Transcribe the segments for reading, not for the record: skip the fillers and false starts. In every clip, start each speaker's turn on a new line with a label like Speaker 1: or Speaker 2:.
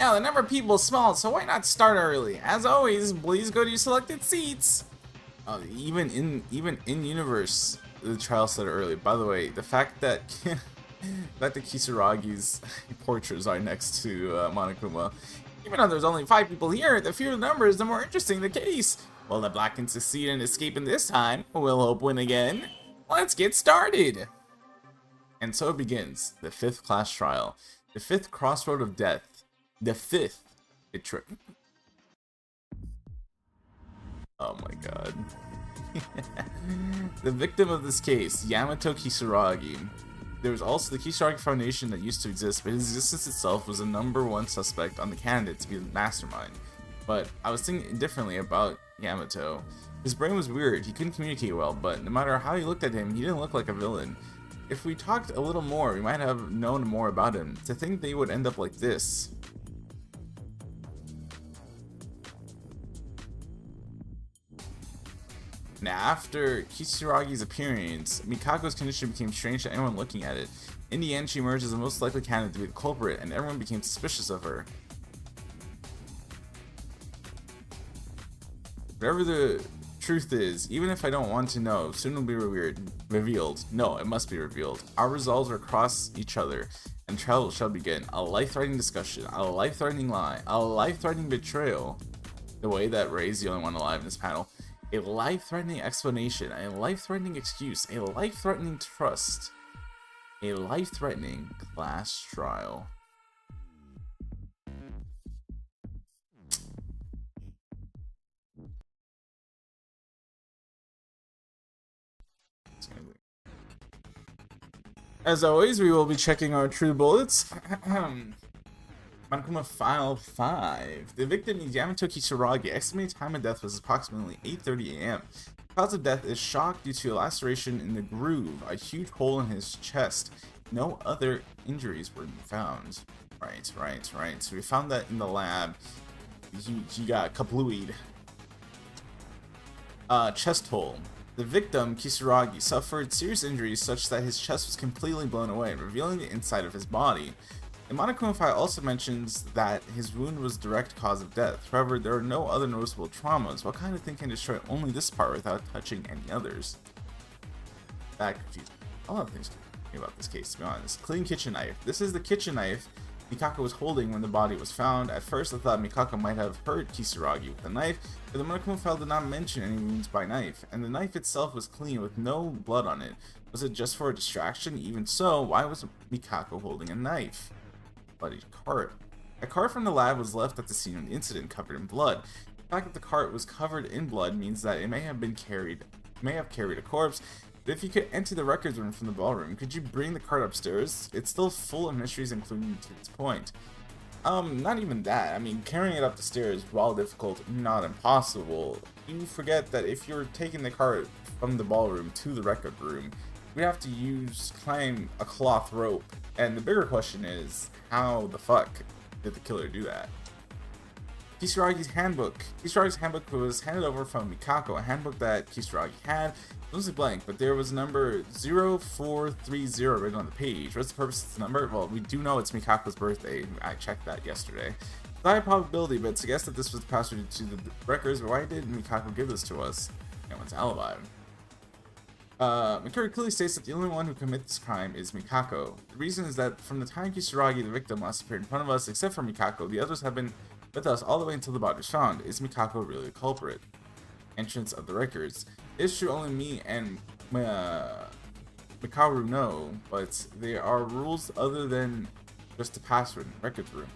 Speaker 1: Now, the number of people is small, so why not start early? As always, please go to your selected seats. Even in universe, the trial started early. By the way, the fact that the Kisaragi's portraits are next to Monokuma, even though there's only 5 people here, the fewer the numbers, the more interesting the case. Will the Black can succeed in escaping this time? Will Hope win again? Let's get started. And so it begins, the 5th class trial, the 5th crossroad of death, the 5th betrayal. Oh my god. The victim of this case, Yamato Kisaragi. There was also the Kisaragi Foundation that used to exist, but his existence itself was the #1 suspect on the candidate to be the mastermind. But I was thinking differently about Yamato. His brain was weird, he couldn't communicate well, but no matter how you looked at him, he didn't look like a villain. If we talked a little more, we might have known more about him. To think they would end up like this. Now, after Kisaragi's appearance, Mikako's condition became strange to anyone looking at it. In the end, she emerged as the most likely candidate to be the culprit, and everyone became suspicious of her. Whatever the truth is, even if I don't want to know, soon it'll be revealed. No, it must be revealed. Our resolves are across each other, and trial shall begin. A life-threatening discussion, a life-threatening lie, a life-threatening betrayal. The way that Ray's the only one alive in this panel. A life-threatening explanation, a life-threatening excuse, a life-threatening trust, a life-threatening class trial. As always, we will be checking our true bullets. Monokuma File 5. The victim is Yamato Kisaragi. Estimated time of death was approximately 8:30 a.m. The cause of death is shock due to a laceration in the groove, a huge hole in his chest. No other injuries were found. Right. So we found that in the lab. He got kablooied. Chest hole. The victim, Kisaragi, suffered serious injuries such that his chest was completely blown away, revealing the inside of his body. The Monokuma file also mentions that his wound was direct cause of death. However, there are no other noticeable traumas. What kind of thing can destroy only this part without touching any others? That confused me. A lot of things confused me about this case, to be honest. Clean kitchen knife. This is the kitchen knife Mikako was holding when the body was found. At first, I thought Mikako might have hurt Kisaragi with the knife, but the Monokuma file did not mention any wounds by knife, and the knife itself was clean with no blood on it. Was it just for a distraction? Even so, why was Mikako holding a knife? Bloody cart. A cart from the lab was left at the scene of the incident, covered in blood. The fact that the cart was covered in blood means that it may have carried a corpse. But if you could enter the records room from the ballroom, could you bring the cart upstairs? It's still full of mysteries, including to this point. Not even that. I mean, carrying it up the stairs, while difficult, not impossible. You forget that if you're taking the cart from the ballroom to the record room, we have to climb a cloth rope. And the bigger question is, how the fuck did the killer do that? Kisaragi's handbook. Kisaragi's handbook was handed over from Mikako, a handbook that Kisaragi had. It was blank, but there was number 0430 written on the page. What's the purpose of this number? Well, we do know it's Mikako's birthday. I checked that yesterday. It's a high probability, but to guess that this was the password to the records, but why did Mikako give this to us? Anyone's alibi. Mikako clearly states that the only one who commits this crime is Mikako. The reason is that from the time Kisaragi, the victim, last appeared in front of us, except for Mikako, the others have been with us all the way until the body was found. Is Mikako really the culprit? Entrance of the records. It's true only me and Mikaru know, but there are rules other than just the password in the records room.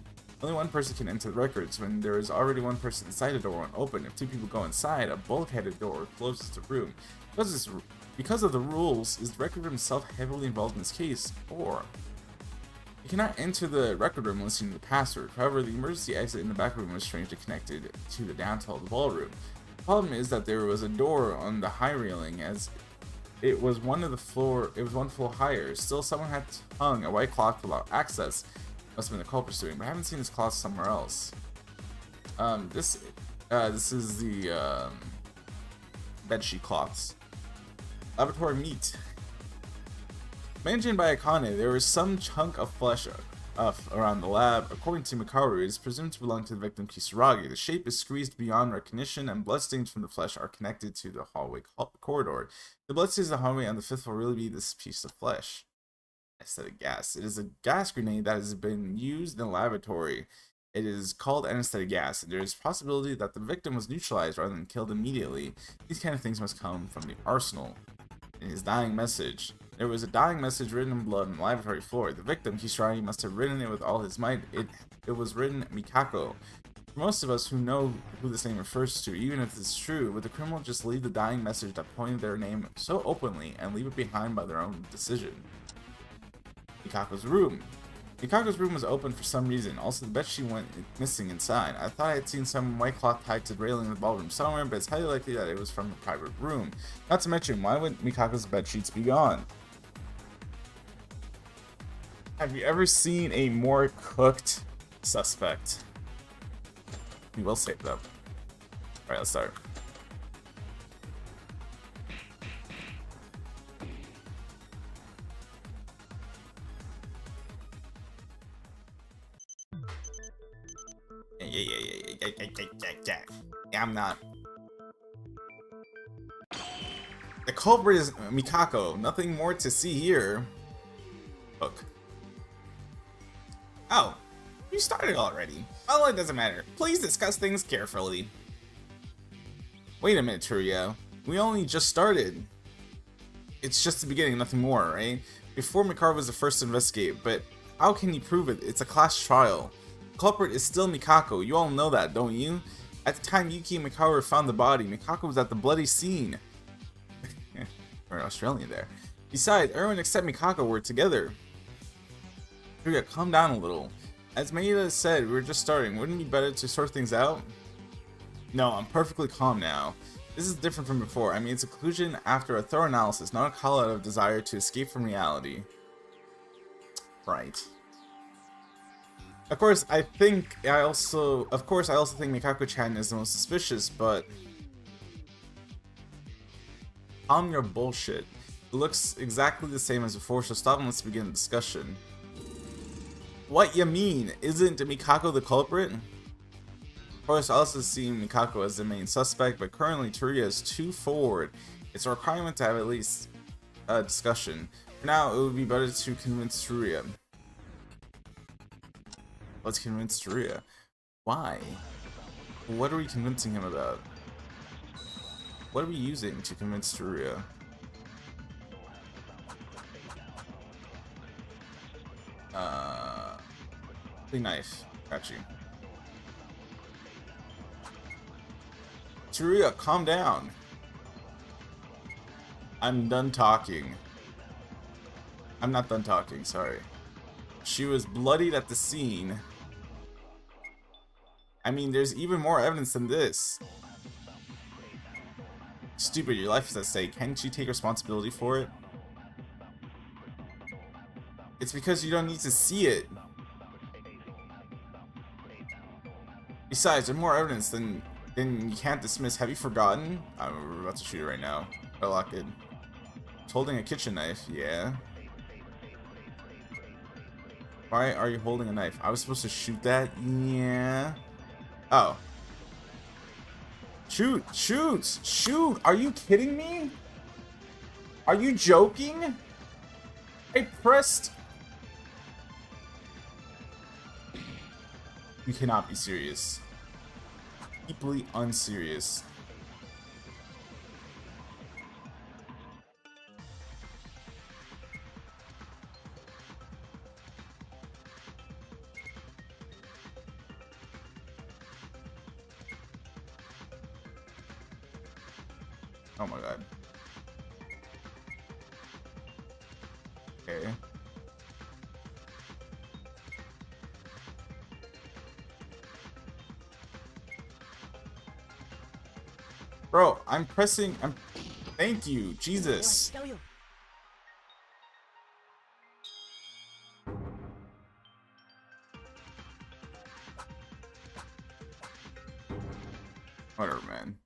Speaker 1: Only one person can enter the records when there is already one person inside the door and open. If two people go inside, a bulkheaded door closes the room. Because of the rules, is the record room itself heavily involved in this case, or you cannot enter the record room unless you know the password. However, the emergency exit in the back room was strangely connected to the downtown of the ballroom. The problem is that there was a door on the high railing, as it was one floor higher. Still, someone had hung a white cloth to allow access. Must have been the culprit doing, but I haven't seen this cloth somewhere else. This is the bedsheet cloths. Laboratory meat. Mentioned by Akane, there was some chunk of flesh around the lab. According to Mikaru, it is presumed to belong to the victim Kisaragi. The shape is squeezed beyond recognition, and bloodstains from the flesh are connected to the hallway corridor. The bloodstains of the hallway on the fifth floor really be this piece of flesh. Anesthetic gas. It is a gas grenade that has been used in the laboratory. It is called anesthetic gas. There is possibility that the victim was neutralized rather than killed immediately. These kind of things must come from the arsenal. In his dying message, there was a dying message written in blood on the laboratory floor. The victim, Kisaragi, must have written it with all his might. It was written Mikako. For most of us who know who this name refers to, even if it's true, would the criminal just leave the dying message that pointed their name so openly and leave it behind by their own decision? Mikako's room. Mikako's room was open for some reason. Also, the bedsheet went missing inside. I thought I had seen some white cloth tied to the railing of the ballroom somewhere, but it's highly likely that it was from the private room. Not to mention, why would Mikako's bedsheets be gone? Have you ever seen a more cooked suspect? We will save them. Alright, let's start. Yeah, I'm not. The culprit is Mikako. Nothing more to see here. Hook. Oh, you started already. Well, it doesn't matter. Please discuss things carefully. Wait a minute, Teruya. We only just started. It's just the beginning, nothing more, right? Before Mikaru was the first to investigate, but how can you prove it? It's a class trial. The culprit is still Mikako. You all know that, don't you? At the time Yuki and Mikaru found the body, Mikako was at the bloody scene. We're Australian there. Besides, everyone except Mikako were together. Teruya, calm down a little. As Maeda said, we were just starting. Wouldn't it be better to sort things out? No, I'm perfectly calm now. This is different from before. I mean, it's a conclusion after a thorough analysis, not a call out of desire to escape from reality. Right. Of course, I also think Mikako-chan is the most suspicious, but calm your bullshit. It looks exactly the same as before, so stop and let's begin the discussion. What you mean? Isn't Mikako the culprit? Of course, I also see Mikako as the main suspect, but currently Teruya is too forward. It's a requirement to have at least a discussion. For now, it would be better to convince Teruya. Let's convince Teruya. Why? What are we convincing him about? What are we using to convince Teruya? The knife. Got you. Teruya, calm down. I'm done talking. I'm not done talking, sorry. She was bloodied at the scene. I mean, there's even more evidence than this. Stupid, your life is at stake. Can't you take responsibility for it? It's because you don't need to see it. Besides, there's more evidence than you can't dismiss. Have you forgotten? We're about to shoot it right now. I lock it. It's holding a kitchen knife, yeah. Why are you holding a knife? I was supposed to shoot that? Yeah. Oh. Shoot! Shoot! Shoot! Are you kidding me? Are you joking? I pressed... You cannot be serious. Deeply unserious. Oh my god. Okay. Bro, I'm pressing. Thank you, Jesus. Whatever, man.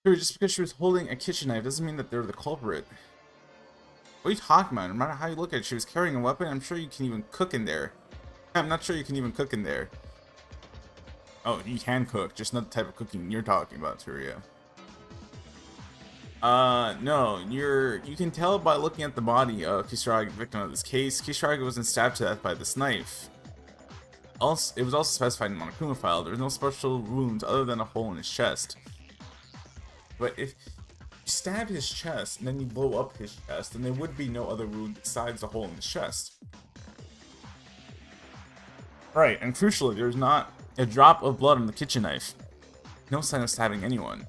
Speaker 1: Just because she was holding a kitchen knife doesn't mean that they're the culprit. What are you talking about? No matter how you look at it, she was carrying a weapon. I'm sure you can even cook in there. I'm not sure you can even cook in there. Oh, you can cook, just not the type of cooking you're talking about, Turia. No, you can tell by looking at the body of Kisaragi, the victim of this case. Kisaragi wasn't stabbed to death by this knife. Also, it was also specified in the Monokuma file. There was no special wounds other than a hole in his chest. But if you stab his chest and then you blow up his chest, then there would be no other wound besides the hole in his chest. Right, and crucially, there's not a drop of blood on the kitchen knife. No sign of stabbing anyone.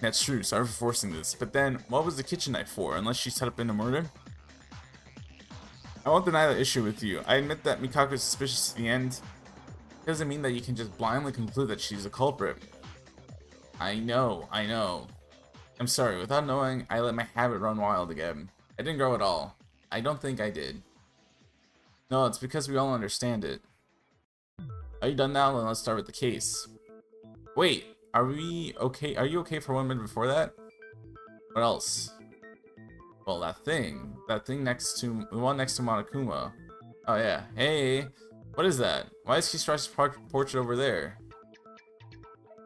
Speaker 1: That's true, sorry for forcing this. But then, what was the kitchen knife for, unless she set up in a murder? I won't deny that issue with you. I admit that Mikako is suspicious at the end. It doesn't mean that you can just blindly conclude that she's a culprit. I know. I'm sorry, without knowing, I let my habit run wild again. I didn't grow at all. I don't think I did. No, it's because we all understand it. Are you done now? Then let's start with the case. Wait, are we okay? Are you okay for 1 minute before that? What else? Well, that thing next to the one next to Monokuma. Oh yeah. Hey, what is that? Why is Kisaragi's portrait over there?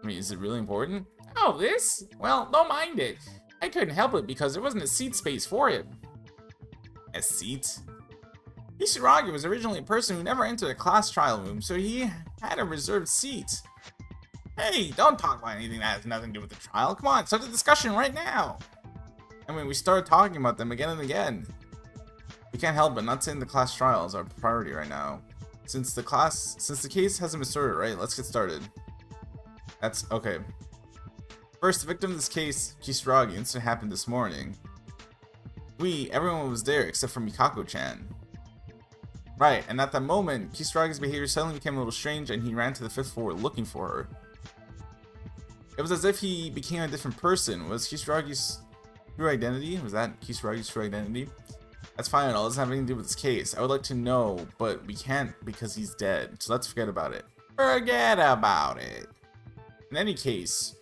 Speaker 1: I mean, is it really important? Oh, this? Well, don't mind it. I couldn't help it because there wasn't a seat space for it. A seat? Kisaragi was originally a person who never entered a class trial room, so he had a reserved seat. Hey, don't talk about anything that has nothing to do with the trial. Come on, start the discussion right now. I mean, we started talking about them again and again. We can't help but not saying the class trial is our priority right now. Since the case hasn't been sorted, right? Let's get started. That's okay. First, the victim of this case, Kisaragi, incident happened this morning. Everyone was there except for Mikako-chan. Right, and at that moment, Kisaragi's behavior suddenly became a little strange and he ran to the 5th floor looking for her. It was as if he became a different person. Was Kisaragi's true identity? Was that Kisaragi's true identity? That's fine and all, it doesn't have anything to do with this case. I would like to know, but we can't because he's dead, so let's forget about it. Forget about it! In any case,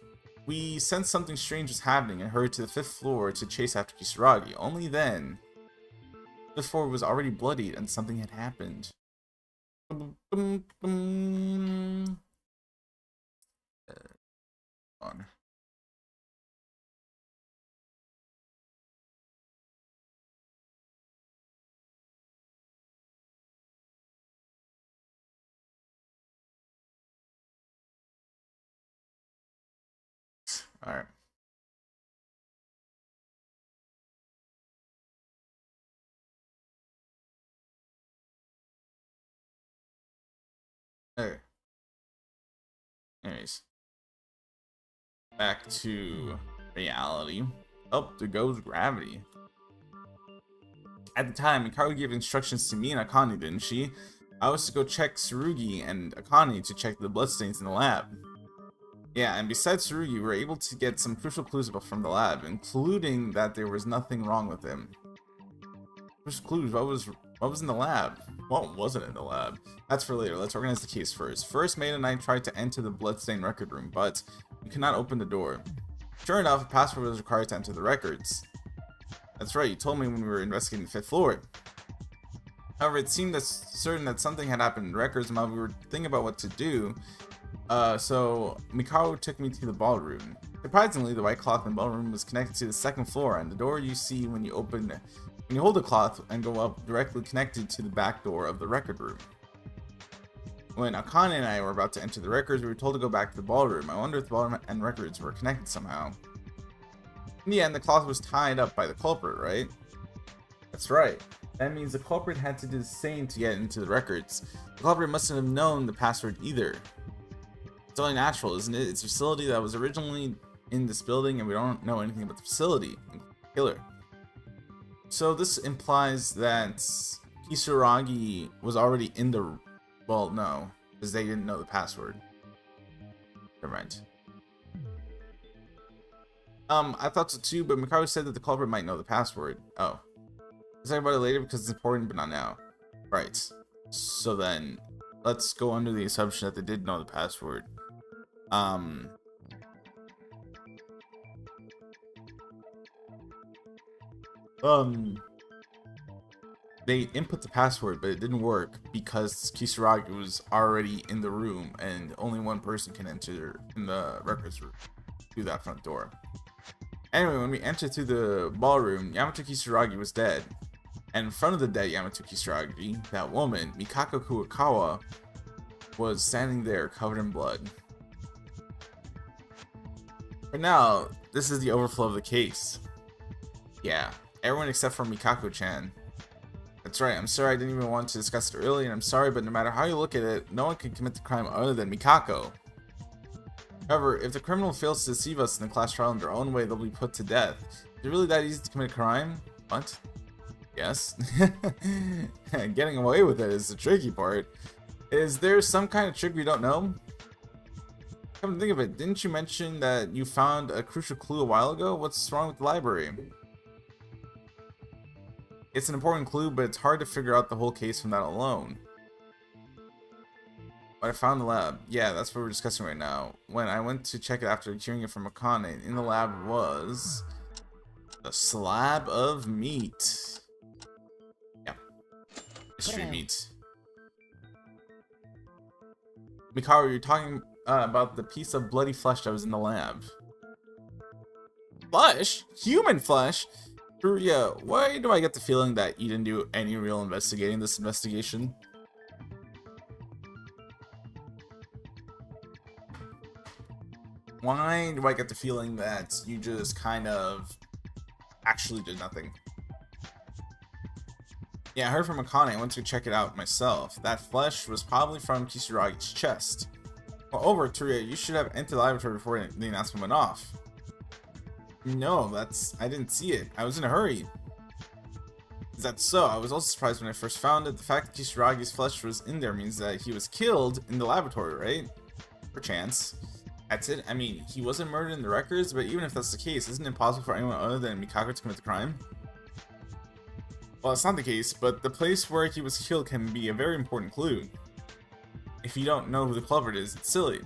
Speaker 1: we sensed something strange was happening and hurried to the 5th floor to chase after Kisaragi. Only then, the floor was already bloodied and something had happened. On. All right. Okay. Anyways. Back to reality. Oh, there goes gravity. At the time, Mikako gave instructions to me and Akane, didn't she? I was to go check Tsurugi and Akane to check the bloodstains in the lab. Yeah, and besides Tsurugi, we were able to get some crucial clues from the lab, including that there was nothing wrong with him. Crucial clues? What was in the lab? What wasn't in the lab? That's for later. Let's organize the case first. First, Maid and I tried to enter the bloodstain record room, but we could not open the door. Sure enough, a password was required to enter the records. That's right, you told me when we were investigating the 5th floor. However, it seemed certain that something had happened in the records, and while we were thinking about what to do, so Mikako took me to the ballroom. Surprisingly, the white cloth in the ballroom was connected to the 2nd floor, and the door you see when you hold the cloth and go up directly connected to the back door of the record room. When Akane and I were about to enter the records, we were told to go back to the ballroom. I wonder if the ballroom and records were connected somehow. In the end, the cloth was tied up by the culprit, right? That's right. That means the culprit had to do the same to get into the records. The culprit mustn't have known the password either. It's only natural, isn't it? It's a facility that was originally in this building and we don't know anything about the facility. Killer. So this implies that Kisaragi was already in the... Well, no, because they didn't know the password. Never mind. I thought so too, but Mikako said that the culprit might know the password. Oh. Let's talk about it later because it's important, but not now. Right. So then, let's go under the assumption that they did know the password. they input the password, but it didn't work because Kisaragi was already in the room, and only one person can enter in the records room through that front door. Anyway, when we entered through the ballroom, Yamato Kisaragi was dead. And in front of the dead Yamato Kisaragi, that woman, Mikako Kuwakawa, was standing there covered in blood. But now, this is the overflow of the case. Yeah, everyone except for Mikako-chan. That's right, I'm sorry I didn't even want to discuss it earlier, and I'm sorry, but no matter how you look at it, no one can commit the crime other than Mikako. However, if the criminal fails to deceive us in the class trial in their own way, they'll be put to death. Is it really that easy to commit a crime? What? Yes. Getting away with it is the tricky part. Is there some kind of trick we don't know? Come to think of it, didn't you mention that you found a crucial clue a while ago? What's wrong with the library? It's an important clue, but it's hard to figure out the whole case from that alone. But I found the lab. Yeah, that's what we're discussing right now. When I went to check it after hearing it from Akane, in the lab was a slab of meat. Yeah. Mystery meat. Mikaro, you're talking about the piece of bloody flesh that was in the lab. Flesh? Human flesh? Yeah, why do I get the feeling that you didn't do any real investigating this investigation? Why do I get the feeling that you just kind of actually did nothing? Yeah, I heard from Akane. I went to check it out myself. That flesh was probably from Kisaragi's chest. Moreover, Tsuruya, you should have entered the laboratory before the announcement went off. No, I didn't see it. I was in a hurry. Is that so? I was also surprised when I first found it. The fact that Kisaragi's flesh was in there means that he was killed in the laboratory, right? Perchance. That's it? I mean, he wasn't murdered in the records, but even if that's the case, isn't it impossible for anyone other than Mikako to commit the crime? Well, it's not the case, but the place where he was killed can be a very important clue. If you don't know who the culprit is, it's silly.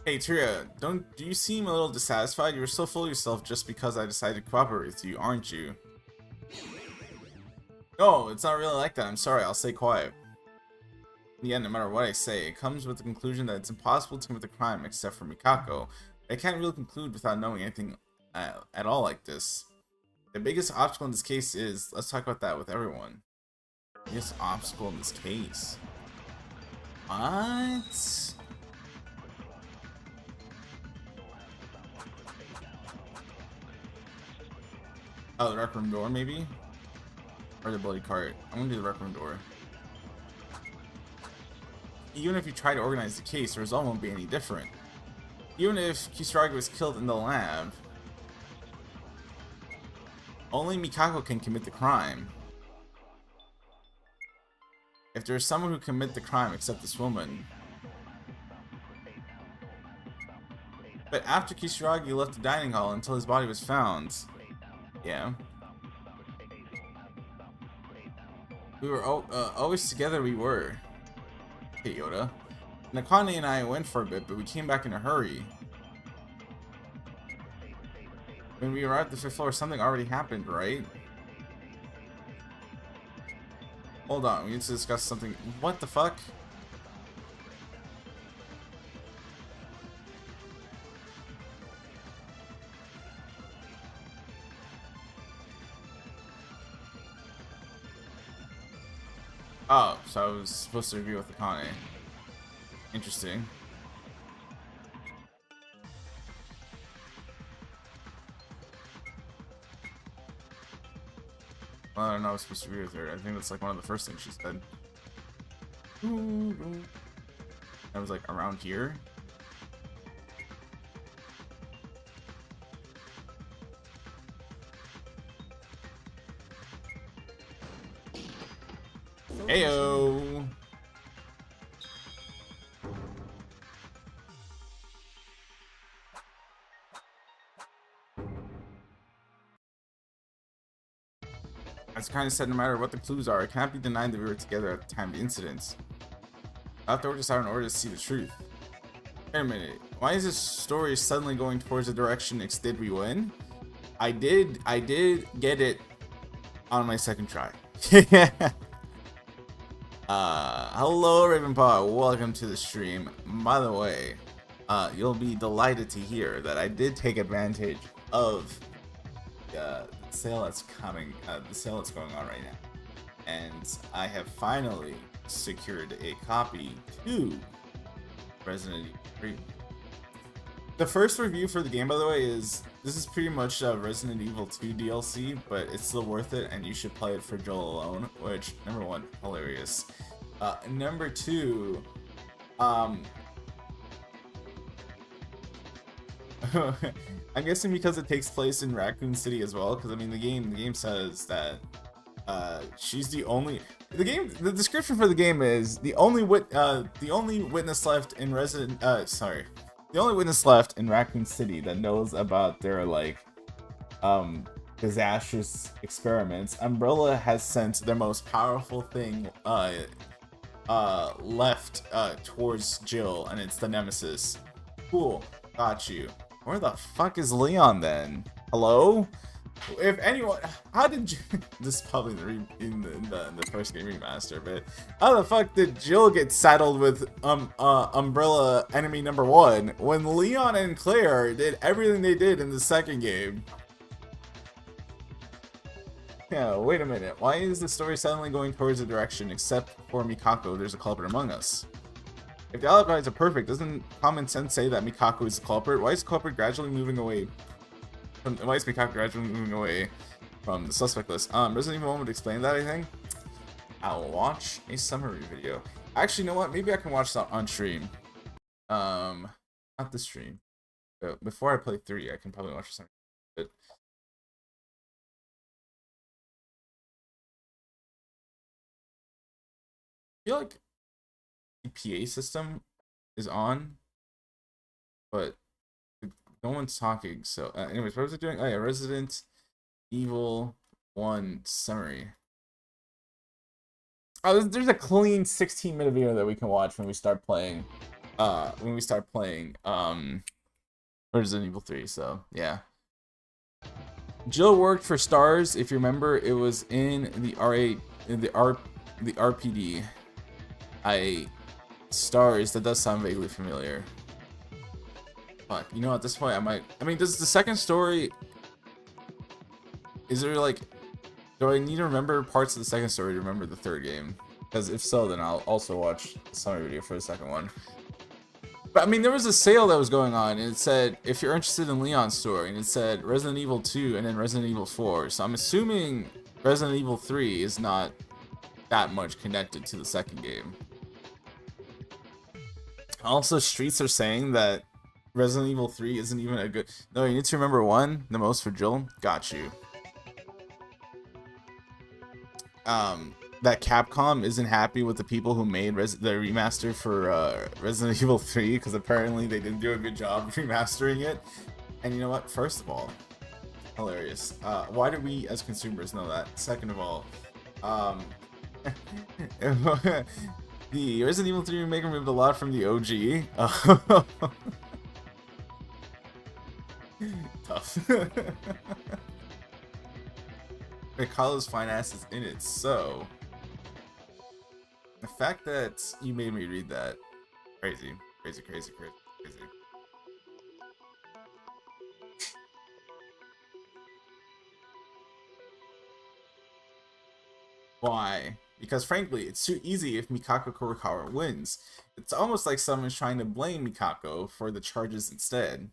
Speaker 1: Hey, Tsuruya, do you seem a little dissatisfied? You were so full of yourself just because I decided to cooperate with you, aren't you? No, it's not really like that. I'm sorry, I'll stay quiet. Yeah, no matter what I say, it comes with the conclusion that it's impossible to commit the crime except for Mikako. I can't really conclude without knowing anything at all like this. The biggest obstacle in this case is, let's talk about that with everyone. Biggest obstacle in this case. What? Oh, the rec room door maybe? Or the bloody cart. I'm gonna do the rec room door. Even if you try to organize the case, the result won't be any different. Even if Kisaragi was killed in the lab, only Mikako can commit the crime. If there's someone who commit the crime except this woman. But after Kisaragi left the dining hall until his body was found, yeah. We were always together, we were. Okay, Yoda. Nakane and I went for a bit, but we came back in a hurry. When we arrived at the 5th floor, something already happened, right? Hold on, we need to discuss something. What the fuck? Oh, so I was supposed to review with Akane. Interesting. Well, I don't know, I was supposed to agree with her. I think that's like one of the first things she said. I was like, around here? Heyo! As kind of said, no matter what the clues are, it can't be denied that we were together at the time of the incidents. I have to work this out in order to see the truth. Wait a minute, why is this story suddenly going towards the direction did we win? I did get it on my second try. Hello Ravenpaw, welcome to the stream. By the way, you'll be delighted to hear that I did take advantage of the sale that's coming, the sale that's going on right now, and I have finally secured a copy to Resident Evil 3. The first review for the game, by the way, is this is pretty much Resident Evil 2 DLC, but it's still worth it, and you should play it for Joel alone, which, number one, hilarious. Number two, I'm guessing because it takes place in Raccoon City as well, because I mean the game says that she's the only. The description for the game is the only witness left in the only witness left in Raccoon City that knows about their like disastrous experiments. Umbrella has sent their most powerful thing left towards Jill, and it's the Nemesis. Cool, got you. Where the fuck is Leon then? Hello? If anyone, how did you, this is probably in the first game remaster, but how the fuck did Jill get saddled with Umbrella enemy number 1 when Leon and Claire did everything they did in the second game? Yeah, wait a minute. Why is the story suddenly going towards a direction except for Mikako? There's a culprit among us. If the alibis are perfect, doesn't common sense say that Mikako is the culprit? Why is the culprit gradually moving away? Why is Mikako gradually moving away from the suspect list? Resident Evil 1 would explain that, I think. I'll watch a summary video. Actually, you know what? Maybe I can watch that on stream. Not the stream. But before I play 3, I can probably watch a summary. But I feel like the PA system is on, but no one's talking. So, anyways, what was it doing? Oh yeah, Resident Evil 1 summary. Oh, there's a clean 16-minute video that we can watch when we start playing. Resident Evil 3. So yeah. Jill worked for Stars. If you remember, it was in the RPD. Stars. That does sound vaguely familiar. Fuck, you know, at this point, I mean, does the second story... Is there, like... Do I need to remember parts of the second story to remember the third game? Because if so, then I'll also watch the summary video for the second one. But, I mean, there was a sale that was going on, and it said, if you're interested in Leon's story, and it said Resident Evil 2 and then Resident Evil 4. So I'm assuming Resident Evil 3 is not that much connected to the second game. Also, Streets are saying that Resident Evil 3 isn't even a good... No, you need to remember 1, the most for Jill. Got you. That Capcom isn't happy with the people who made the remaster for Resident Evil 3, because apparently they didn't do a good job remastering it. And you know what? First of all, hilarious. Why do we as consumers know that? Second of all, the Resident Evil 3 remake removed a lot from the OG. Tough. Carlos Finance is in it, so the fact that you made me read that, crazy. Why? Because frankly, it's too easy if Mikako Kurokawa wins. It's almost like someone's trying to blame Mikako for the charges instead.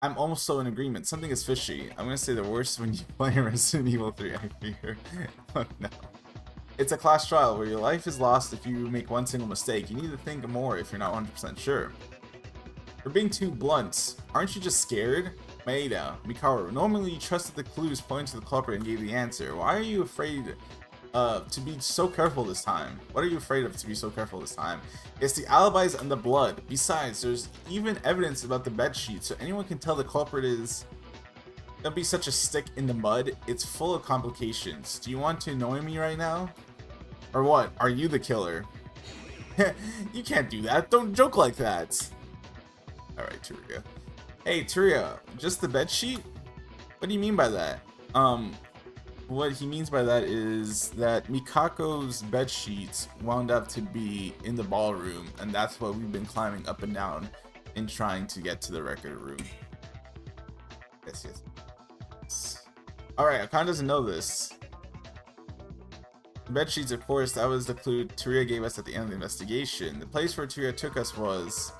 Speaker 1: I'm almost so in agreement. Something is fishy. I'm gonna say the worst when you play Resident Evil 3, I fear. Oh no. It's a class trial where your life is lost if you make one single mistake. You need to think more if you're not 100% sure. You're being too blunt. Aren't you just scared? Maeda, Mikaro, normally you trusted the clues pointing to the culprit and gave the answer. Why are you afraid to be so careful this time? What are you afraid of to be so careful this time? It's the alibis and the blood. Besides, there's even evidence about the bed sheet, so anyone can tell the culprit is... Don't be such a stick in the mud. It's full of complications. Do you want to annoy me right now? Or what? Are you the killer? You can't do that. Don't joke like that. Alright, Turia. Hey, Turia, just the bed sheet? What do you mean by that? what he means by that is that Mikako's bed sheets wound up to be in the ballroom, and that's what we've been climbing up and down in trying to get to the record room. Yes. Alright, Akane doesn't know this. The bed sheets, of course, that was the clue Turiya gave us at the end of the investigation. The place where Turiya took us was...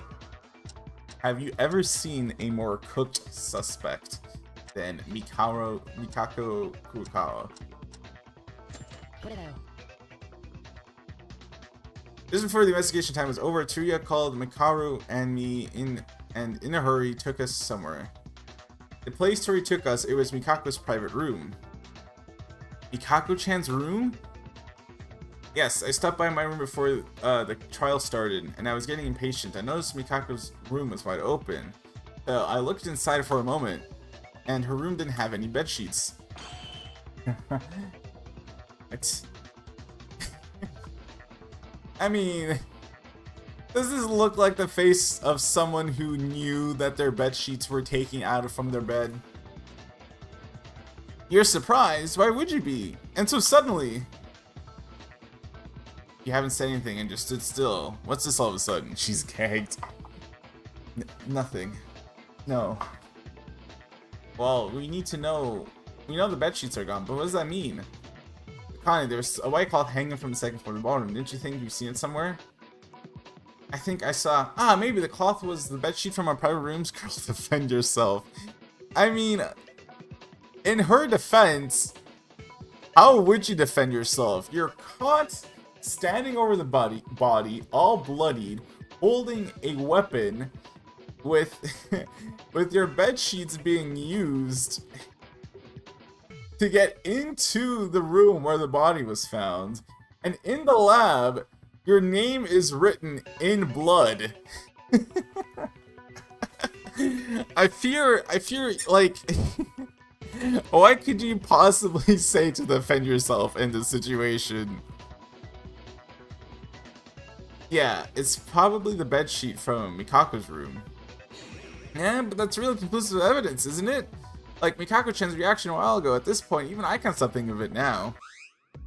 Speaker 1: Have you ever seen a more cooked suspect than Mikako Kurokawa? Just before the investigation time was over, Turiya called Mikaru and me in a hurry took us somewhere. The place Tori took us, it was Mikako's private room. Mikako-chan's room? Yes, I stopped by my room before the trial started, and I was getting impatient. I noticed Mikako's room was wide open. I looked inside for a moment, and her room didn't have any bed sheets. I mean, does this look like the face of someone who knew that their bed sheets were taken out from their bed? You're surprised, why would you be? And so suddenly... You haven't said anything and just stood still. What's this all of a sudden? She's gagged. Nothing. No. Well, we need to know... We know the bed sheets are gone, but what does that mean? Connie, there's a white cloth hanging from the second floor of the ballroom. Didn't you think you've seen it somewhere? I think I saw... maybe the cloth was the bed sheet from our private rooms? Girl, defend yourself. I mean... In her defense... How would you defend yourself? You're caught... standing over the body, all bloodied, holding a weapon with with your bed sheets being used to get into the room where the body was found. And in the lab, your name is written in blood. I fear like what could you possibly say to defend yourself in this situation? Yeah, it's probably the bedsheet from Mikako's room. Yeah, but that's really conclusive evidence, isn't it? Like Mikako-chan's reaction a while ago, at this point, even I can't stop thinking of it now.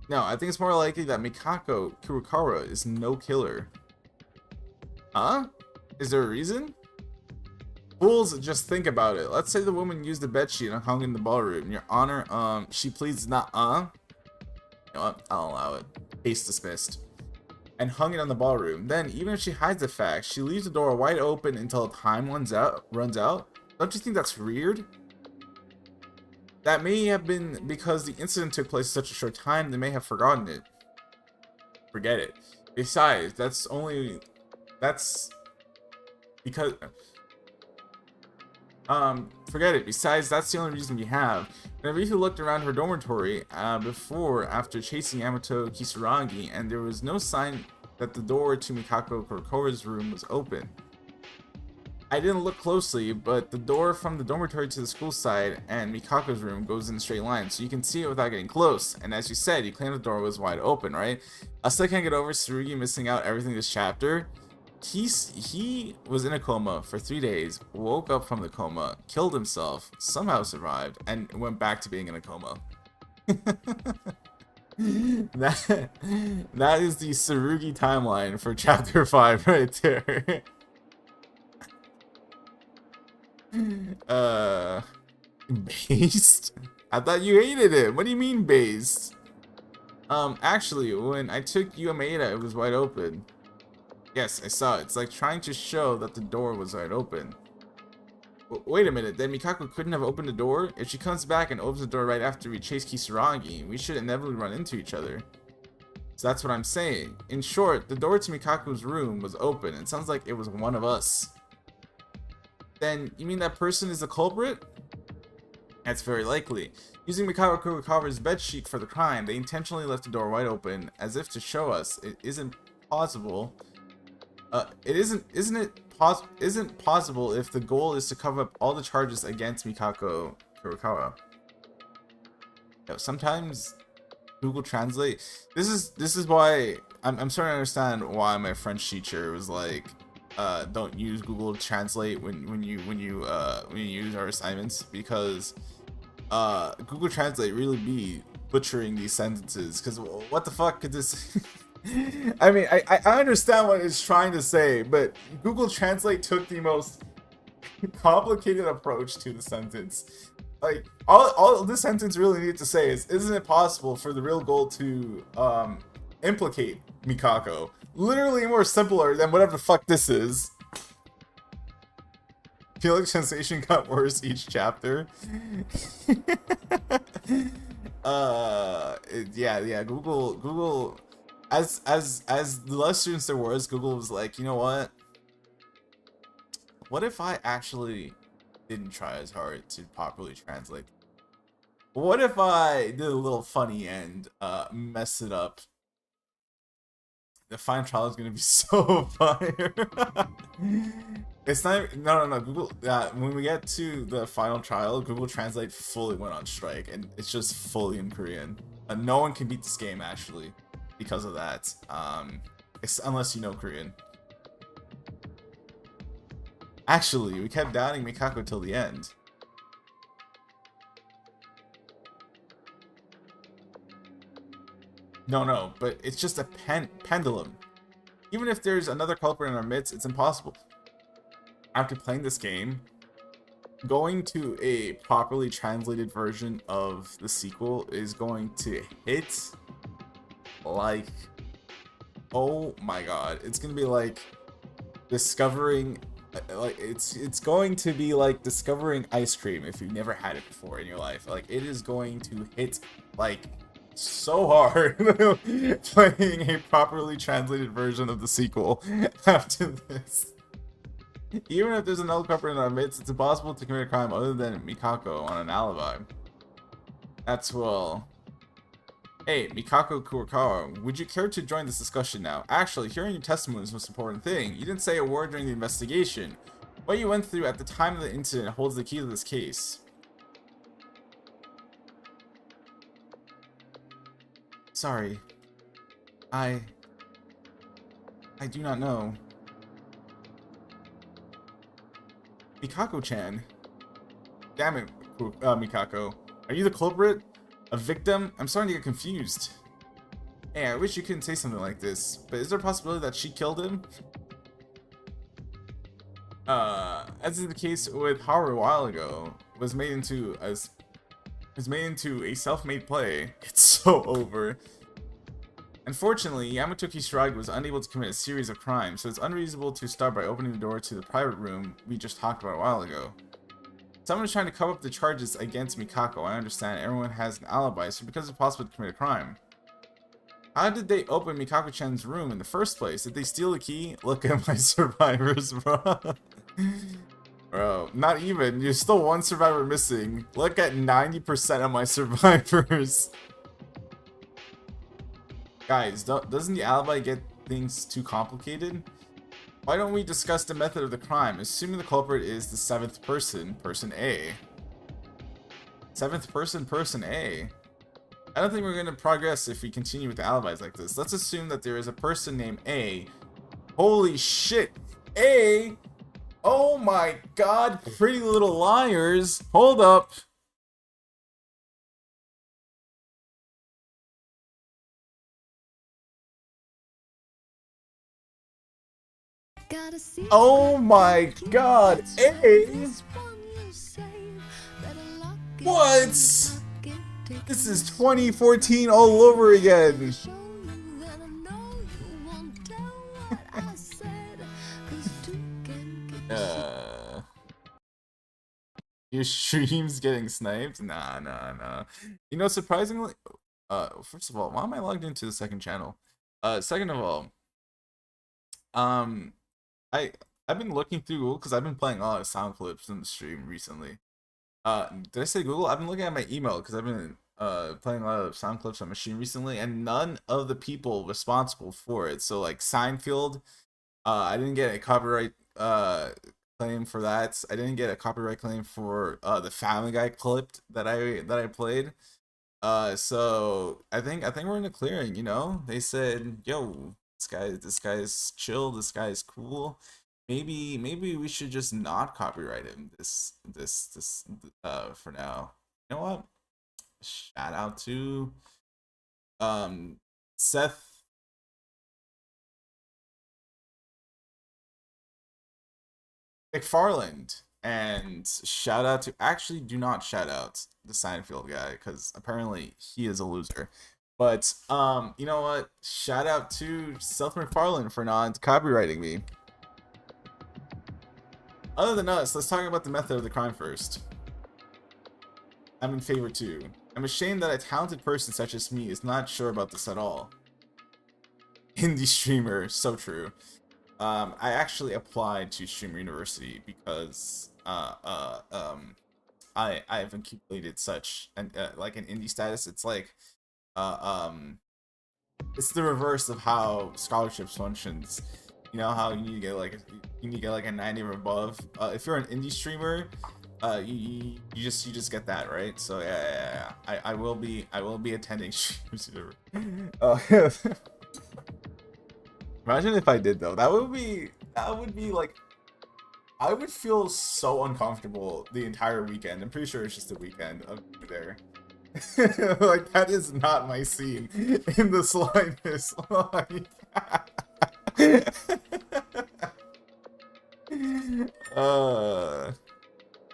Speaker 1: No, I think it's more likely that Mikako Kurokawa is no killer. Huh? Is there a reason? Fools, just think about it. Let's say the woman used the bedsheet and hung in the ballroom. Your Honor, she pleads not, You know what? I'll allow it. Case dismissed. And hung it on the ballroom. Then, even if she hides the fact, she leaves the door wide open until time runs out. Don't you think that's weird? That may have been because the incident took place in such a short time, they may have forgotten it. Forget it. Besides, that's because... forget it. Besides, that's the only reason we have. Whenever you looked around her dormitory after chasing Yamato Kisaragi, and there was no sign that the door to Mikako Kurokawa's room was open. I didn't look closely, but the door from the dormitory to the school side and Mikako's room goes in a straight line, so you can see it without getting close. And as you said, you claimed the door was wide open, right? I still can't get over Tsurugi missing out everything this chapter. He was in a coma for 3 days, woke up from the coma, killed himself, somehow survived, and went back to being in a coma. That is the Tsurugi timeline for chapter 5 right there. Based? I thought you hated it. What do you mean based? Actually, when I took Uemeda, it was wide open. Yes, I saw it. It's like trying to show that the door was wide open. Wait a minute, then Mikako couldn't have opened the door? If she comes back and opens the door right after we chase Kisaragi, we should inevitably run into each other. So that's what I'm saying. In short, the door to Mikako's room was open. It sounds like it was one of us. Then, you mean that person is the culprit? That's very likely. Using Mikako Kurokawa's bedsheet for the crime, they intentionally left the door wide open, as if to show us it isn't possible. Isn't possible if the goal is to cover up all the charges against Mikako Kurokawa. You know, sometimes Google Translate. This is why I'm starting to understand why my French teacher was like, don't use Google Translate when you use our assignments, because Google Translate really be butchering these sentences, because what the fuck could this I mean, I understand what it's trying to say, but Google Translate took the most complicated approach to the sentence. Like, all this sentence really needed to say is, isn't it possible for the real goal to implicate Mikako? Literally more simpler than whatever the fuck this is. Feel like sensation got worse each chapter. Yeah, Google, as the less students there was, Google was like, you know what if I actually didn't try as hard to properly translate? What if I did a little funny and mess it up? The final trial is gonna be so fire. It's not, no, Google, when we get to the final trial, Google Translate fully went on strike, and it's just fully in Korean. No one can beat this game, actually, because of that. Unless you know Korean. Actually, we kept doubting Mikako till the end. No, but it's just a pendulum. Even if there's another culprit in our midst, it's impossible. After playing this game, going to a properly translated version of the sequel is going to hit like, oh my god, it's gonna be like discovering, like, it's going to be like discovering ice cream if you've never had it before in your life. Like, it is going to hit like so hard playing a properly translated version of the sequel after this. Even if there's another culprit in our midst, it's impossible to commit a crime other than Mikako on an alibi. That's, well... Hey, Mikako Kurokawa, would you care to join this discussion now? Actually, hearing your testimony is the most important thing. You didn't say a word during the investigation. What you went through at the time of the incident holds the key to this case. Sorry. I do not know. Mikako-chan. Damn it, Mikako. Are you the culprit? A victim? I'm starting to get confused. Hey, I wish you couldn't say something like this, but is there a possibility that she killed him? As is the case with Haru a while ago, was made into a self-made play. It's so over. Unfortunately, Yamatoki Shiragi was unable to commit a series of crimes, so it's unreasonable to start by opening the door to the private room we just talked about a while ago. Someone is trying to cover up the charges against Mikako. I understand everyone has an alibi, so because it's possible to commit a crime. How did they open Mikako-chan's room in the first place? Did they steal the key? Look at my survivors, bro. Bro, not even. You're still one survivor missing. Look at 90% of my survivors. Guys, doesn't the alibi get things too complicated? Why don't we discuss the method of the crime, assuming the culprit is the 7th person, person A. 7th person, person A. I don't think we're going to progress if we continue with the alibis like this. Let's assume that there is a person named A. Holy shit! A? Oh my god, Pretty Little Liars! Hold up! Oh my god, A? What? This is 2014 all over again. Your stream's getting sniped? Nah. You know, surprisingly, first of all, why am I logged into the second channel? Second of all, I've been looking through Google because I've been playing a lot of sound clips in the stream recently. Did I say Google? I've been looking at my email because I've been playing a lot of sound clips on my stream recently, and none of the people responsible for it. So like Seinfeld, I didn't get a copyright claim for that. I didn't get a copyright claim for the Family Guy clip that I played. So I think we're in the clearing. You know, they said, "Yo, this guy's chill. This guy's cool. Maybe we should just not copyright him this for now." You know what? shout out to Seth McFarland, and shout out to, actually do not shout out the Seinfeld guy because apparently he is a loser. But you know what? Shout out to Seth MacFarlane for not copywriting me. Other than us, let's talk about the method of the crime first. I'm in favor too. I'm ashamed that a talented person such as me is not sure about this at all. Indie streamer, so true. I actually applied to Streamer University because I have accumulated such an like an indie status. It's like it's the reverse of how scholarships functions. You know how you need to get like a 90 or above. If you're an indie streamer, you just get that, right? So yeah. I will be attending Streamers University. Imagine if I did though. That would be like, I would feel so uncomfortable the entire weekend. I'm pretty sure it's just a weekend of there. Like, that is not my scene in the slightest. Like,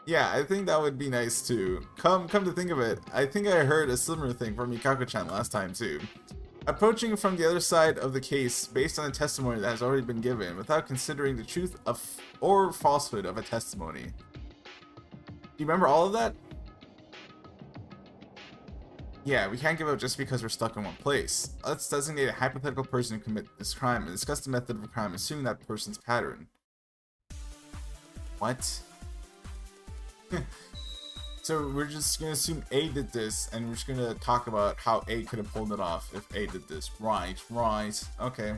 Speaker 1: yeah, I think that would be nice too. Come to think of it, I think I heard a similar thing from Mikako-chan last time too. Approaching from the other side of the case based on a testimony that has already been given without considering the truth of or falsehood of a testimony. Do you remember all of that? Yeah, we can't give up just because we're stuck in one place. Let's designate a hypothetical person who committed this crime and discuss the method of the crime, assuming that person's pattern. What? So we're just gonna assume A did this, and we're just gonna talk about how A could have pulled it off if A did this. Right. Okay.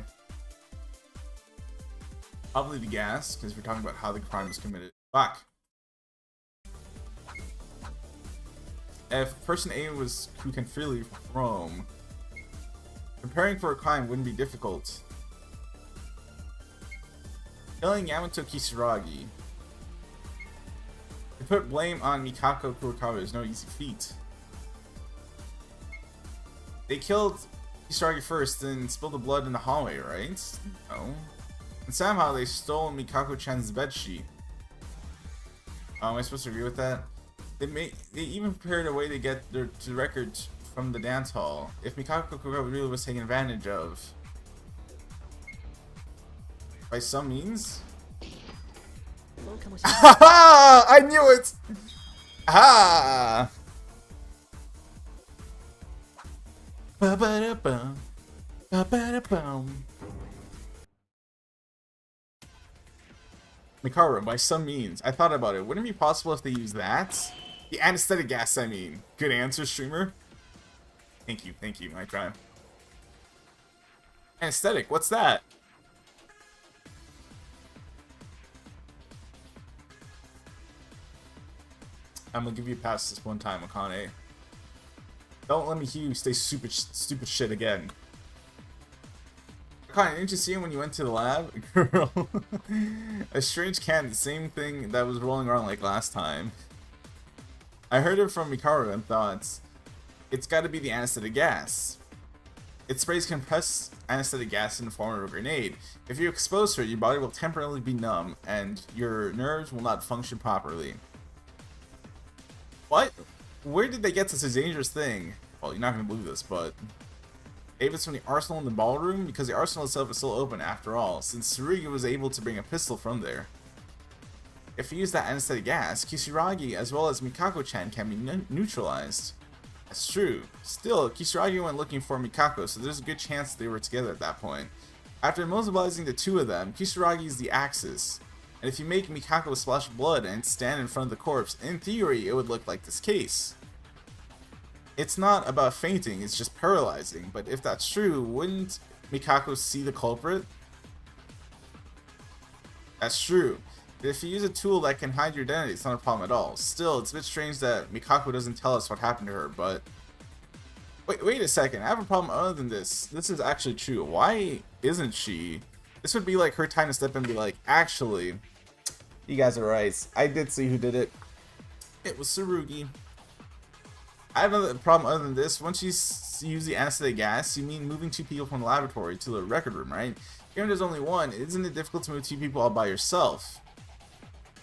Speaker 1: Probably the gas, because we're talking about how the crime was committed. Fuck. If person A was who can freely roam, preparing for a crime wouldn't be difficult. Killing Yamato Kisaragi. To put blame on Mikako Kurokawa is no easy feat. They killed Kisaragi first, then spilled the blood in the hallway, right? No. And somehow they stole Mikako-chan's bedsheet. Am I supposed to agree with that? They even prepared a way to get their records from the dance hall. If Mikako Kurokawa really was taken advantage of by some means. I knew it! Ah! Ba-ba-da-bum. Ba-ba-da-bum. Mikaro, by some means. I thought about it. Wouldn't it be possible if they use that? The anesthetic gas, I mean. Good answer, streamer. Thank you, I try. Anesthetic, what's that? I'm gonna give you a pass this one time, Akane. Don't let me hear you say stupid shit again. Akane, didn't you see him when you went to the lab? Girl. A strange can, the same thing that was rolling around like last time. I heard it from Mikaro and thought, it's gotta be the anesthetic gas. It sprays compressed anesthetic gas in the form of a grenade. If you're exposed to it, your body will temporarily be numb, and your nerves will not function properly. What? Where did they get such a dangerous thing? Well, you're not gonna believe this, but David's from the arsenal in the ballroom, because the arsenal itself is still open after all, since Tsurugi was able to bring a pistol from there. If you use that anesthetic gas, Kisaragi as well as Mikako-chan can be neutralized. That's true. Still, Kisaragi went looking for Mikako, so there's a good chance they were together at that point. After immobilizing the two of them, Kisaragi is the axis. And if you make Mikako splash blood and stand in front of the corpse, in theory, it would look like this case. It's not about fainting, it's just paralyzing, but if that's true, wouldn't Mikako see the culprit? That's true. But if you use a tool that can hide your identity, it's not a problem at all. Still, it's a bit strange that Mikako doesn't tell us what happened to her, but... Wait a second, I have a problem other than this. This is actually true. Why isn't she? This would be like her time to step in and be like, actually, you guys are right. I did see who did it. It was Tsurugi. I have another problem other than this. Once you use the anesthetic gas, you mean moving 2 people from the laboratory to the record room, right? Given there's only one, isn't it difficult to move 2 people all by yourself?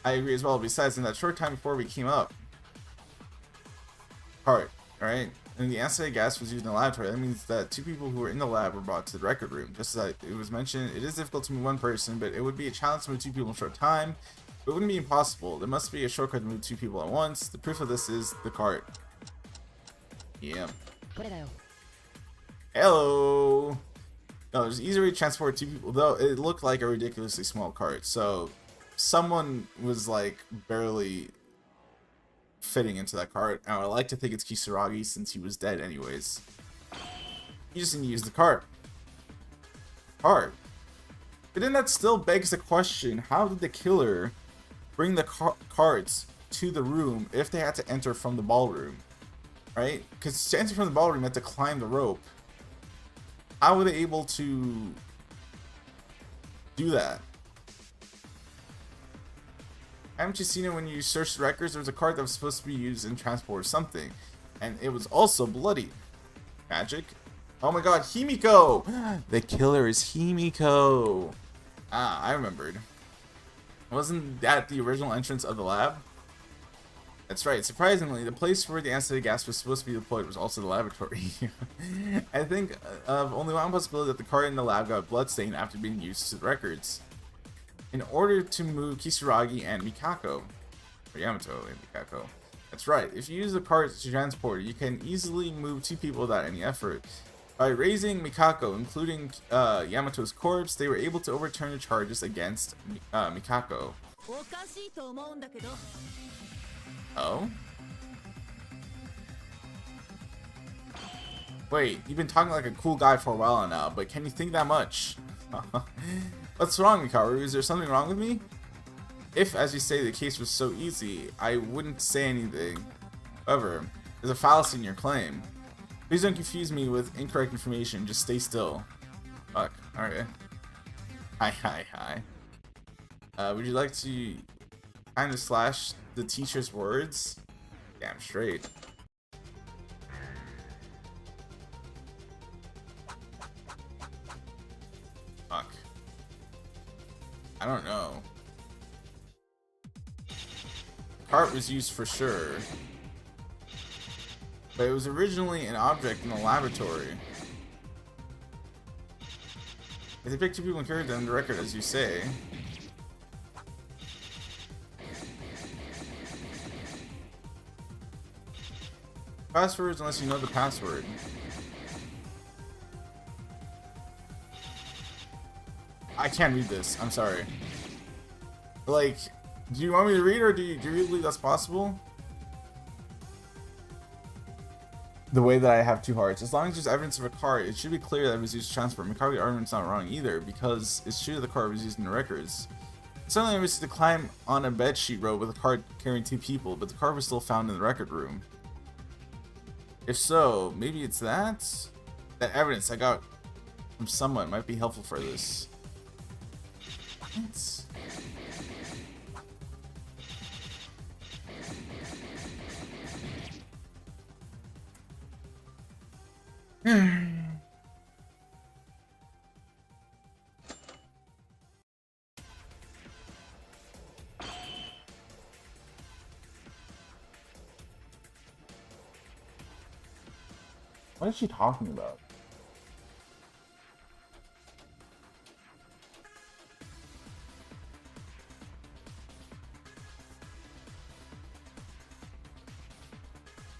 Speaker 1: I agree as well. Besides, in that short time before we came up, right? And the anesthetic gas was used in the laboratory. That means that 2 people who were in the lab were brought to the record room. Just as it was mentioned, it is difficult to move 1 person, but it would be a challenge to move 2 people in a short time. It wouldn't be impossible. There must be a shortcut to move 2 people at once. The proof of this is the cart. Yeah. Hello. No, there's easy way to transport 2 people, though it looked like a ridiculously small cart. So someone was like barely fitting into that cart. And I would like to think it's Kisaragi since he was dead anyways. You just need to use the cart. But then that still begs the question, how did the killer bring the carts to the room if they had to enter from the ballroom? Right? Because to enter from the ballroom, they had to climb the rope. How were they able to do that? Haven't you seen it when you searched records? There was a cart that was supposed to be used in transport or something. And it was also bloody. Magic. Oh my god, Himiko! The killer is Himiko! Ah, I remembered. Wasn't that the original entrance of the lab? That's right. Surprisingly, the place where the anesthetic gas was supposed to be deployed was also the laboratory. I think of only one possibility that the cart in the lab got bloodstained after being used to the records. In order to move Kisaragi and Mikako, or Yamato and Mikako. That's right. If you use the cart to transport, you can easily move 2 people without any effort. By raising Mikako, including Yamato's corpse, they were able to overturn the charges against Mikako. Oh? Wait, you've been talking like a cool guy for a while now, but can you think that much? What's wrong, Mikaru? Is there something wrong with me? If, as you say, the case was so easy, I wouldn't say anything. However, there's a fallacy in your claim. Please don't confuse me with incorrect information, just stay still. Fuck, alright. Hi. Would you like to kind of slash the teacher's words? Damn straight. Fuck. I don't know. The cart was used for sure. But it was originally an object in the laboratory. If they picked 2 people and carried them on the record, as you say. Passwords unless you know the password. I can't read this. I'm sorry. Like, do you want me to read, or do you really believe that's possible? The way that I have 2 hearts. As long as there's evidence of a cart, it should be clear that it was used to transport. Mikari's argument's not wrong either, because it's true that the cart was used in the records. Suddenly, I was to climb on a bedsheet rope with a cart carrying 2 people, but the cart was still found in the record room. If so, maybe it's that? That evidence I got from someone might be helpful for this. What? What is she talking about?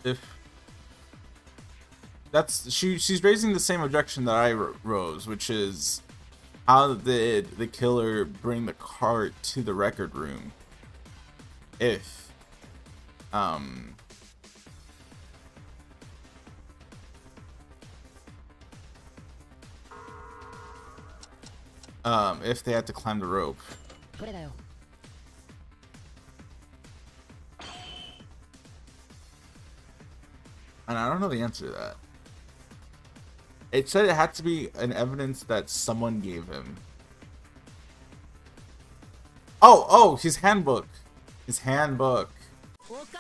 Speaker 1: If that's she's raising the same objection that I rose, which is, how did the killer bring the cart to the record room? If if they had to climb the rope. And I don't know the answer to that. It said it had to be an evidence that someone gave him. Oh, his handbook. His handbook.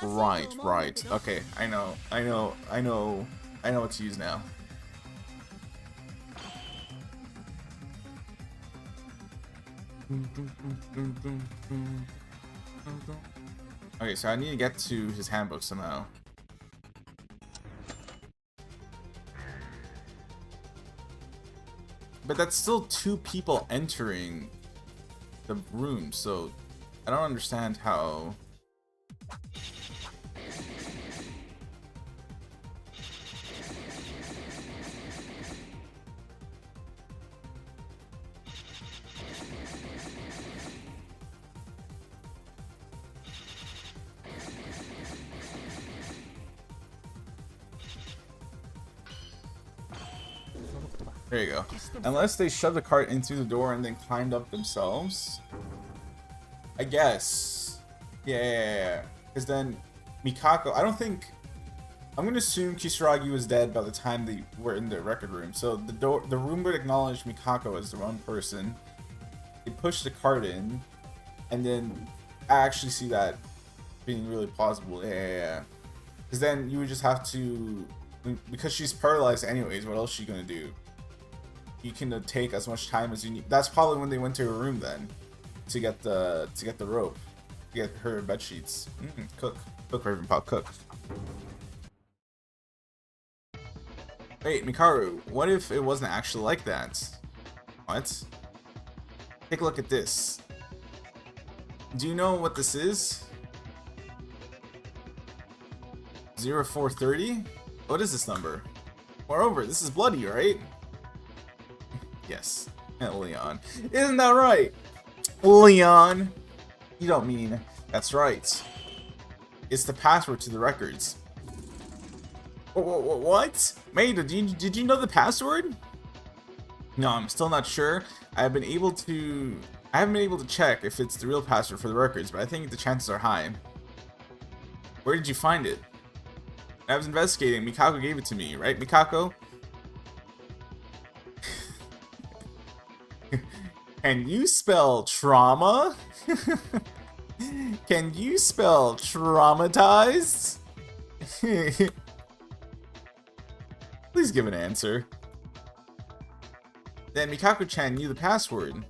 Speaker 1: Right, right. Okay, I know what to use now. Okay, so I need to get to his handbook somehow. But that's still 2 people entering the room, so I don't understand how... There you go. Unless they shoved the cart in through the door and then climbed up themselves. I guess. Yeah. Because then Mikako, I don't think... I'm going to assume Kisaragi was dead by the time they were in the record room. So the room would acknowledge Mikako as the wrong person. They pushed the cart in. And then I actually see that being really plausible. Yeah. Because then you would just have to... Because she's paralyzed anyways, what else is she going to do? You can take as much time as you need. That's probably when they went to her room then, to get the rope, to get her bed sheets. Cook, Ravenpaw, cook. Wait, Mikaru, what if it wasn't actually like that? What? Take a look at this. Do you know what this is? 0430? What is this number? Moreover, this is bloody, right? Yes, Leon. Isn't that right? Leon! You don't mean... That's right. It's the password to the records. What? Maida, did you know the password? No, I'm still not sure. I haven't been able to check if it's the real password for the records, but I think the chances are high. Where did you find it? I was investigating. Mikako gave it to me, right, Mikako? Can you spell trauma? Can you spell traumatized? Please give an answer. Then Mikako-chan knew the password.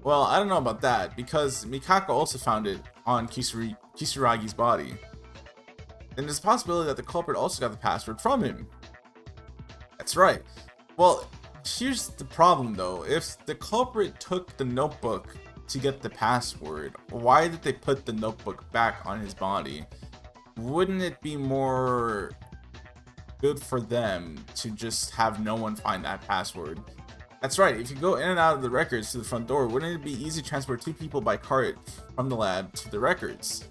Speaker 1: Well, I don't know about that, because Mikako also found it on Kisaragi's body. And there's a possibility that the culprit also got the password from him. That's right. Well, here's the problem though. If the culprit took the notebook to get the password, why did they put the notebook back on his body? Wouldn't it be more good for them to just have no one find that password? That's right, if you go in and out of the records to the front door, wouldn't it be easy to transport 2 people by cart from the lab to the records?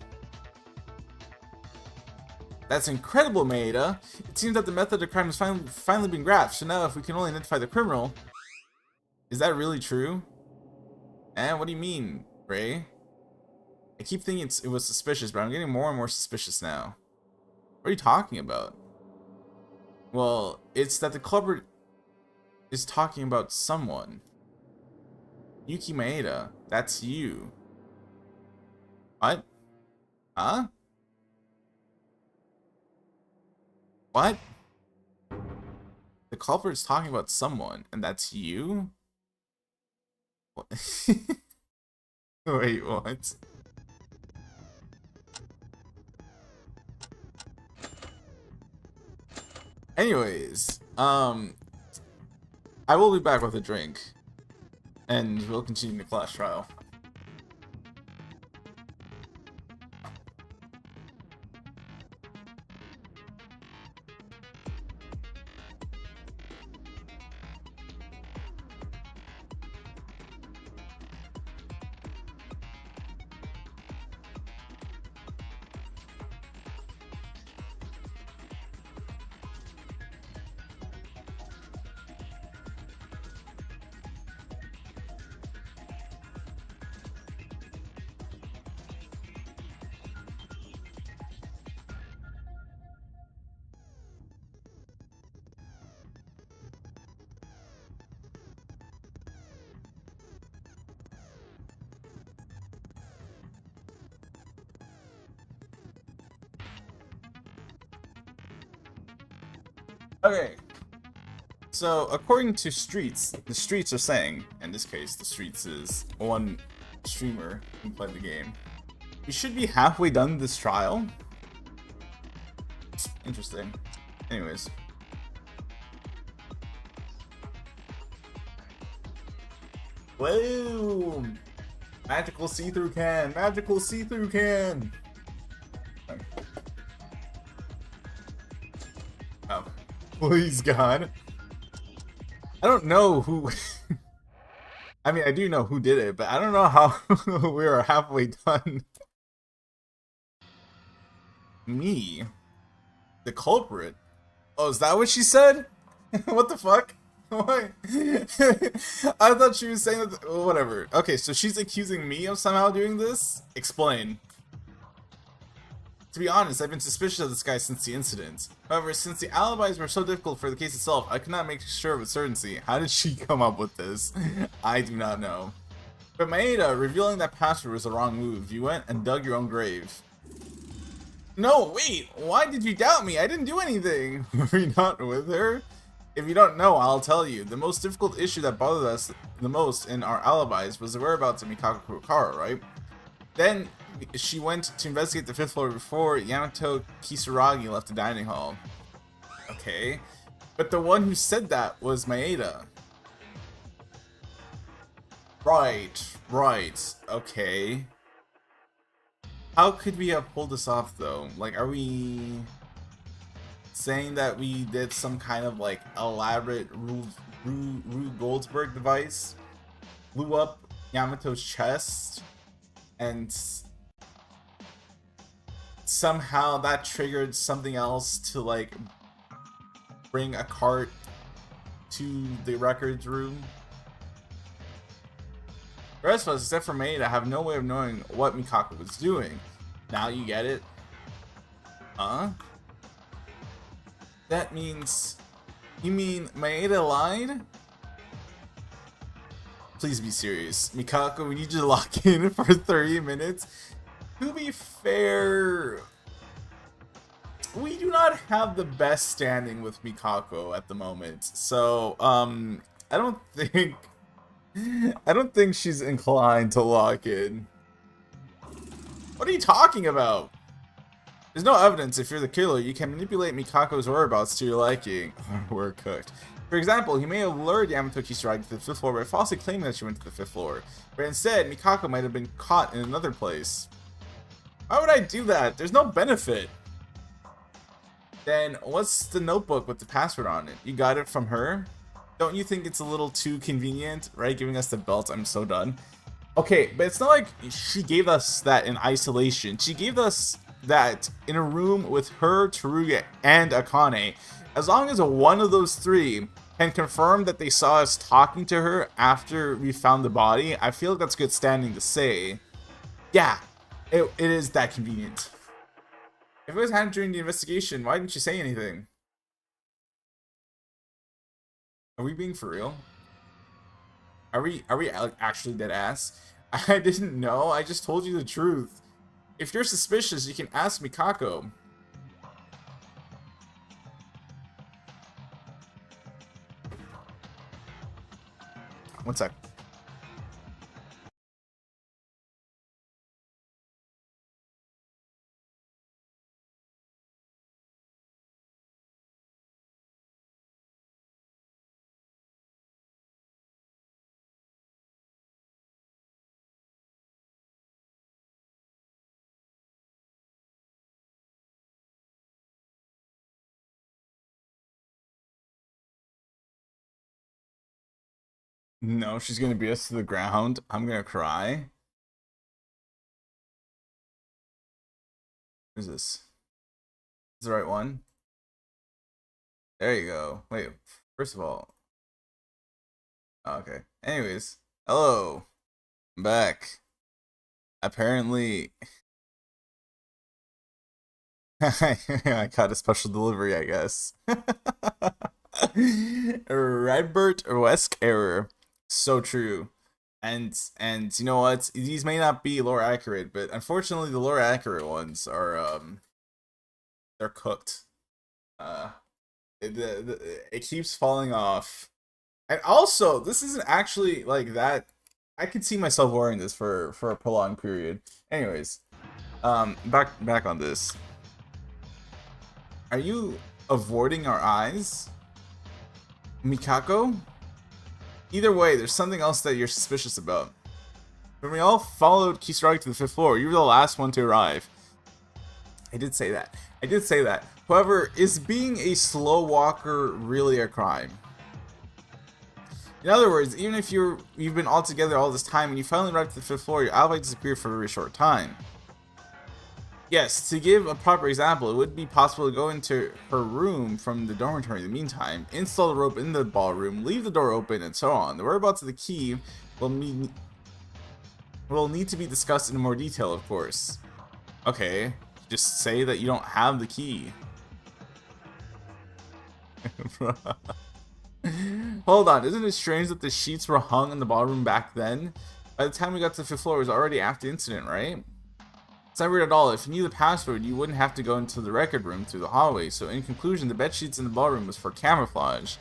Speaker 1: That's incredible, Maeda. It seems that the method of crime has finally been grasped, so now if we can only identify the criminal... Is that really true? What do you mean, Ray? I keep thinking it was suspicious, but I'm getting more and more suspicious now. What are you talking about? Well, it's that the culprit is talking about someone. Yuki Maeda, that's you. What? Huh? What? The culprit is talking about someone, and that's you? What? Wait, what? Anyways, I will be back with a drink, and we'll continue the Clash Trial. Okay. So, according to Streets, the Streets are saying, in this case, the Streets is one streamer who played the game. We should be halfway done this trial. Interesting. Anyways. Whoa! Magical see-through can! Magical see-through can! Oh. Please, God. I don't know who... I mean, I do know who did it, but I don't know how we are halfway done. Me? The culprit? Oh, is that what she said? What the fuck? What? I thought she was saying that. Whatever. Okay, so she's accusing me of somehow doing this? Explain. To be honest, I've been suspicious of this guy since the incident. However, since the alibis were so difficult for the case itself, I could not make sure with certainty. How did she come up with this? I do not know. But Maeda, revealing that password was the wrong move. You went and dug your own grave. No, wait! Why did you doubt me? I didn't do anything! Were we not with her? If you don't know, I'll tell you. The most difficult issue that bothered us the most in our alibis was the whereabouts of Mikako Kurokara, right? Then she went to investigate the 5th floor before Yamato Kisaragi left the dining hall. Okay. But the one who said that was Maeda. Right. Okay. How could we have pulled this off, though? Like, are we saying that we did some kind of, like, elaborate Rube Goldberg device? Blew up Yamato's chest? And somehow that triggered something else to, like, bring a cart to the records room? The rest of us, except for Maeda, have no way of knowing what Mikako was doing. Now you get it? Huh? That means... You mean Maeda lied? Please be serious. Mikako, we need you to lock in for 30 minutes. To be fair... We do not have the best standing with Mikako at the moment. So, I don't think she's inclined to lock in. What are you talking about? There's no evidence if you're the killer. You can manipulate Mikako's whereabouts to your liking. We're cooked. For example, he may have lured Yamato Kisaragi to the 5th floor by falsely claiming that she went to the 5th floor. But instead, Mikako might have been caught in another place. Why would I do that? There's no benefit. Then, what's the notebook with the password on it? You got it from her? Don't you think it's a little too convenient, right? Giving us the belt. I'm so done. Okay, but it's not like she gave us that in isolation. She gave us that in a room with her, Teruya, and Akane. As long as one of those three can confirm that they saw us talking to her after we found the body, I feel like that's good standing to say. Yeah, it is that convenient. If it was happened during the investigation, why didn't you say anything? Are we being for real? Are we actually dead ass? I didn't know. I just told you the truth. If you're suspicious, you can ask Mikako. One sec. No, she's gonna beat us to the ground. I'm gonna cry. Who's this? Is this the right one? There you go. Wait, first of all. Oh, okay. Anyways, hello. I'm back. Apparently, I got a special delivery, I guess. Redbert Wesk error. So true. And you know what? These may not be lore accurate, but unfortunately the lore accurate ones are they're cooked. It keeps falling off. And also, this isn't actually like that. I could see myself wearing this for a prolonged period. Anyways, back on this. Are you avoiding our eyes, Mikako? Either way, there's something else that you're suspicious about. When we all followed Kisaragi to the 5th floor, you were the last one to arrive. I did say that. I did say that. However, is being a slow walker really a crime? In other words, even if you've been all together all this time and you finally arrived to the 5th floor, your ally disappeared for a very short time. Yes, to give a proper example, it would be possible to go into her room from the dormitory in the meantime, install the rope in the ballroom, leave the door open, and so on. The whereabouts of the key will need to be discussed in more detail, of course. Okay, just say that you don't have the key. Hold on, isn't it strange that the sheets were hung in the ballroom back then? By the time we got to the 5th floor, it was already after the incident, right? It's not weird at all. If you knew the password, you wouldn't have to go into the record room through the hallway. So in conclusion, the bed sheets in the ballroom was for camouflage.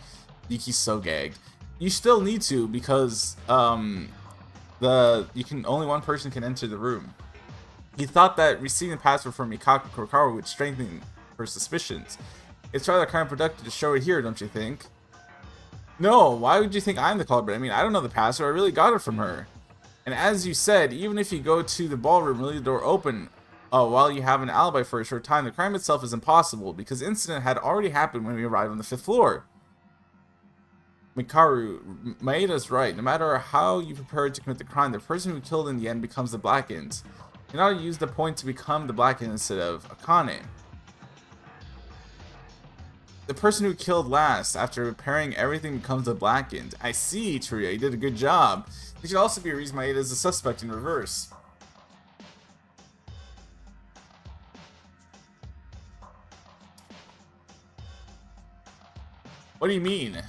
Speaker 1: Yuki's so gagged. You still need to because only one person can enter the room. He thought that receiving the password from Mikako Kurokawa would strengthen her suspicions. It's rather counterproductive to show it here, don't you think? No, why would you think I'm the culprit? I mean, I don't know the password. I really got it from her. And as you said, even if you go to the ballroom and leave the door open while you have an alibi for a short time, the crime itself is impossible because the incident had already happened when we arrived on the 5th floor. Mikaru, Maeda's right. No matter how you prepared to commit the crime, the person who killed in the end becomes the Blackened. You now use the point to become the Blackened instead of Akane. The person who killed last, after repairing everything, becomes the Blackened. I see, Tria, you did a good job. It should also be a reason Maeda is a suspect in reverse. What do you mean?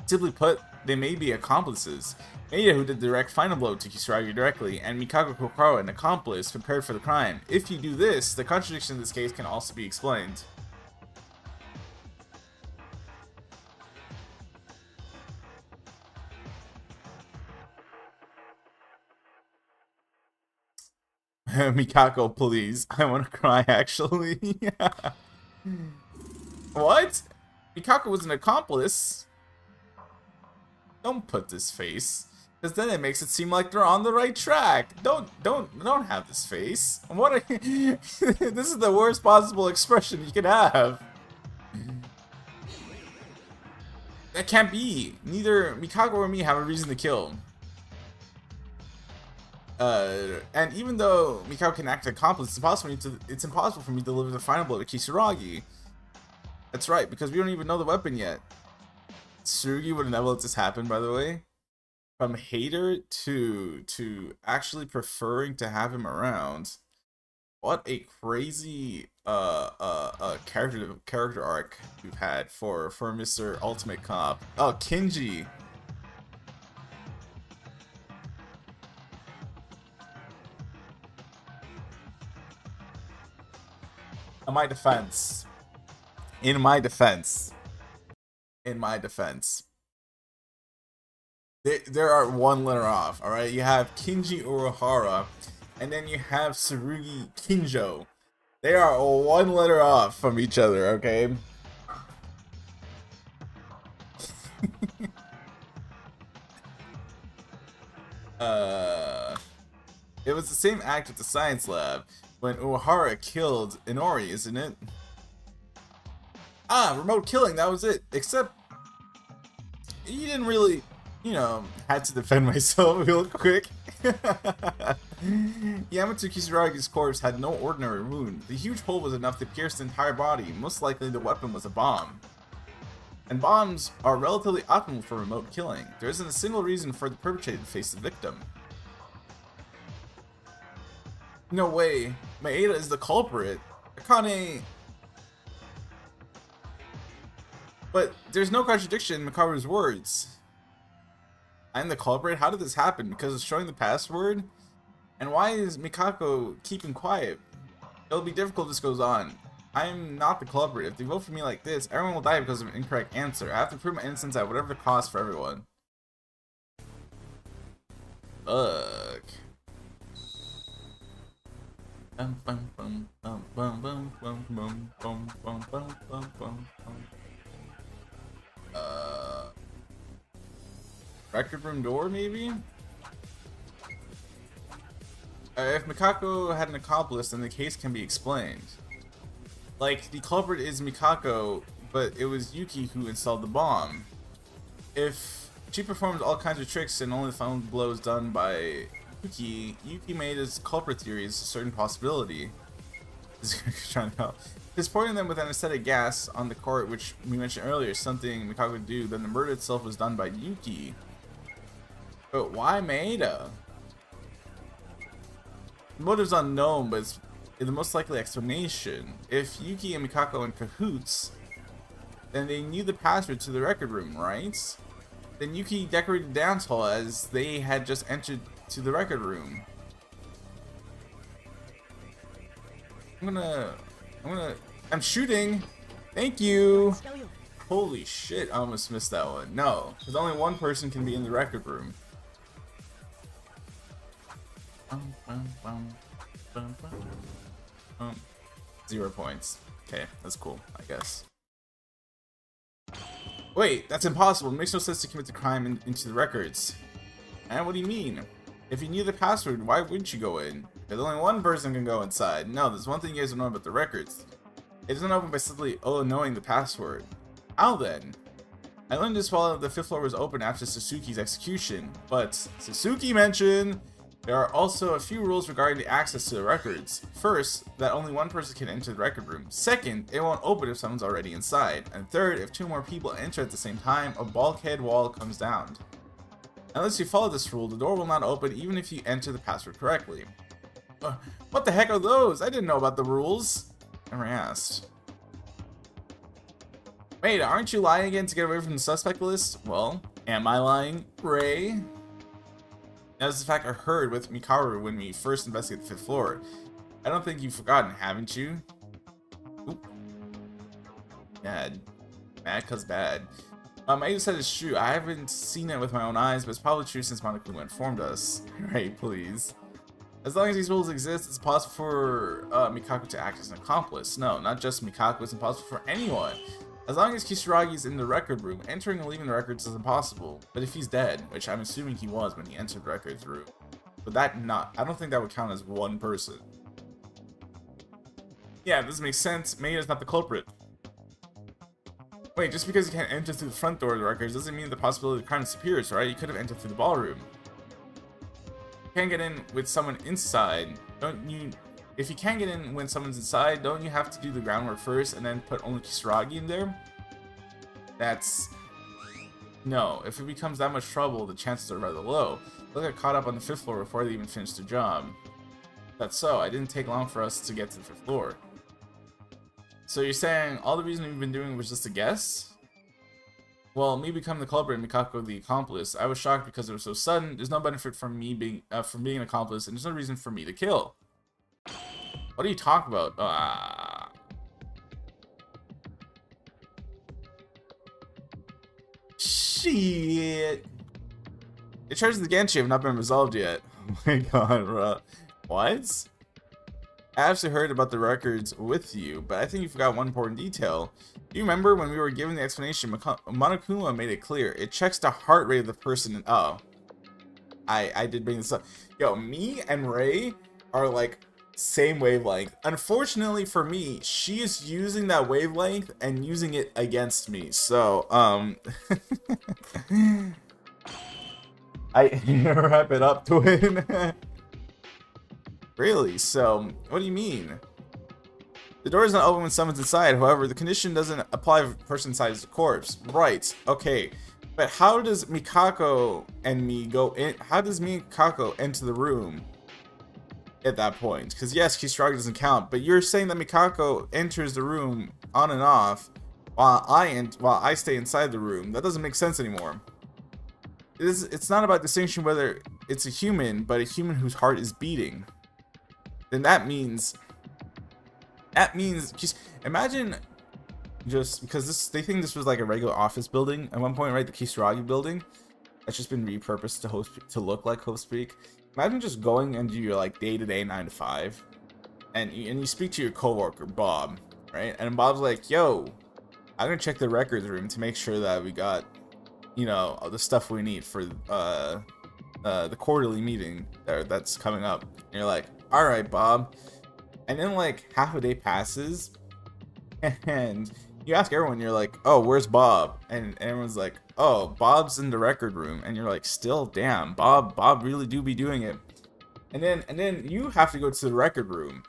Speaker 1: Simply put, they may be accomplices. Maeda, who did the direct final blow to Kisaragi directly, and Mikako Kurokawa, an accomplice, prepared for the crime. If you do this, the contradiction in this case can also be explained. Mikako, please. I want to cry, actually. What? Mikako was an accomplice? Don't put this face, because then it makes it seem like they're on the right track. Don't have this face. What? This is the worst possible expression you could have. That can't be. Neither Mikako or me have a reason to kill. And even though Mikako can act as an accomplice, it's impossible for me to deliver the final blow to Kisaragi. That's right, because we don't even know the weapon yet. Tsurugi would have never let this happen, by the way. From hater to actually preferring to have him around. What a crazy character arc we've had for Mr. Ultimate Cop. Oh, Kinji. In my defense, there are one letter off, alright? You have Kinji Uruhara, and then you have Tsurugi Kinjo. They are one letter off from each other, okay? It was the same act at the science lab when Uehara killed Inori, isn't it? Ah, remote killing, that was it. Except, you didn't really, you know, had to defend myself real quick. Yamato Kisaragi's corpse had no ordinary wound. The huge hole was enough to pierce the entire body. Most likely the weapon was a bomb. And bombs are relatively optimal for remote killing. There isn't a single reason for the perpetrator to face the victim. No way. Maeda is the culprit. Akane... But there's no contradiction in Mikaru's words. I'm the culprit? How did this happen? Because of showing the password? And why is Mikako keeping quiet? It'll be difficult if this goes on. I'm not the culprit. If they vote for me like this, everyone will die because of an incorrect answer. I have to prove my innocence at whatever the cost for everyone. Fuck. Record room door, maybe? If Mikako had an accomplice, then the case can be explained. Like, the culprit is Mikako, but it was Yuki who installed the bomb. If she performed all kinds of tricks and only found blows done by Yuki made his culprit theories a certain possibility. Trying to help. His pouring them with anesthetic gas on the court, which we mentioned earlier, something Mikako would do, then the murder itself was done by Yuki. But why Maeda? The motive's unknown, but it's the most likely explanation. If Yuki and Mikako are in cahoots, then they knew the password to the record room, right? Then Yuki decorated the dance hall as they had just entered to the record room. I'm shooting! Thank you! Holy shit, I almost missed that one. No, because only one person can be in the record room. 0 points. Okay, that's cool, I guess. Wait, that's impossible. It makes no sense to commit the crime into the records. And what do you mean? If you knew the password, why wouldn't you go in? Because only one person can go inside. No, there's one thing you guys don't know about the records. It doesn't open by simply knowing the password. How then? I learned this while the 5th floor was open after Sasuke's execution, but Sasuke mentioned there are also a few rules regarding the access to the records. First, that only one person can enter the record room. Second, it won't open if someone's already inside. And third, if 2 more people enter at the same time, a bulkhead wall comes down. Unless you follow this rule, the door will not open even if you enter the password correctly. What the heck are those? I didn't know about the rules. Never asked. Wait, aren't you lying again to get away from the suspect list? Well, am I lying, Ray? That's the fact I heard with Mikaru when we first investigated the 5th floor. I don't think you've forgotten, haven't you? Oop. Bad. Mad cause bad. I just said it's true. I haven't seen it with my own eyes, but it's probably true since Monokuma informed us. Right, please. As long as these rules exist, it's possible for Mikako to act as an accomplice. No, not just Mikako, it's impossible for anyone. As long as Kisaragi's in the record room, entering and leaving the records is impossible. But if he's dead, which I'm assuming he was when he entered the records room, but I don't think that would count as one person. Yeah, this makes sense. Maeda's not the culprit. Wait, just because you can't enter through the front door of the records doesn't mean the possibility of crime disappears, right? You could have entered through the ballroom. You can't get in with someone inside. If you can't get in when someone's inside, don't you have to do the groundwork first and then put only Kisaragi in there? No, if it becomes that much trouble, the chances are rather low. They'll get caught up on the 5th floor before they even finish their job. That's so, it didn't take long for us to get to the 5th floor. So you're saying all the reason we've been doing was just a guess? Well, me becoming the culprit and Mikako the accomplice, I was shocked because it was so sudden. There's no benefit from me being an accomplice, and there's no reason for me to kill. What are you talking about? Shit. The charges against you have not been resolved yet. Oh my god, bro. What? I actually heard about the records with you, but I think you forgot one important detail. Do you remember when we were given the explanation, Monokuma made it clear. It checks the heart rate of the person. Oh. I did bring this up. Yo, me and Ray are like same wavelength. Unfortunately for me, she is using that wavelength and using it against me. So, I wrap it up, twin. Really? So, what do you mean? The door is not open when someone's inside. However, the condition doesn't apply if a person inside is a corpse. Right. Okay. But how does Mikako and me go in? How does Mikako enter the room at that point? Because yes, Kisaragi doesn't count, but you're saying that Mikako enters the room on and off while I stay inside the room. That doesn't make sense anymore. It's not about distinction whether it's a human, but a human whose heart is beating. Then that means That means just imagine, just because they think this was like a regular office building at one point, right? The Kisaragi building that's just been repurposed to look like Hope Speak. Imagine just going into your like day-to-day 9 to 5, and you speak to your coworker Bob, right? And Bob's like, "Yo, I'm gonna check the records room to make sure that we got, you know, the stuff we need for the quarterly meeting that's coming up." And you're like, "All right, Bob." And then like half a day passes, and you ask everyone, you're like, "Oh, where's Bob?" And everyone's like, "Oh, Bob's in the record room." And you're like, "Still, damn, Bob really do be doing it." And then you have to go to the record room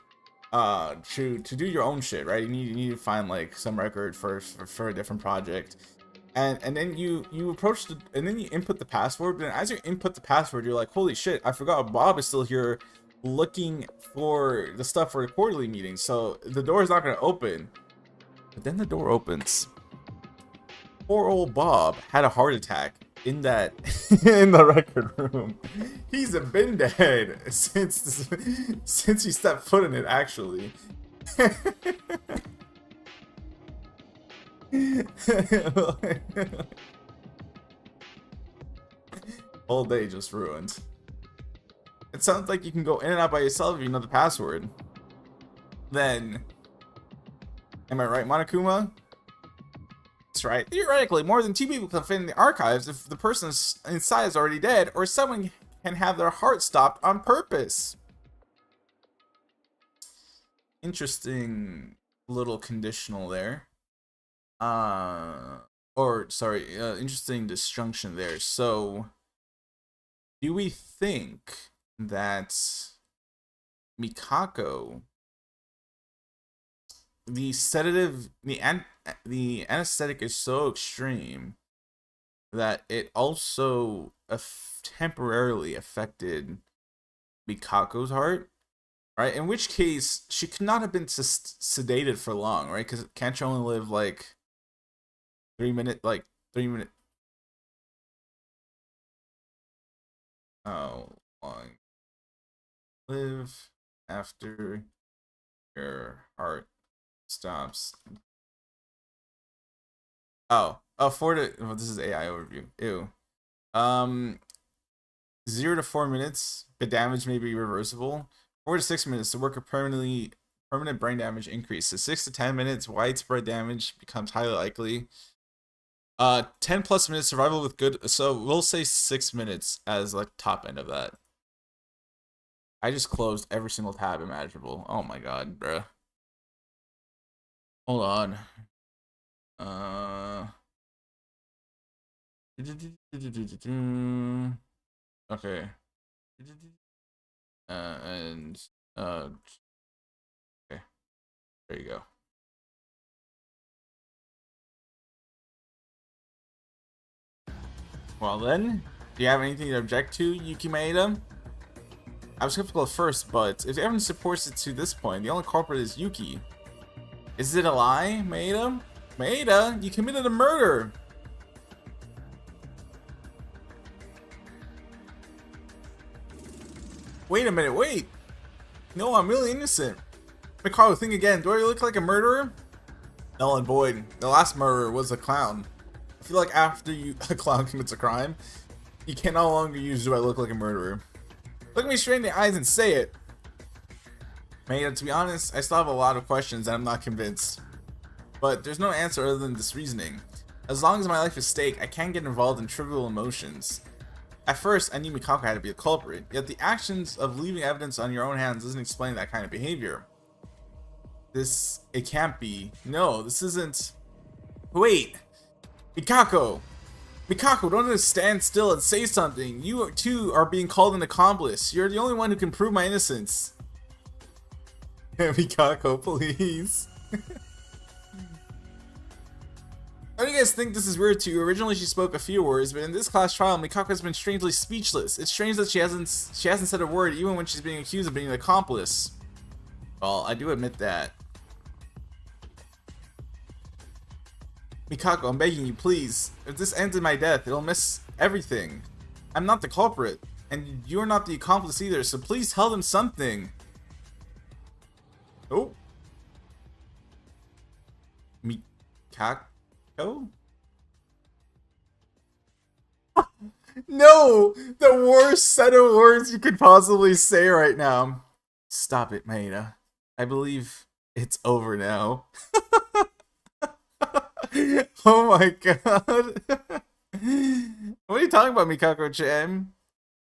Speaker 1: to do your own shit, right? You need to find like some record for a different project. And then you approach and then you input the password. And as you input the password, you're like, "Holy shit, I forgot Bob is still here looking for the stuff for the quarterly meeting." So the door is not going to open. But then the door opens. Poor old Bob had a heart attack in that in the record room. He's been dead since he stepped foot in it, actually. Whole day just ruined. It sounds like you can go in and out by yourself if you know the password. Then, am I right, Monokuma? That's right. Theoretically, more than 2 people can fit in the archives if the person inside is already dead, or someone can have their heart stopped on purpose. Interesting little conditional there. Interesting disjunction there. So, do we think that Mikako, the sedative, the anesthetic is so extreme that it also temporarily affected Mikako's heart, right? In which case, she could not have been sedated for long, right? Because can't you only live like 3 minutes, like 3 minutes? How long live after your heart stops? Oh, 4 to. This is AI overview. Ew. 0 to 4 minutes. The damage may be reversible. 4 to 6 minutes. The work of permanent brain damage increases. 6 to 10 minutes. Widespread damage becomes highly likely. 10 plus minutes survival with good. So we'll say 6 minutes as like top end of that. I just closed every single tab imaginable. Oh my god, bruh. Hold on. Okay. Okay. There you go. Well then, do you have anything to object to, Yuki Maeda? I was skeptical at first, but if everyone supports it to this point, the only culprit is Yuki. Is it a lie, Maeda? Maeda, you committed a murder! Wait a minute, wait! No, I'm really innocent. Mikaro, think again. Do I look like a murderer? Null and void. The last murderer was a clown. I feel like after a clown commits a crime, you can no longer use "do I look like a murderer." Look me straight in the eyes and say it. Maeda, to be honest, I still have a lot of questions and I'm not convinced. But there's no answer other than this reasoning. As long as my life is at stake, I can't get involved in trivial emotions. At first, I knew Mikako had to be the culprit, yet the actions of leaving evidence on your own hands doesn't explain that kind of behavior. It can't be. No, this isn't. Wait! Mikako! Mikako, don't just stand still and say something. You too are being called an accomplice. You're the only one who can prove my innocence. Mikako, please. Don't you guys think this is weird too? Originally she spoke a few words, but in this class trial, Mikako has been strangely speechless. It's strange that she hasn't said a word even when she's being accused of being an accomplice. Well, I do admit that. Mikako, I'm begging you, please. If this ends in my death, it'll miss everything. I'm not the culprit, and you're not the accomplice either, so please tell them something. Oh. Mikako? No! The worst set of words you could possibly say right now. Stop it, Maeda. I believe it's over now. Oh my god. What are you talking about, Mikako-chan?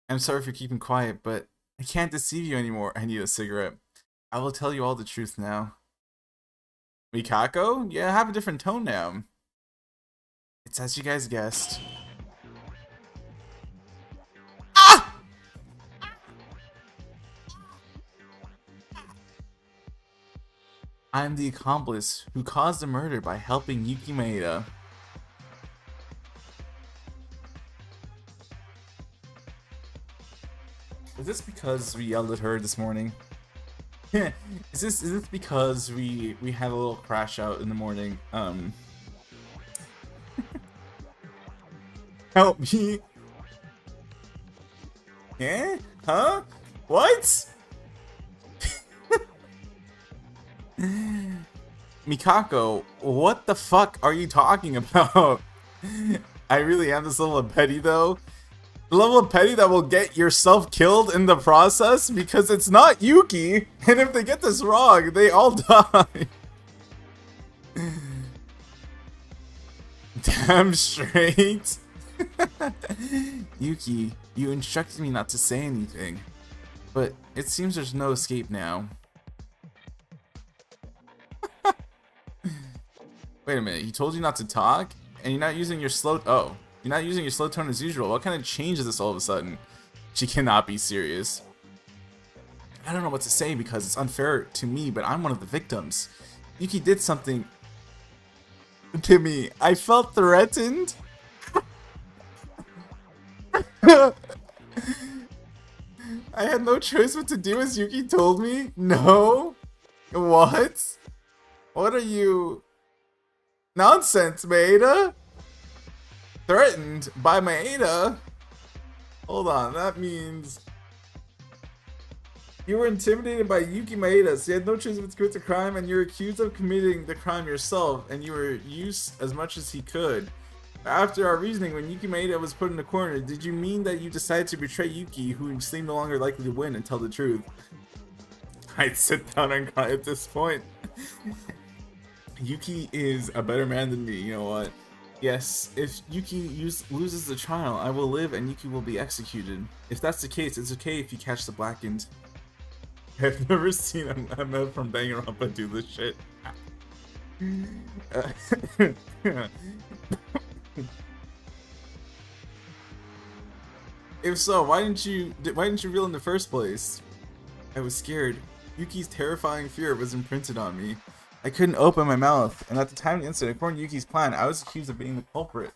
Speaker 1: I'm sorry for keeping quiet, but I can't deceive you anymore. I need a cigarette. I will tell you all the truth now. Mikako? Yeah, I have a different tone now. It's as you guys guessed. Ah! I'm the accomplice who caused the murder by helping Yuki Maeda. Is this because we yelled at her this morning? is this because we had a little crash out in the morning? Help me. Eh? Huh? What? Mikako, what the fuck are you talking about? I really am this level of petty though. The level of petty that will get yourself killed in the process because it's not Yuki, and if they get this wrong, they all die. Damn straight. Yuki, you instructed me not to say anything, but it seems there's no escape now. Wait a minute, he told you not to talk, and you're not using your slow tone as usual. What kind of change is this all of a sudden? She cannot be serious. I don't know what to say because it's unfair to me, but I'm one of the victims. Yuki did something to me. I felt threatened. I had no choice what to do as Yuki told me. No? What? What are you... Nonsense, Maeda? Threatened by Maeda? Hold on, that means... You were intimidated by Yuki Maeda, so you had no choice but to commit the crime, and you're accused of committing the crime yourself, and you were used as much as he could. After our reasoning, when Yuki Maeda was put in the corner, did you mean that you decided to betray Yuki, who seemed no longer likely to win, and tell the truth? I'd sit down and cry at this point. Yuki is a better man than me, you know what? Yes, if Yuki loses the trial, I will live and Yuki will be executed. If that's the case, it's okay if you catch the blackened. I've never seen a man from Danganronpa do this shit. If so, why didn't you reel in the first place? I was scared. Yuki's terrifying fear was imprinted on me. I couldn't open my mouth, and at the time of the incident, according to Yuki's plan, I was accused of being the culprit.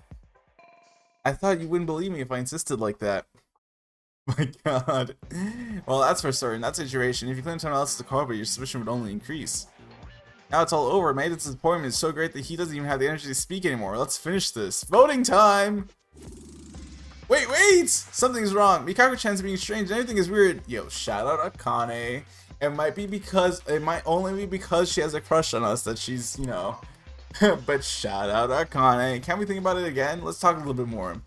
Speaker 1: I thought you wouldn't believe me if I insisted like that. My god. Well, that's for certain. In that situation, if you claim someone else is the culprit, your suspicion would only increase. Now it's all over. Maida's disappointment is so great that he doesn't even have the energy to speak anymore. Let's finish this. Voting time! Wait! Something's wrong. Mikako-chan's being strange. Everything is weird. Yo, shout out Akane. It might only be because she has a crush on us that she's, you know. But shout out Akane. Can we think about it again? Let's talk a little bit more.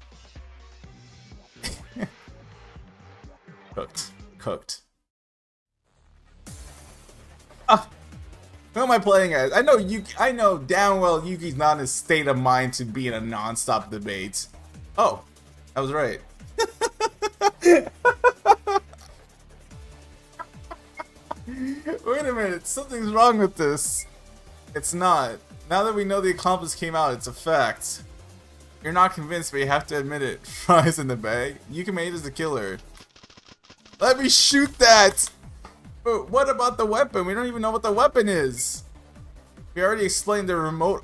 Speaker 1: Cooked. Who am I playing as? I know damn well Yuki's not in a state of mind to be in a non-stop debate. Oh, I was right. Wait a minute, something's wrong with this. It's not. Now that we know the accomplice came out, it's a fact. You're not convinced, but you have to admit it. Fries in the bag. Yuki Maeda's the killer. Let me shoot that! But what about the weapon? We don't even know what the weapon is. We already explained the remotely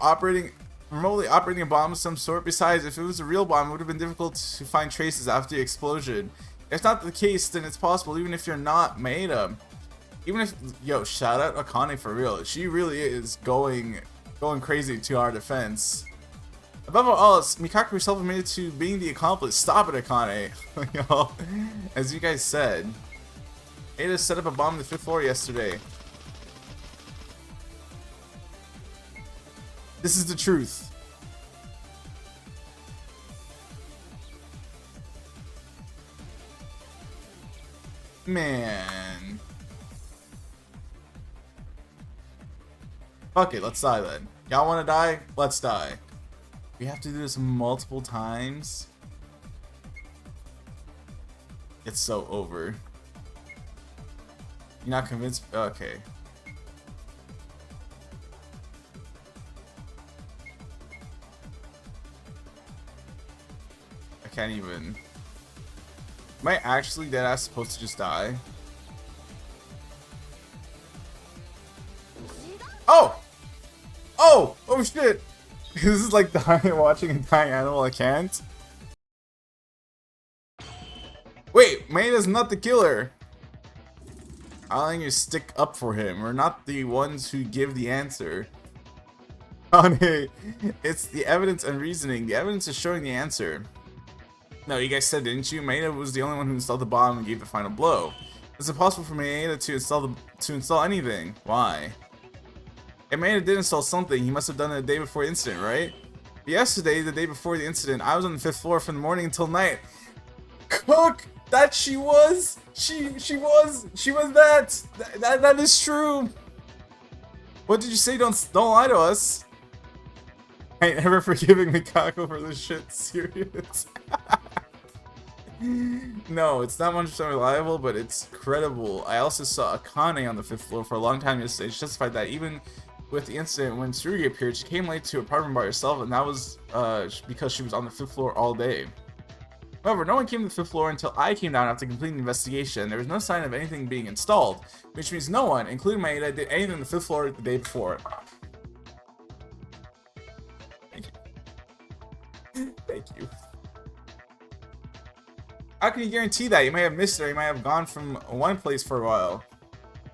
Speaker 1: operating a bomb of some sort. Besides, if it was a real bomb, it would have been difficult to find traces after the explosion. If not the case, then it's possible, even if you're not Maeda. Even if, yo, shout out Akane for real. She really is going crazy to our defense. Above all else, Mikako herself admitted to being the accomplice. Stop it, Akane. Yo, as you guys said, Ada set up a bomb on the 5th floor yesterday. This is the truth. Man. Fuck it, let's die then. Y'all wanna die? Let's die. We have to do this multiple times. It's so over. You're not convinced? Okay. I can't even. Am I actually deadass supposed to just die? Oh! Oh! Oh shit! This is like dying, watching a dying animal. I can't. Wait, Maeda's not the killer. Allowing you stick up for him. We're not the ones who give the answer. Honey, it's the evidence and reasoning. The evidence is showing the answer. No, you guys said, didn't you? Maeda was the only one who installed the bomb and gave the final blow. It's impossible for Maeda to install anything. Why? If Maeda did install something, he must have done it the day before the incident, right? Yesterday, the day before the incident, I was on the 5th floor from the morning until night. Cook! That she was that. That is true. What did you say? Don't lie to us. I ain't ever forgiving Mikako for this shit. Serious. No, it's not 100% reliable, but it's credible. I also saw Akane on the 5th floor for a long time yesterday. She testified that even with the incident when Tsurugi appeared, she came late to her apartment by herself, and that was because she was on the 5th floor all day. However, no one came to the 5th floor until I came down after completing the investigation. There was no sign of anything being installed, which means no one, including Maeda, did anything on the 5th floor the day before. Thank you. Thank you. How can you guarantee that? You may have missed it, or you might have gone from one place for a while.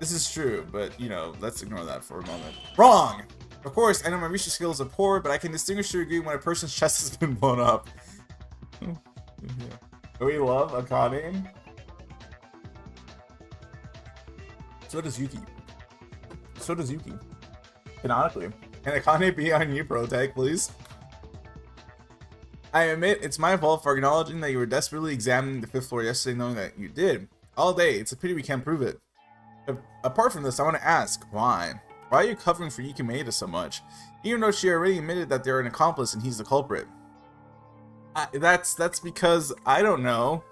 Speaker 1: This is true, but, you know, let's ignore that for a moment. Wrong! Of course, I know my research skills are poor, but I can distinguish to a degree when a person's chest has been blown up. We love Akane. So does Yuki. So does Yuki. Canonically. Can Akane be on you, pro tag, please? I admit it's my fault for acknowledging that you were desperately examining the 5th floor yesterday, knowing that you did. All day, it's a pity we can't prove it. Apart from this, I want to ask, why? Why are you covering for Yuki Maeda so much? Even though she already admitted that they're an accomplice and he's the culprit. That's because, I don't know.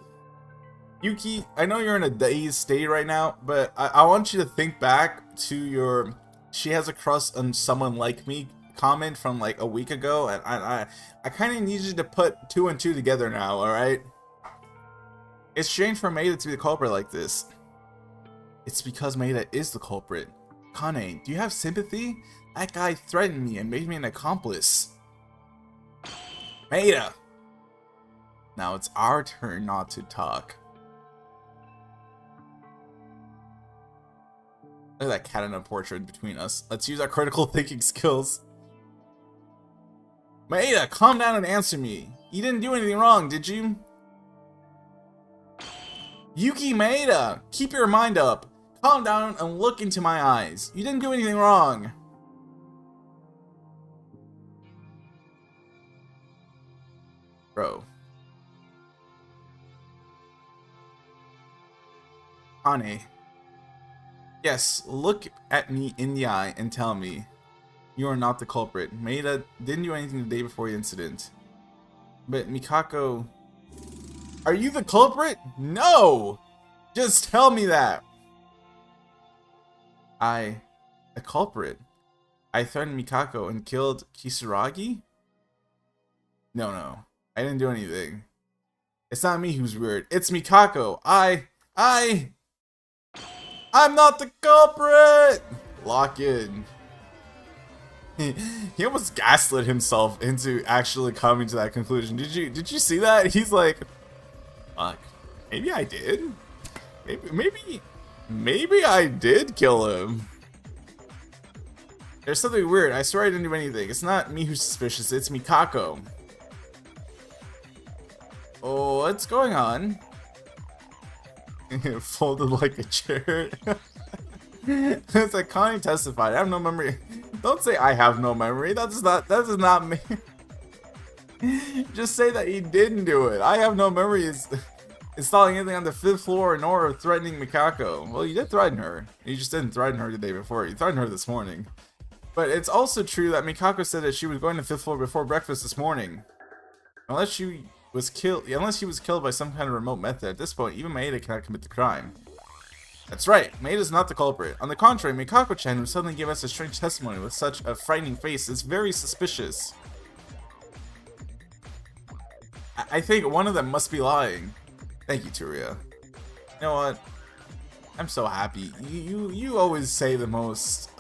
Speaker 1: Yuki, I know you're in a dazed state right now, but I want you to think back to your "she has a crush on someone like me" comment from like a week ago, and I kind of need you to put 2 and 2 together now, alright? It's strange for Maeda to be the culprit like this. It's because Maeda is the culprit. Kane, do you have sympathy? That guy threatened me and made me an accomplice. Maeda! Now it's our turn not to talk. Look at that cat in a portrait between us. Let's use our critical thinking skills. Maeda, calm down and answer me. You didn't do anything wrong, did you? Yuki Maeda, keep your mind up. Calm down and look into my eyes. You didn't do anything wrong. Bro. Kane. Yes, look at me in the eye and tell me you are not the culprit. Maeda didn't do anything the day before the incident. But Mikako... Are you the culprit? No! Just tell me that! The culprit? I threatened Mikako and killed Kisaragi? No. I didn't do anything. It's not me who's weird. It's Mikako. I'm not the culprit! Lock in. He almost gaslit himself into actually coming to that conclusion. Did you see that? He's like, fuck, maybe I did. Maybe I did kill him. There's something weird. I swear I didn't do anything. It's not me who's suspicious. It's Mikako. Oh, what's going on? Folded like a chair. It's like Connie testified. I have no memory Don't say I have no memory. That does not mean. Just say that he didn't do it. I have no memory is installing anything on the 5th floor nor threatening Mikako. Well, you did threaten her. You just didn't threaten her the day before. You threatened her this morning. But it's also true that Mikako said that she was going to 5th floor before breakfast this morning. Unless she was killed by some kind of remote method, at this point, even Maeda cannot commit the crime. That's right, Maeda's not the culprit. On the contrary, Mikako-chan, who suddenly gave us a strange testimony with such a frightening face, is very suspicious. I think one of them must be lying. Thank you, Turia. You know what? I'm so happy. You always say the most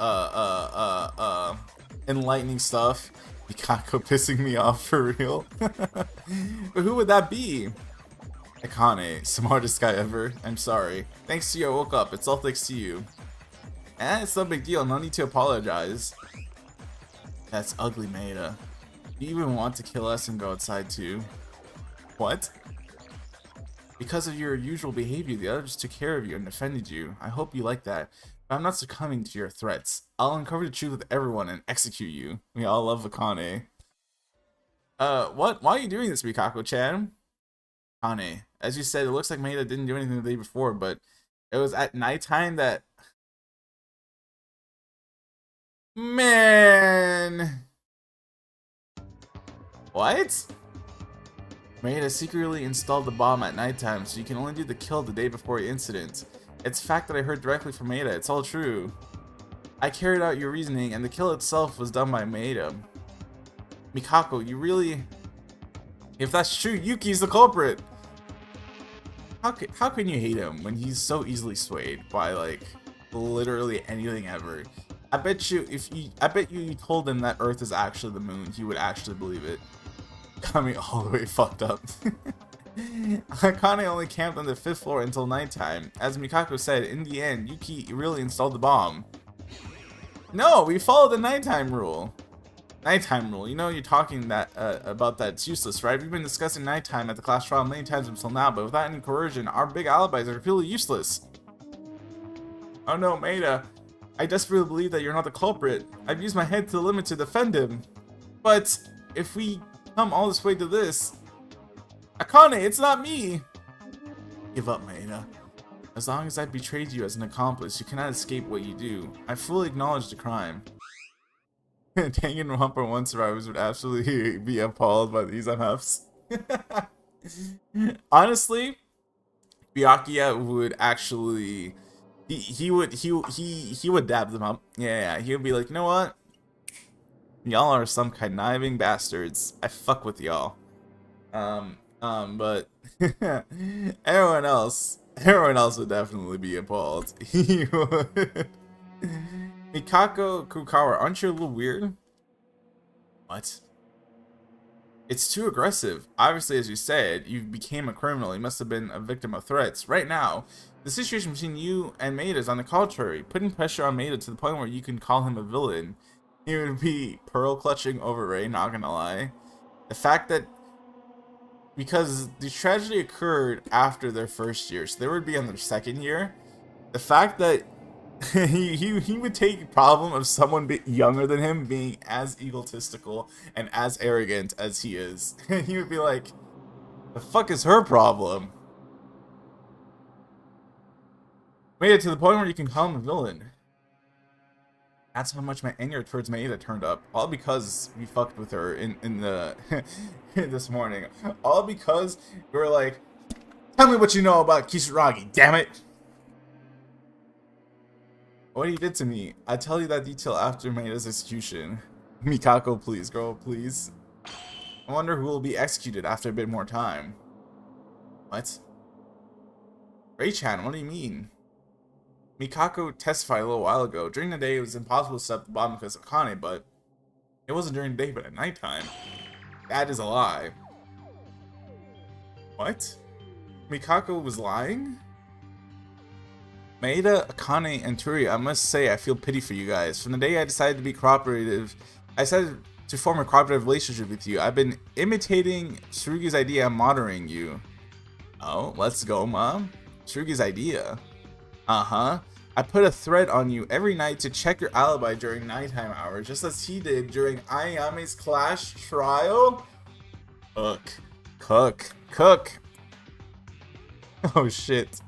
Speaker 1: enlightening stuff. Mikako pissing me off for real. But who would that be? Akane, smartest guy ever. I'm sorry. Thanks to you, I woke up. It's all thanks to you. It's no big deal. No need to apologize. That's ugly, Maeda. You even want to kill us and go outside too? What? Because of your usual behavior, the others took care of you and defended you. I hope you like that. But I'm not succumbing to your threats. I'll uncover the truth with everyone and execute you. We all love Akane. What? Why are you doing this, Mikako-chan? Akane, as you said, it looks like Maeda didn't do anything the day before, but it was at nighttime that... Man! What? Maeda secretly installed the bomb at nighttime, so you can only do the kill the day before the incident. It's a fact that I heard directly from Maeda. It's all true. I carried out your reasoning, and the kill itself was done by Maeda. Mikako, you really... If that's true, Yuki's the culprit! How can you hate him when he's so easily swayed by, like, literally anything ever? I bet you you told him that Earth is actually the moon, he would actually believe it. Got me all the way fucked up. Akane only camped on the 5th floor until nighttime. As Mikako said, in the end, Yuki really installed the bomb. No, we followed the nighttime rule. Nighttime rule. You know you're talking that about that. It's useless, right? We've been discussing nighttime at the class trial many times until now, but without any coercion, our big alibis are completely useless. Oh no, Maeda. I desperately believe that you're not the culprit. I've used my head to the limit to defend him. But if we come all this way to this... Akane, it's not me! Give up, Maeda. As long as I betrayed you as an accomplice, you cannot escape what you do. I fully acknowledge the crime. Danganronpa 1 survivors would absolutely be appalled by these MFs. Honestly, Byakuya would actually... He would dab them up. Yeah, he would be like, you know what? Y'all are some conniving bastards. I fuck with y'all. But everyone else would definitely be appalled. He would. Mikako Kukawa, aren't you a little weird? What? It's too aggressive. Obviously, as you said, you became a criminal. You must have been a victim of threats. Right now, the situation between you and Maeda is on the contrary, putting pressure on Maeda to the point where you can call him a villain. He would be pearl clutching over Ray, not gonna lie. The fact that, because the tragedy occurred after their first year, so they would be on their second year. The fact that he would take the problem of someone younger than him being as egotistical and as arrogant as he is. He would be like, the fuck is her problem? Made it to the point where you can call him a villain. That's how much my anger towards Maeda turned up. All because we fucked with her in the this morning. All because we were like, tell me what you know about Kisaragi, damn it! What he did to me. I tell you that detail after Maeda's execution. Mikako, please, girl, please. I wonder who will be executed after a bit more time. What? Ray-chan, what do you mean? Mikako testified a little while ago. During the day, it was impossible to set up the bomb because of Akane, but it wasn't during the day, but at nighttime. That is a lie. What? Mikako was lying? Maeda, Akane, and Turia, I must say I feel pity for you guys. From the day I decided to be cooperative, I decided to form a cooperative relationship with you. I've been imitating Tsurugi's idea and monitoring you. Oh, let's go, Mom. Tsurugi's idea. Uh-huh. I put a thread on you every night to check your alibi during nighttime hours, just as he did during Ayame's Clash trial. Cook. Oh shit.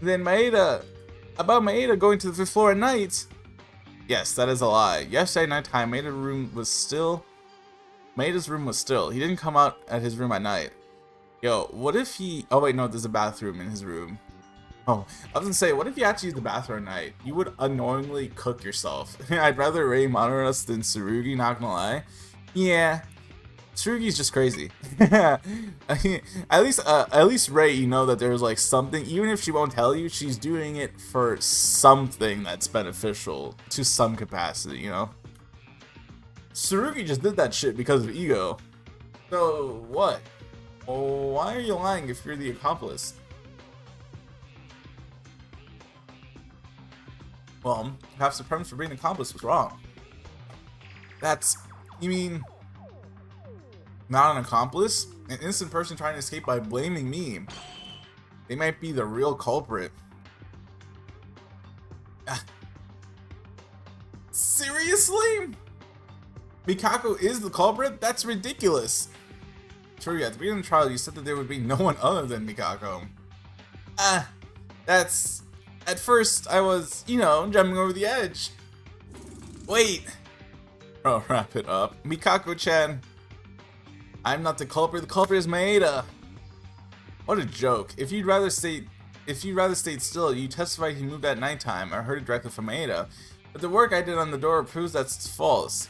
Speaker 1: Then about Maeda going to the 5th floor at night. Yes, that is a lie. Yesterday nighttime, Maeda's room was still. He didn't come out at his room at night. Yo, what if he... Oh wait, no, there's a bathroom in his room. Oh, I was gonna say, what if you actually use the bathroom at night? You would unknowingly cook yourself. I'd rather Rei Monoros than Tsurugi, not gonna lie. Yeah, Tsurugi's just crazy. at least Rei, you know that there's like something, even if she won't tell you, she's doing it for something that's beneficial to some capacity, you know? Tsurugi just did that shit because of ego. So, what? Well, why are you lying if you're the accomplice? Well, perhaps the premise for being an accomplice was wrong. You mean, not an accomplice? An innocent person trying to escape by blaming me. They might be the real culprit. Seriously? Mikako is the culprit? That's ridiculous. True, at the beginning of the trial, you said that there would be no one other than Mikako. That's... At first, I was, you know, jumping over the edge. Wait. Oh, wrap it up. Mikako-chan. I'm not the culprit is Maeda. What a joke. If you'd rather stayed still, you testified he moved at nighttime. I heard it directly from Maeda. But the work I did on the door proves that's false.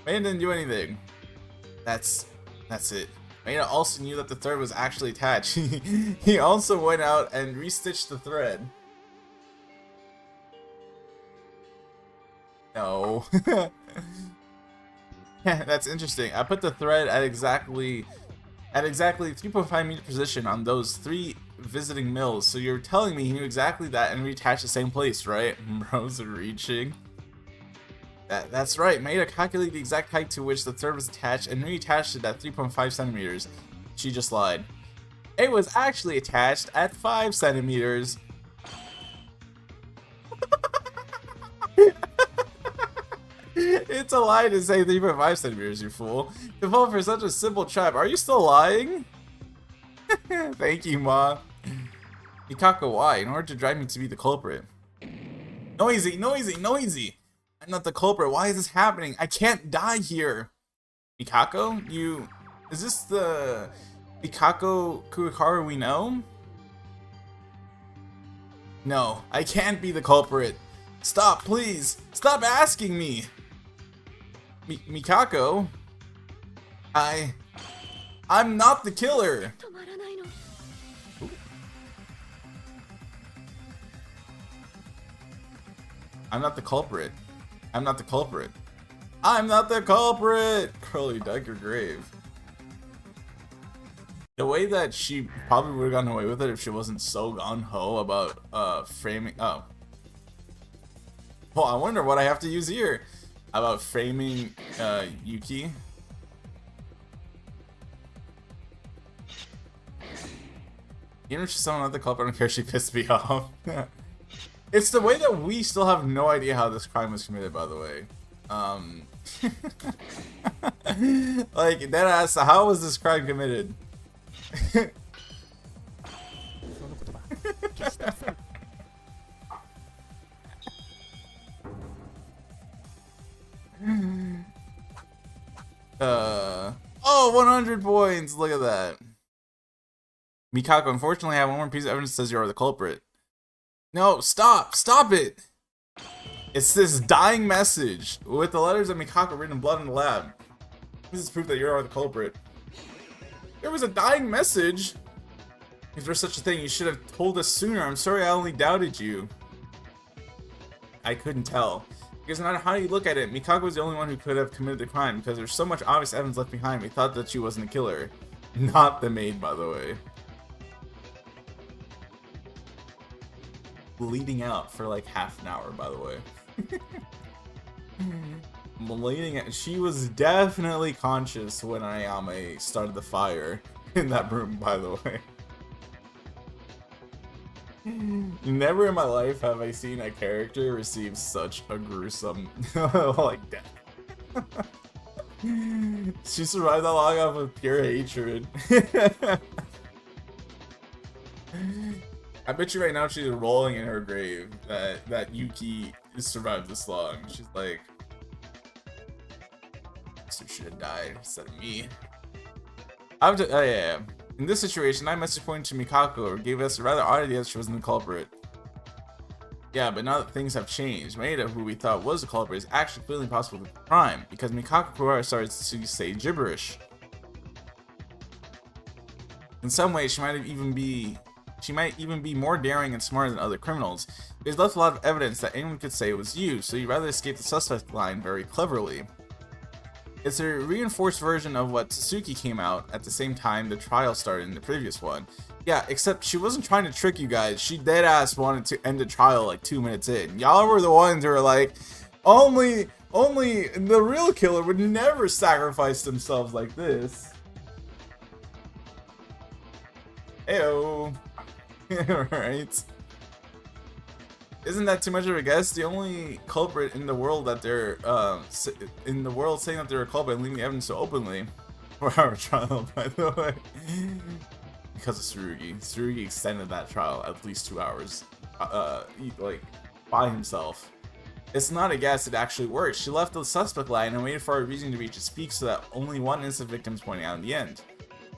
Speaker 1: Maeda didn't do anything. That's it. Maeda also knew that the thread was actually attached. He also went out and restitched the thread. No. That's interesting. I put the thread at exactly 3.5 meter position on those 3 visiting mills. So you're telling me he knew exactly that and reattached the same place, right? Bro's reaching. That's right. Maeda calculated the exact height to which the thread was attached and reattached it at 3.5 centimeters. She just lied. It was actually attached at 5 centimeters. It's a lie to say 3.5 centimeters, you fool. To fall for such a simple trap. Are you still lying? Thank you, Ma. Mikako, why? In order to drive me to be the culprit. Noisy. I'm not the culprit. Why is this happening? I can't die here. Mikako? Is this the Mikako Kuwahara we know? No, I can't be the culprit. Stop, please. Stop asking me. Mikako? I'm not the killer. I'm not the culprit. Curly, dug your grave. The way that she probably would have gotten away with it if she wasn't so gung-ho about framing... Oh. Well, I wonder what I have to use here. About framing Yuki. Even if she's someone not the culprit, I don't care, she pissed me off. It's the way that we still have no idea how this crime was committed, by the way. Like, deadass, how was this crime committed? Oh, 100 points! Look at that. Mikako, unfortunately, I have one more piece of evidence that says you are the culprit. No, stop! Stop it! It's this dying message with the letters of Mikako written in blood in the lab. This is proof that you are the culprit. There was a dying message? If there's such a thing, you should have told us sooner. I'm sorry I only doubted you. I couldn't tell. Because no matter how you look at it, Mikako was the only one who could have committed the crime because there's so much obvious evidence left behind. We thought that she wasn't a killer. Not the maid, by the way. Bleeding out for like half an hour, by the way. Bleeding out. She was definitely conscious when Ayame started the fire in that room, by the way. Never in my life have I seen a character receive such a gruesome like death. She survived that long off of pure hatred. I bet you right now she's rolling in her grave that Yuki survived this long. She's like, "So should have died instead of me." Oh yeah. In this situation, I message pointed to Mikako gave us a rather odd idea that she wasn't the culprit. Yeah, but now that things have changed, Maeda, who we thought was the culprit, is actually feeling possible with the crime because Mikako Kuwahara starts to say gibberish. In some ways, she might even be more daring and smarter than other criminals. There's left a lot of evidence that anyone could say it was you, so you'd rather escape the suspect line very cleverly. It's a reinforced version of what Tsuki came out at the same time the trial started in the previous one. Yeah, except she wasn't trying to trick you guys. She deadass wanted to end the trial like 2 minutes in. Y'all were the ones who were like, only the real killer would never sacrifice themselves like this. Heyo. Right. Isn't that too much of a guess? The only culprit in the world that they're saying that they're a culprit and leaving evidence so openly for our trial, by the way. Because of Tsurugi. Tsurugi extended that trial at least 2 hours, like by himself. It's not a guess, it actually worked. She left the suspect line and waited for a reason to reach its peak so that only one innocent victim is pointing out in the end.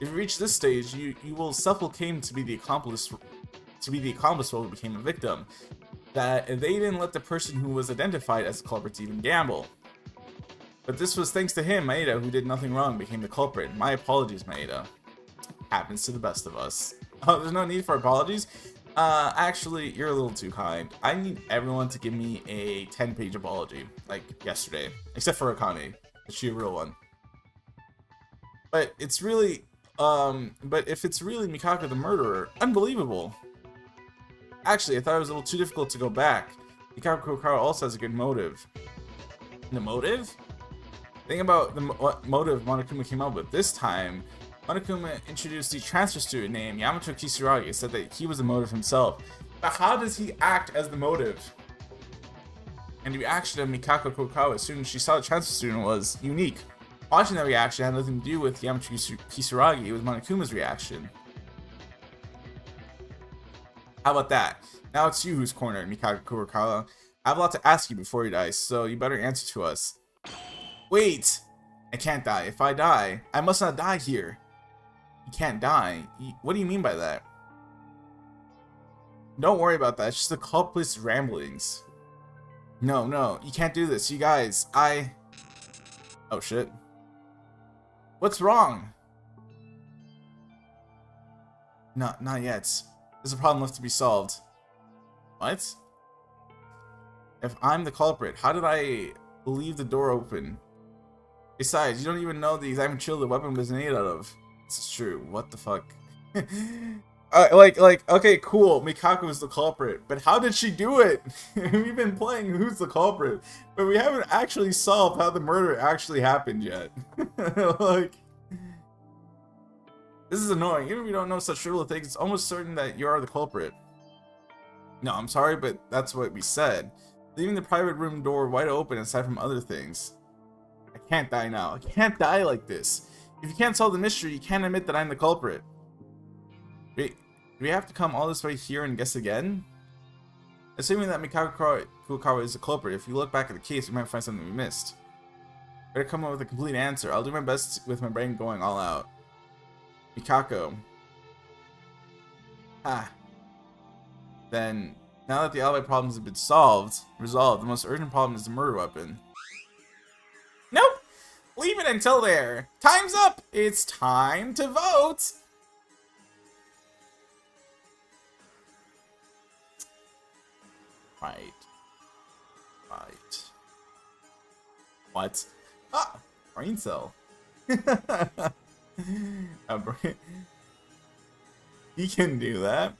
Speaker 1: If you reach this stage, you will self-proclaim to be the accomplice while who became a victim. That they didn't let the person who was identified as the culprit even gamble. But this was thanks to him, Maeda, who did nothing wrong, became the culprit. My apologies, Maeda. Happens to the best of us. Oh, there's no need for apologies. Actually, you're a little too kind. I need everyone to give me a 10-page apology, like yesterday, except for Akane. Is she a real one? But it's really, but if it's really Mikako the murderer, unbelievable. Actually, I thought it was a little too difficult to go back. Mikako Kuwahara also has a good motive. The motive? Think about what motive Monokuma came up with. This time, Monokuma introduced the transfer student named Yamato Kisaragi, said that he was the motive himself. But how does he act as the motive? And the reaction of Mikako Kuwahara as soon as she saw the transfer student was unique. Watching that reaction had nothing to do with Yamato Kisaragi, it was Monokuma's reaction. How about that? Now it's you who's cornered, Mikako Kuwahara. I have a lot to ask you before you die, so you better answer to us. Wait! I can't die. If I die, I must not die here. You can't die? What do you mean by that? Don't worry about that. It's just the culprit's ramblings. No, you can't do this. You guys, Oh shit. What's wrong? Not yet. There's a problem left to be solved. What? If I'm the culprit, how did I leave the door open? Besides, you don't even know the exact material the weapon was made out of. This is true. What the fuck? Okay, cool. Mikako is the culprit, but how did she do it? We've been playing who's the culprit, but we haven't actually solved how the murder actually happened yet. Like, this is annoying. Even if we don't know such trivial things, it's almost certain that you are the culprit. No, I'm sorry, but that's what we said. Leaving the private room door wide open aside from other things. I can't die now. I can't die like this. If you can't solve the mystery, you can't admit that I'm the culprit. Wait, do we have to come all this way here and guess again? Assuming that Mikako Kuwahara is the culprit, if we look back at the case, we might find something we missed. Better come up with a complete answer. I'll do my best with my brain going all out. Mikako. Then, now that the alibi problems have been resolved, the most urgent problem is the murder weapon. Nope! Leave it until there! Time's up! It's time to vote! Right. What? Ah! Brain cell. He can do that.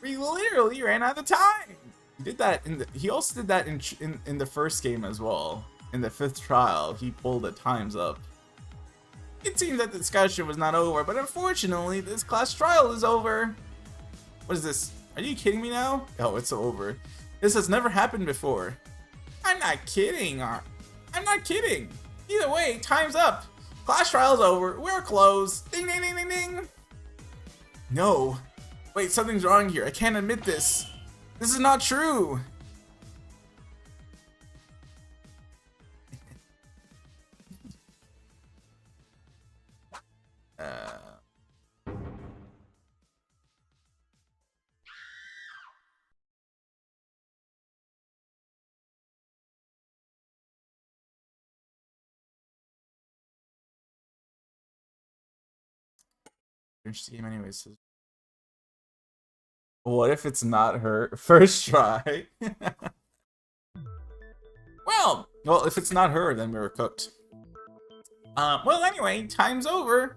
Speaker 1: We literally ran out of time! He did that he also did that in the first game as well. In the 5th trial, he pulled the times up. It seems that the discussion was not over, but unfortunately, this class trial is over. What is this? Are you kidding me now? Oh, it's over. This has never happened before. I'm not kidding. I'm not kidding. Either way, time's up. Class trial's over. We're closed. Ding, ding, ding, ding, ding. No. Wait, something's wrong here. I can't admit this. This is not true. Interesting game anyways. What if it's not her first try? well, if it's not her, then we were cooked. Well, anyway, time's over.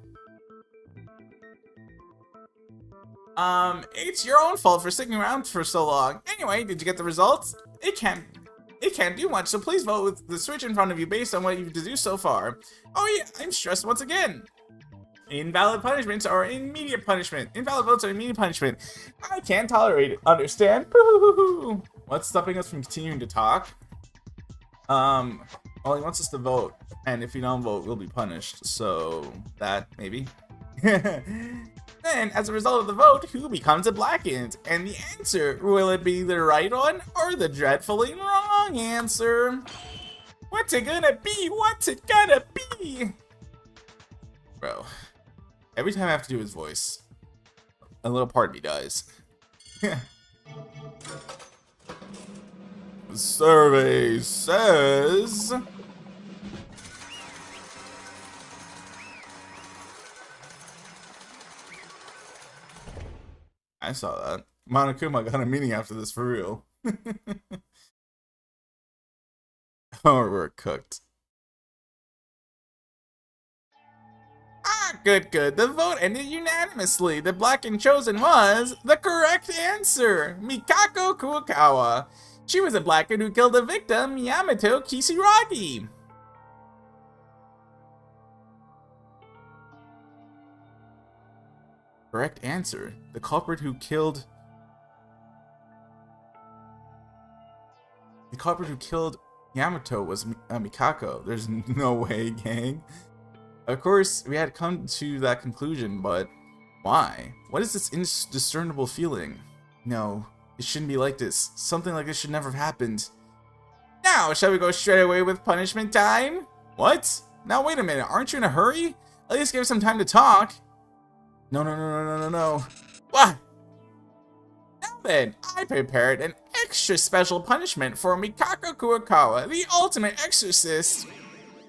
Speaker 1: It's your own fault for sticking around for so long. Anyway, did you get the results? It can't do much, so please vote with the switch in front of you based on what you've deduced so far. Oh yeah, I'm stressed once again. Invalid punishments or immediate punishment. Invalid votes are immediate punishment. I can't tolerate it. Understand? What's stopping us from continuing to talk? Well, he wants us to vote, and if we don't vote, we'll be punished. So that maybe. Then, as a result of the vote, who becomes a blackened? And the answer, will it be the right one or the dreadfully wrong answer? What's it gonna be? What's it gonna be? Bro. Every time I have to do his voice, a little part of me dies. The survey says... I saw that. Monokuma got a meeting after this for real. Oh, we're cooked. Good. The vote ended unanimously. The blackened chosen was the correct answer, Mikako Kuokawa. She was a blackened who killed the victim, Yamato Kisaragi. Correct answer. The culprit who killed... The culprit who killed Yamato was Mikako. There's no way, gang. Of course, we had come to that conclusion, but why? What is this indiscernible feeling? No, it shouldn't be like this. Something like this should never have happened. Now, shall we go straight away with punishment time? What? Now, wait a minute. Aren't you in a hurry? At least give us some time to talk. No. What? Now then, I prepared an extra special punishment for Mikako Kuokawa, the ultimate exorcist.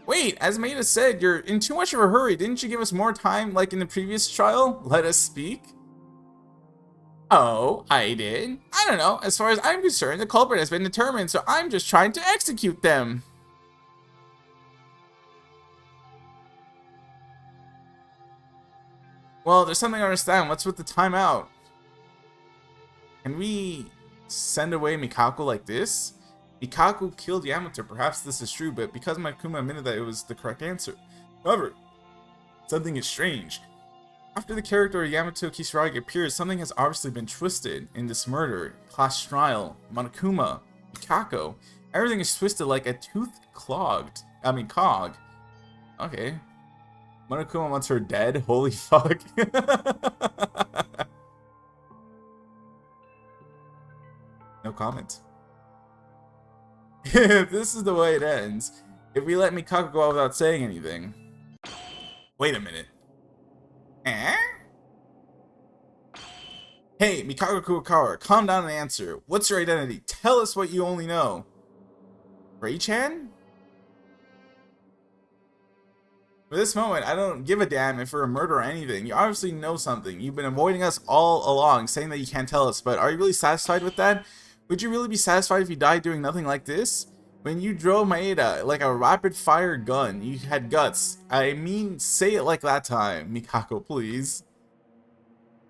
Speaker 1: Wait, as Maeda said, you're in too much of a hurry. Didn't you give us more time like in the previous trial? Let us speak. Oh, I did? I don't know. As far as I'm concerned, the culprit has been determined, so I'm just trying to execute them. Well, there's something I understand. What's with the timeout? Can we send away Mikako like this? Mikako killed Yamato. Perhaps this is true, but because Monokuma admitted that it was the correct answer. However, something is strange. After the character Yamato Kisaragi appears, something has obviously been twisted in this murder. Class trial, Monokuma, Mikako. Everything is twisted like a cog. Okay. Monokuma wants her dead? Holy fuck. No comment. If this is the way it ends, if we let Mikako go out without saying anything... Wait a minute. Eh? Hey, Mikako Kuokawa, calm down and answer. What's your identity? Tell us what you only know. Ray-chan? For this moment, I don't give a damn if we're a murderer or anything. You obviously know something. You've been avoiding us all along, saying that you can't tell us, but are you really satisfied with that? Would you really be satisfied if you died doing nothing like this? When you drove Maeda like a rapid-fire gun, you had guts. I mean, say it like that time. Mikako, please.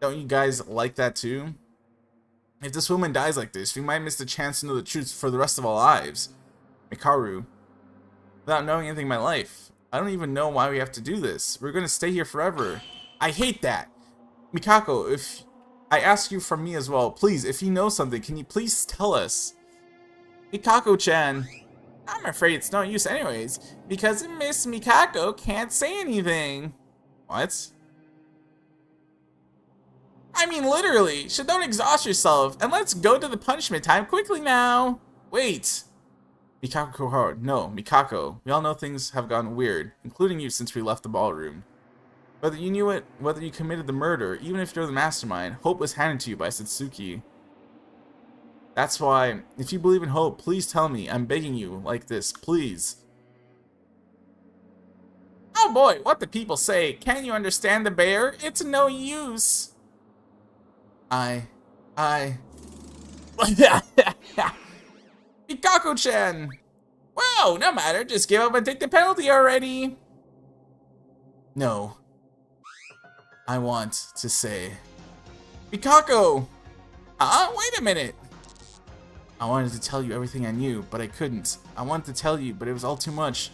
Speaker 1: Don't you guys like that too? If this woman dies like this, we might miss the chance to know the truth for the rest of our lives. Mikaru. Without knowing anything in my life, I don't even know why we have to do this. We're gonna stay here forever. I hate that. Mikako, if I ask you from me as well. Please, if you know something, can you please tell us? Mikako-chan. I'm afraid it's no use anyways, because Miss Mikako can't say anything. What? I mean literally, so don't exhaust yourself, and let's go to the punishment time quickly now. Wait. Mikako, no, Mikako. We all know things have gone weird, including you since we left the ballroom. Whether you knew it, whether you committed the murder, even if you're the mastermind, hope was handed to you by Satsuki. That's why, if you believe in hope, please tell me. I'm begging you like this, please. Oh boy, what the people say. Can't you understand the bear? It's no use. Mikako-chan! Whoa, no matter, just give up and take the penalty already. No. I want to say... Mikako! Wait a minute! I wanted to tell you everything I knew, but I couldn't. I wanted to tell you, but it was all too much.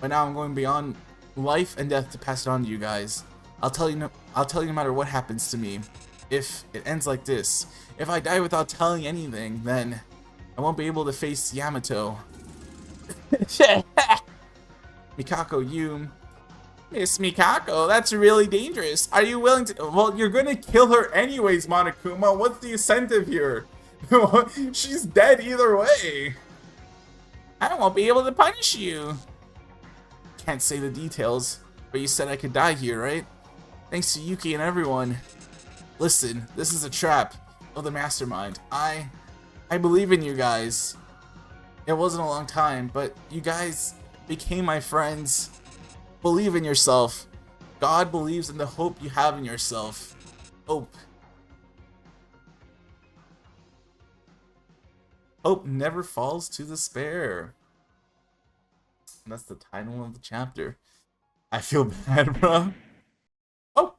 Speaker 1: But now I'm going beyond life and death to pass it on to you guys. I'll tell you no matter what happens to me. If it ends like this, if I die without telling anything, then I won't be able to face Yamato. Mikako, you... Miss Mikako, that's really dangerous. Are you willing to... Well, you're gonna kill her anyways, Monokuma. What's the incentive here? She's dead either way. I won't be able to punish you. Can't say the details, but you said I could die here, right? Thanks to Yuki and everyone. Listen, this is a trap of the mastermind. I believe in you guys. It wasn't a long time, but you guys became my friends. Believe in yourself. God believes in the hope you have in yourself. Hope. Hope never falls to despair. And that's the title of the chapter. I feel bad, bro. Oh!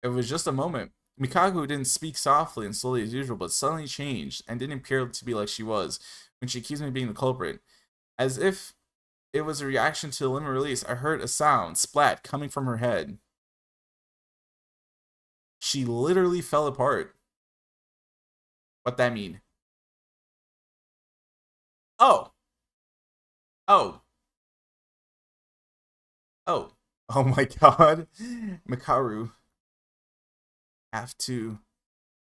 Speaker 1: It was just a moment. Mikako didn't speak softly and slowly as usual, but suddenly changed and didn't appear to be like she was when she accused me of being the culprit. As if it was a reaction to the limit release, I heard a sound, splat, coming from her head. She literally fell apart. What that mean? Oh. Oh. Oh. Oh my god. Mikaru. Have to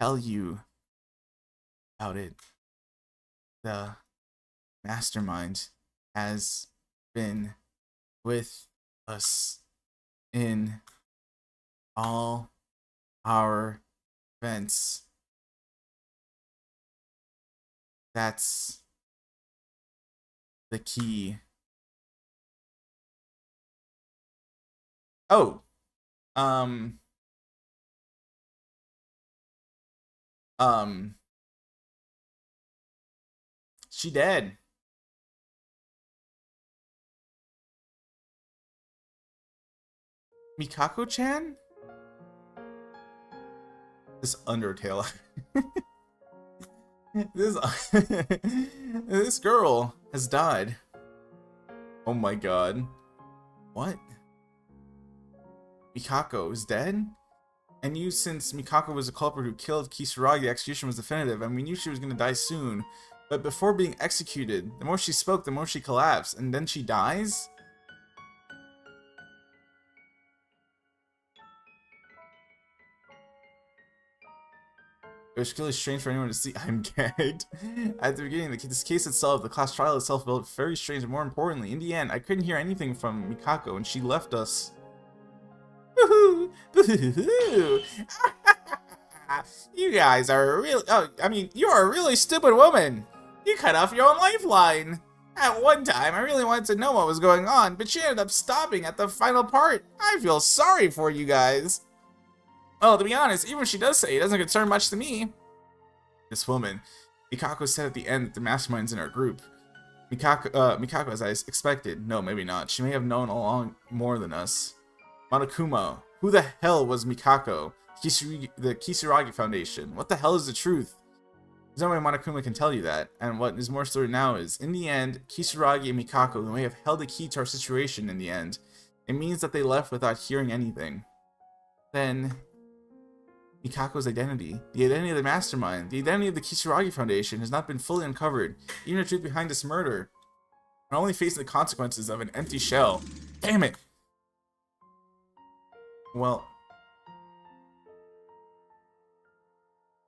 Speaker 1: tell you about it. The mastermind has been with us in all our events. That's the key. Oh. She dead. Mikako-chan? This Undertale. This girl has died. Oh my god. What? Mikako is dead? And you, since Mikako was the culprit who killed Kisaragi, the execution was definitive, and we knew she was going to die soon. But before being executed, the more she spoke, the more she collapsed, and then she dies? It was really strange for anyone to see. I'm gagged. At the beginning, this case itself, the class trial itself, felt very strange, and more importantly, in the end, I couldn't hear anything from Mikako, and she left us. You guys are really... Oh, I mean, you are a really stupid woman. You cut off your own lifeline. At one time, I really wanted to know what was going on, but she ended up stopping at the final part. I feel sorry for you guys. Well, to be honest, even if she does say it doesn't concern much to me. This woman, Mikako said at the end that the mastermind's in our group. Mikako, as I expected. No, maybe not. She may have known all along more than us. Monokuma, who the hell was Mikako? The Kisaragi Foundation. What the hell is the truth? There's no way Monokuma can tell you that. And what is more story now is, in the end, Kisaragi and Mikako may have held the key to our situation in the end. It means that they left without hearing anything. Then, Mikako's identity, the identity of the mastermind, the identity of the Kisaragi Foundation has not been fully uncovered. Even the truth behind this murder. We're only facing the consequences of an empty shell. Damn it! Well,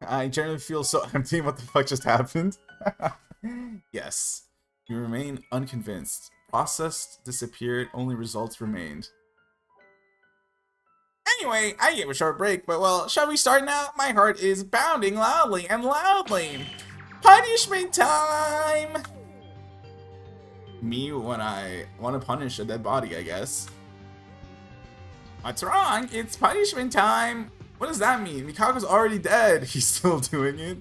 Speaker 1: I generally feel so empty. What the fuck just happened? Yes. You remain unconvinced. Process disappeared, only results remained. Anyway, I gave a short break, but well, shall we start now? My heart is pounding loudly and loudly. Punishment time! Me when I want to punish a dead body, I guess. What's wrong? It's punishment time! What does that mean? Mikako's already dead. He's still doing it.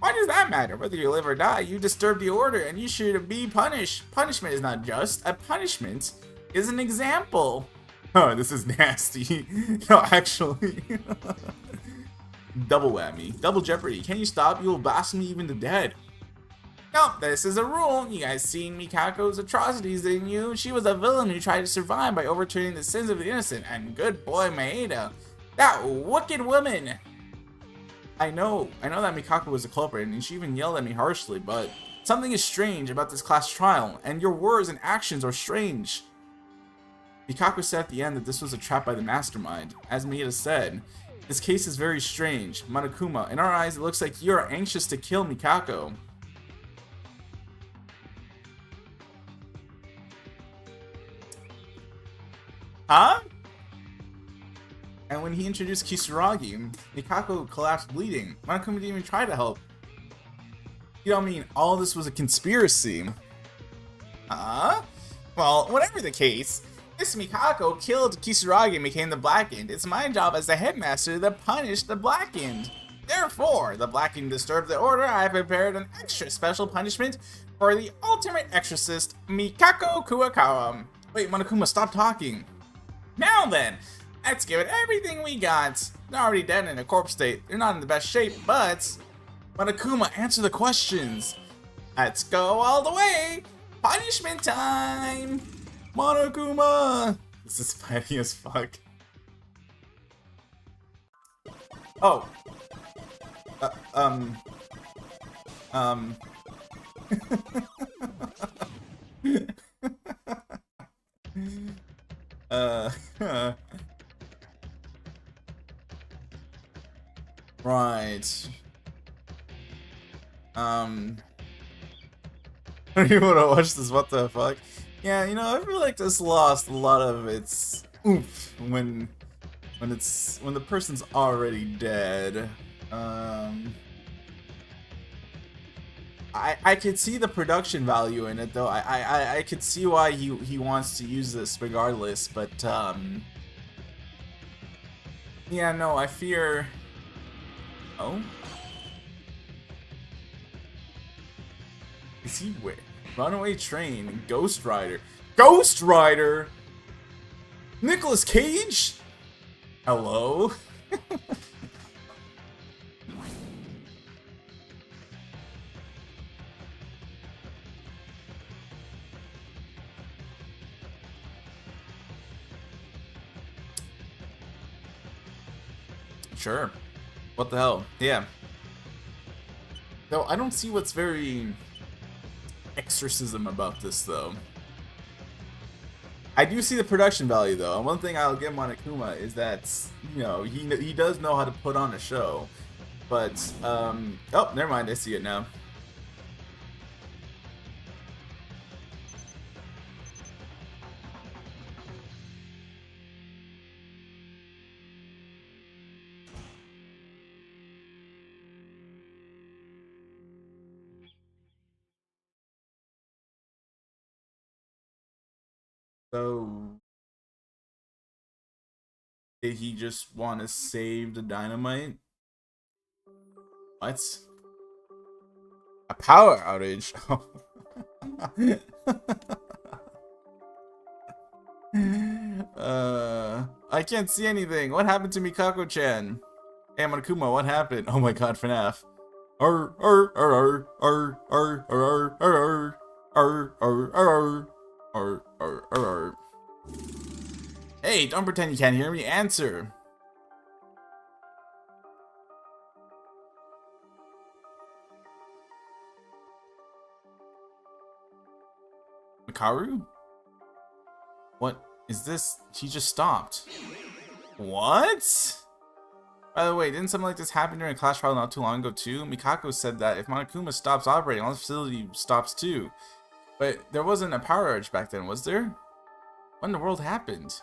Speaker 1: Why does that matter? Whether you live or die, you disturb the order and you should be punished. Punishment is not just. A punishment is an example. Oh, this is nasty. No, actually. Double whammy. Double jeopardy. Can you stop? You will blaspheme me even to dead. No, this is a rule. You guys seen Mikako's atrocities, didn't you? She was a villain who tried to survive by overturning the sins of the innocent. And good boy Maeda. That wicked woman. I know that Mikako was a culprit, and she even yelled at me harshly, but something is strange about this class trial, and your words and actions are strange. Mikako said at the end that this was a trap by the mastermind. As Maeda said, this case is very strange. Monokuma, in our eyes, it looks like you are anxious to kill Mikako. Huh? And when he introduced Kisaragi, Mikako collapsed bleeding. Monokuma didn't even try to help. You don't mean all this was a conspiracy? Well, whatever the case, Miss Mikako killed Kisaragi and became the Blackened. It's my job as the headmaster to punish the Blackened. Therefore, the Blackened disturbed the order. I have prepared an extra special punishment for the ultimate exorcist, Mikako Kuwakawa. Wait, Monokuma, stop talking. Now then, let's give it everything we got. They're already dead in a corpse state. They're not in the best shape, but... Monokuma, answer the questions. Let's go all the way. Punishment time. Monokuma. This is funny as fuck. Oh. Right. I don't even want to watch this, what the fuck? Yeah, you know, I feel like this lost a lot of its oomph when the person's already dead. I could see the production value in it though. I could see why he wants to use this regardless, but yeah, no, I fear. Oh, is he where? Runaway Train, Ghost Rider, Ghost Rider, Nicolas Cage. Hello. Sure. What the hell? Yeah. Though I don't see what's very exorcism about this though. I do see the production value though, and one thing I'll give Monokuma is that, you know, he does know how to put on a show. But oh, never mind, I see it now. So, did he just want to save the dynamite? What? A power outage? I can't see anything. What happened to Mikako-chan? Hey, Monokuma, what happened? Oh my god, FNAF. Hey, don't pretend you can't hear me. Answer. Mikaru? What is this? He just stopped. What? By the way, didn't something like this happen during a class trial not too long ago too? Mikako said that if Monokuma stops operating, all the facility stops too. But there wasn't a power outage back then, was there? What in the world happened?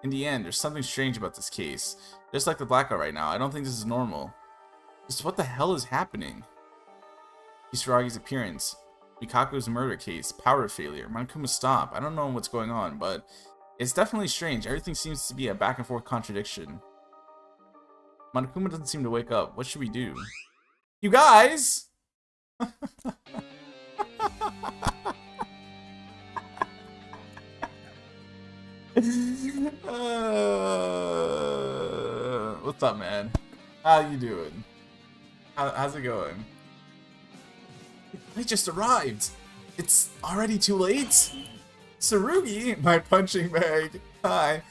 Speaker 1: In the end, there's something strange about this case. Just like the blackout right now, I don't think this is normal. Just what the hell is happening? Kisaragi's appearance. Mikaku's murder case. Power failure. Monokuma stop. I don't know what's going on, but it's definitely strange. Everything seems to be a back and forth contradiction. Monokuma doesn't seem to wake up. What should we do? You guys! What's up, man? How you doing? How's it going? I just arrived. It's already too late? Tsurugi, my punching bag. Hi.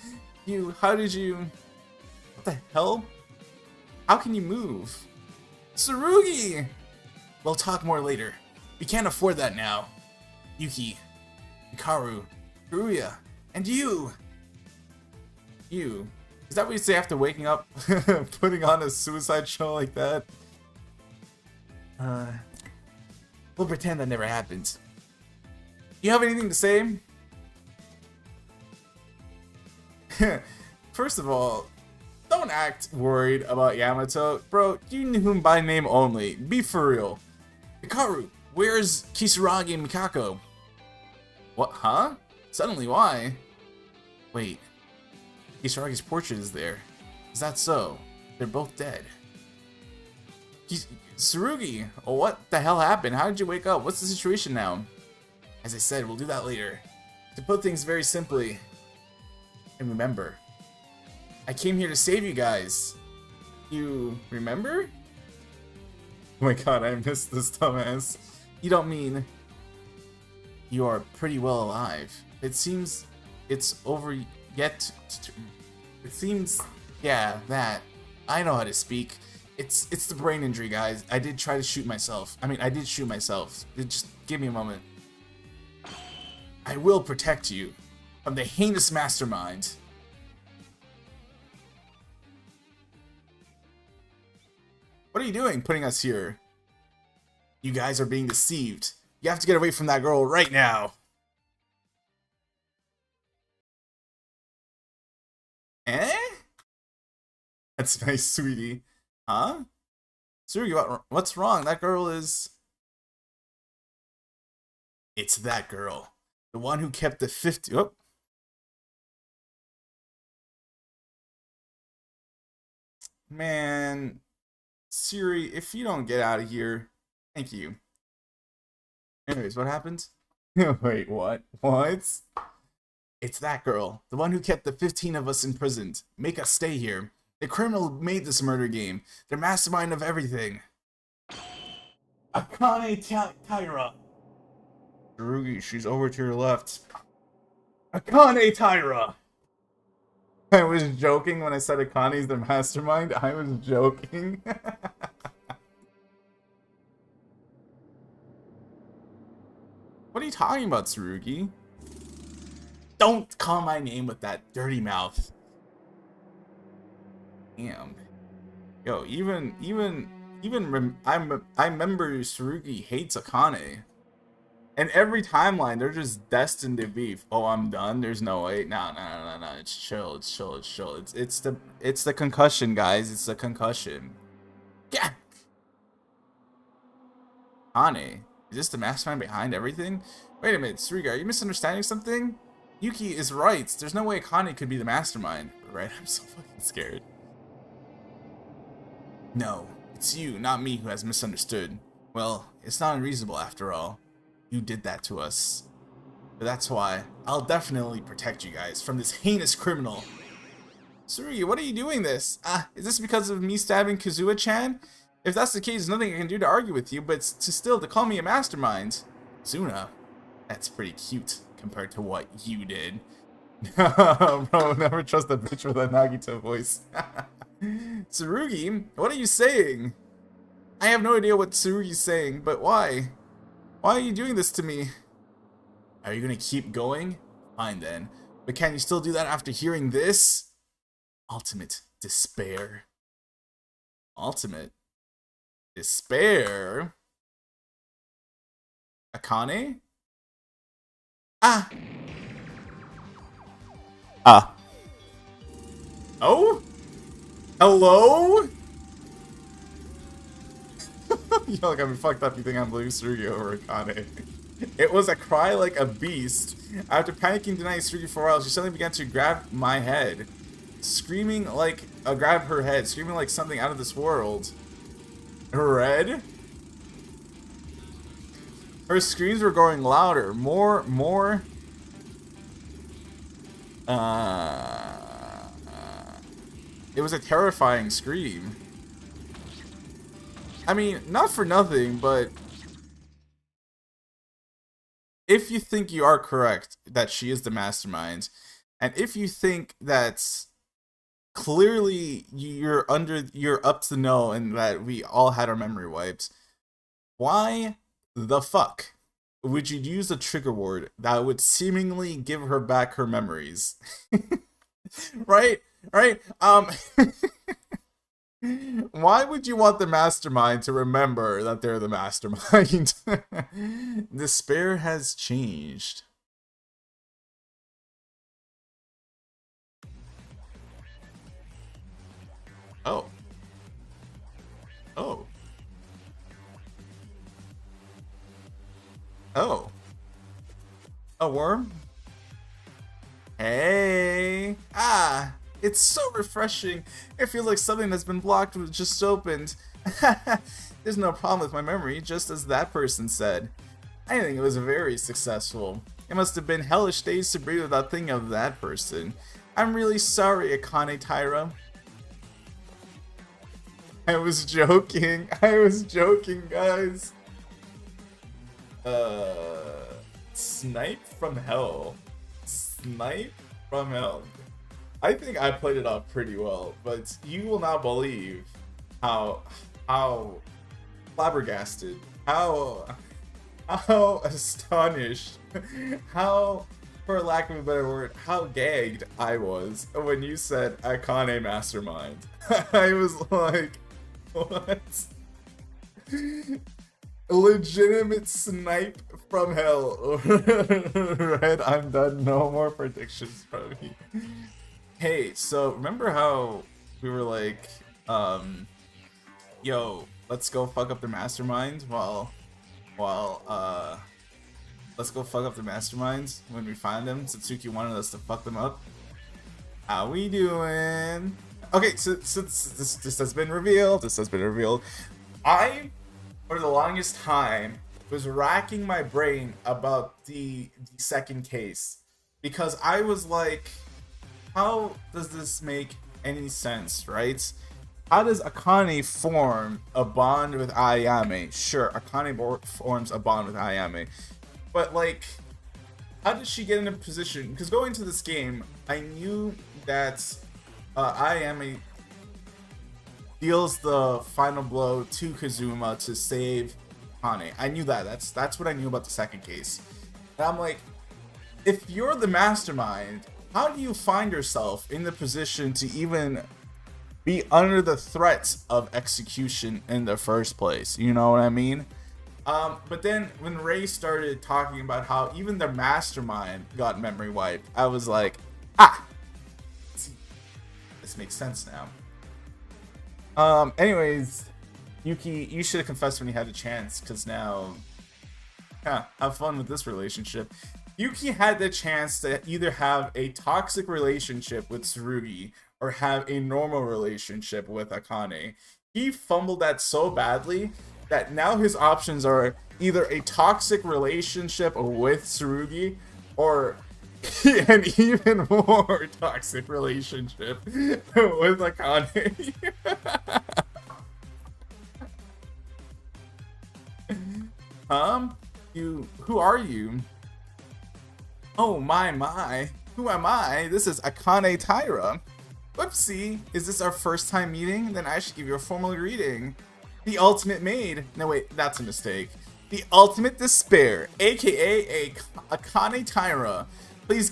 Speaker 1: How did you... What the hell? How can you move? Tsurugi! We'll talk more later. We can't afford that now. Yuki, Hikaru, Furuya, and you! You. Is that what you say after waking up? Putting on a suicide show like that? We'll pretend that never happened. Do you have anything to say? First of all, don't act worried about Yamato. Bro, you knew him by name only. Be for real. Hikaru, where's Kisaragi and Mikako? What, huh? Suddenly, why? Wait. Kisaragi's portrait is there. Is that so? They're both dead. Tsurugi, what the hell happened? How did you wake up? What's the situation now? As I said, we'll do that later. To put things very simply, and remember, I came here to save you guys. You remember? Oh my god, I missed this dumbass. You don't mean you are pretty well alive. It seems it's over yet. It seems, yeah, that. I know how to speak. It's the brain injury, guys. I did try to shoot myself. I did shoot myself. Just give me a moment. I will protect you from the heinous mastermind. What are you doing putting us here? You guys are being deceived. You have to get away from that girl right now. Eh? That's nice, sweetie. Huh? Tsurugi, what's wrong? That girl is... It's that girl. The one who kept the 50... Oh. Man... Siri, if you don't get out of here, thank you. Anyways, what happened? Wait, what? What? It's that girl. The one who kept the 15 of us imprisoned. Make us stay here. The criminal made this murder game. They're mastermind of everything. Akane Taira. Tsurugi, she's over to your left. Akane Taira. I was joking when I said Akane's the mastermind. I was joking. What are you talking about, Tsurugi? Don't call my name with that dirty mouth. Damn. Yo, I remember Tsurugi hates Akane. And every timeline, they're just destined to beef. Oh, I'm done. There's no way. No. It's chill. It's chill. It's chill. It's the concussion, guys. It's the concussion. Yeah. Akane, is this the mastermind behind everything? Wait a minute, Tsurugi, are you misunderstanding something? Yuki is right. There's no way Akane could be the mastermind. Right? I'm so fucking scared. No, it's you, not me, who has misunderstood. Well, it's not unreasonable after all. You did that to us. But that's why I'll definitely protect you guys from this heinous criminal. Tsurugi, what are you doing this? Is this because of me stabbing Kazuha-chan? If that's the case, there's nothing I can do to argue with you, but to call me a mastermind. Zuna, that's pretty cute compared to what you did. Bro, never trust a bitch with a Nagito voice. Tsurugi, what are you saying? I have no idea what Tsurugi's saying, but why? Why are you doing this to me? Are you gonna keep going? Fine then. But can you still do that after hearing this? Ultimate despair. Ultimate despair? Akane? Ah! Ah. Oh? Hello? Y'all got me fucked up. You think I'm blaming Tsurugi over Akane. It was a cry like a beast. After panicking denying Tsurugi for a while, she suddenly began to grab my head. Screaming like... grab her head. Screaming like something out of this world. Red? Her screams were growing louder. More... It was a terrifying scream. I mean, not for nothing, but if you think you are correct that she is the mastermind, and if you think that clearly you're up to know and that we all had our memory wiped, why the fuck would you use a trigger word that would seemingly give her back her memories? Right? Why would you want the mastermind to remember that they're the mastermind? Despair has changed. Oh. Oh. Oh. A worm? Hey. Ah. It's so refreshing. It feels like something that's been blocked was just opened. There's no problem with my memory, just as that person said. I think it was very successful. It must have been hellish days to breathe without thinking of that person. I'm really sorry, Akane Taira. I was joking, guys. Snipe from hell. Snipe from hell. I think I played it off pretty well, but you will not believe how flabbergasted, how astonished, how, for lack of a better word, how gagged I was when you said Akane Mastermind. I was like, what? Legitimate snipe from hell. Red, I'm done. No more predictions from me. Hey, so remember how we were like, yo, let's go fuck up the masterminds let's go fuck up the masterminds when we find them. Satsuki wanted us to fuck them up. How we doing? Okay, so this has been revealed. I, for the longest time, was racking my brain about the second case because I was like, how does this make any sense, right? How does Akane form a bond with Ayame? Sure, Akane forms a bond with Ayame. But, like, how did she get in a position? Because going into this game, I knew that Ayame deals the final blow to Kazuma to save Akane. I knew that. That's what I knew about the second case. And I'm like, if you're the mastermind, how do you find yourself in the position to even be under the threat of execution in the first place? You know what I mean? But then when Ray started talking about how even the mastermind got memory wiped, I was like, ah, this makes sense now. Anyways, Yuki, you should have confessed when you had a chance, because now, have fun with this relationship. Yuki had the chance to either have a toxic relationship with Tsurugi or have a normal relationship with Akane. He fumbled that so badly that now his options are either a toxic relationship with Tsurugi or an even more toxic relationship with Akane. Who are you? Oh my. Who am I? This is Akane Taira. Whoopsie, is this our first time meeting? Then I should give you a formal greeting. The ultimate maid. No wait, that's a mistake. The ultimate despair, aka Akane Taira. Please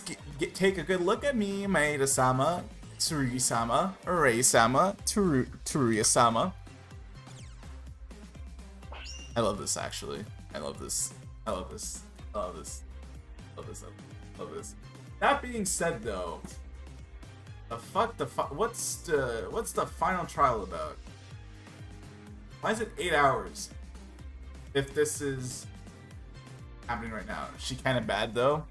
Speaker 1: take a good look at me, Maeda-sama, Tsurugi-sama, Rei-sama, Teruya-sama. I love this actually. I love this. I love this. I love this. I love this. I love this. That being said though, what's the final trial about? Why is it 8 hours? If this is happening right now. Is she kind of bad though?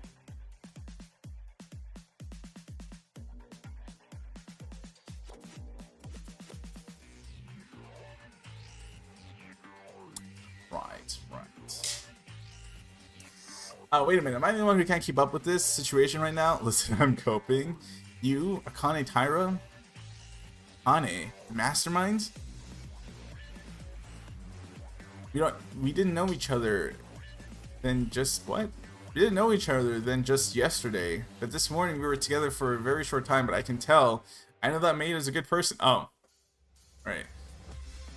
Speaker 1: Right. Wait a minute. Am I the only one who can't keep up with this situation right now? Listen, I'm coping. You, Akane Taira? Akane, mastermind? We didn't know each other then just what? We didn't know each other then just yesterday. But this morning we were together for a very short time, but I can tell. I know that maid is a good person. Oh. Right.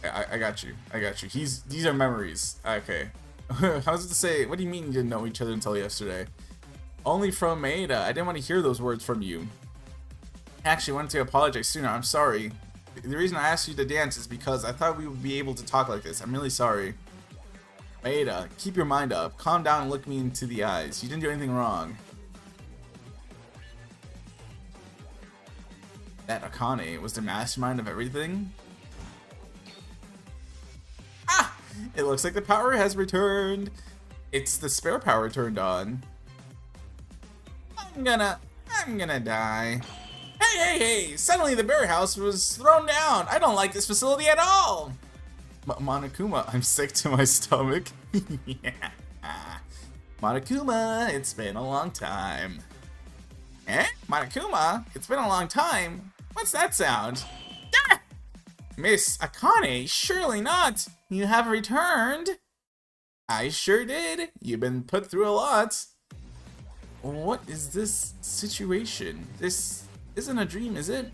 Speaker 1: I got you. I got you. These are memories. Okay. I was to say, what do you mean you didn't know each other until yesterday? Only from Maeda. I didn't want to hear those words from you. I actually wanted to apologize sooner. I'm sorry. The reason I asked you to dance is because I thought we would be able to talk like this. I'm really sorry. Maeda, keep your mind up. Calm down and look me into the eyes. You didn't do anything wrong. That Akane was the mastermind of everything? Ah! It looks like the power has returned. It's the spare power turned on. I'm gonna die. Hey! Suddenly the bear house was thrown down. I don't like this facility at all. Monokuma, I'm sick to my stomach. Yeah. Monokuma, it's been a long time. Eh? Monokuma, it's been a long time? What's that sound? Ah! Miss Akane, surely not. You have returned. I sure did. You've been put through a lot. What is this situation? This isn't a dream, is it?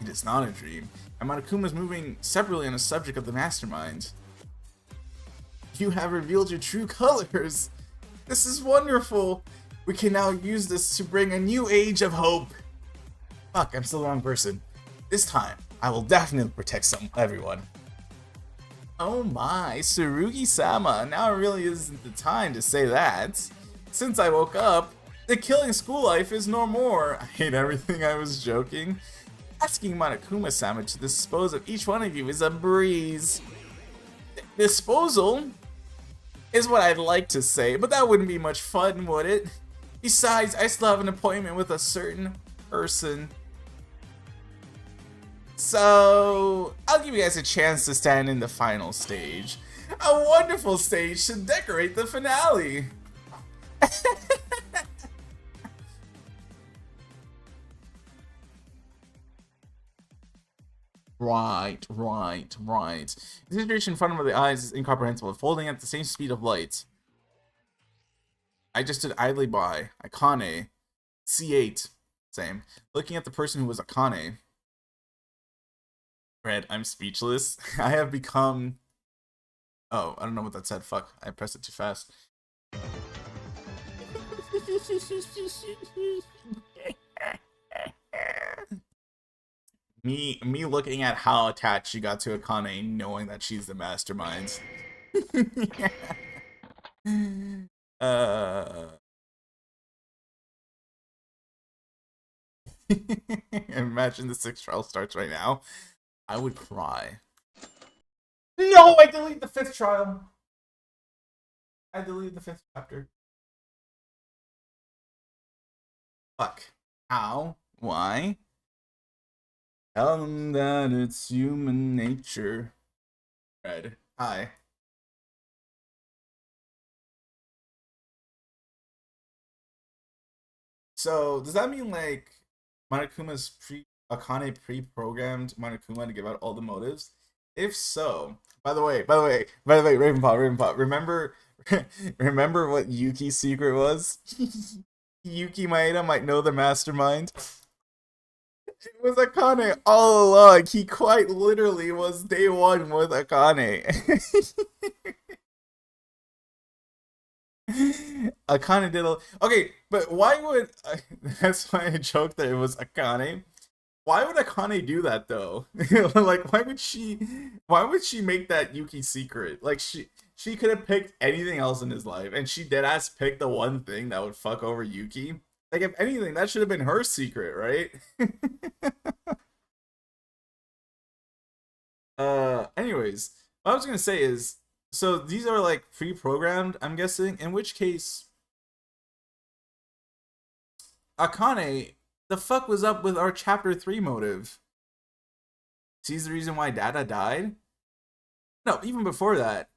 Speaker 1: It is not a dream. And Monokuma's moving separately on the subject of the mastermind. You have revealed your true colors. This is wonderful. We can now use this to bring a new age of hope. Fuck, I'm still the wrong person. This time, I will definitely protect everyone. Oh my, Tsurugi-sama, now really isn't the time to say that. Since I woke up, the killing school life is no more. I hate everything. I was joking. Asking Monokuma-sama to dispose of each one of you is a breeze. Disposal is what I'd like to say, but that wouldn't be much fun, would it? Besides, I still have an appointment with a certain person. So, I'll give you guys a chance to stand in the final stage. A wonderful stage to decorate the finale. Right. The situation in front of the eyes is incomprehensible, folding at the same speed of light. I just stood idly by. Akane. C8. Same. Looking at the person who was Akane. Red, I'm speechless. I have become... Oh, I don't know what that said. Fuck, I pressed it too fast. Me looking at how attached she got to Akane, knowing that she's the mastermind. Imagine the 6th trial starts right now. I would cry. No, I deleted the 5th trial. I deleted the 5th chapter. Fuck. How? Why? Tell them that it's human nature. Red. Hi. So, does that mean, like, Monokuma's Akane pre-programmed Monokuma to give out all the motives? If so, by the way, Ravenpaw, remember what Yuki's secret was? Yuki Maeda might know the mastermind. It was Akane all along. He quite literally was day one with Akane. Akane did a... Okay, but why would... That's why I joked that it was Akane. Why would Akane do that though? Like, why would she make that Yuki secret? Like, she could have picked anything else in his life, and she deadass picked the one thing that would fuck over Yuki. Like, if anything, that should have been her secret, right? Anyways, what I was gonna say is, so these are like pre-programmed, I'm guessing, in which case Akane, the fuck was up with our chapter 3 motive? Sees the reason why Dada died? No, even before that,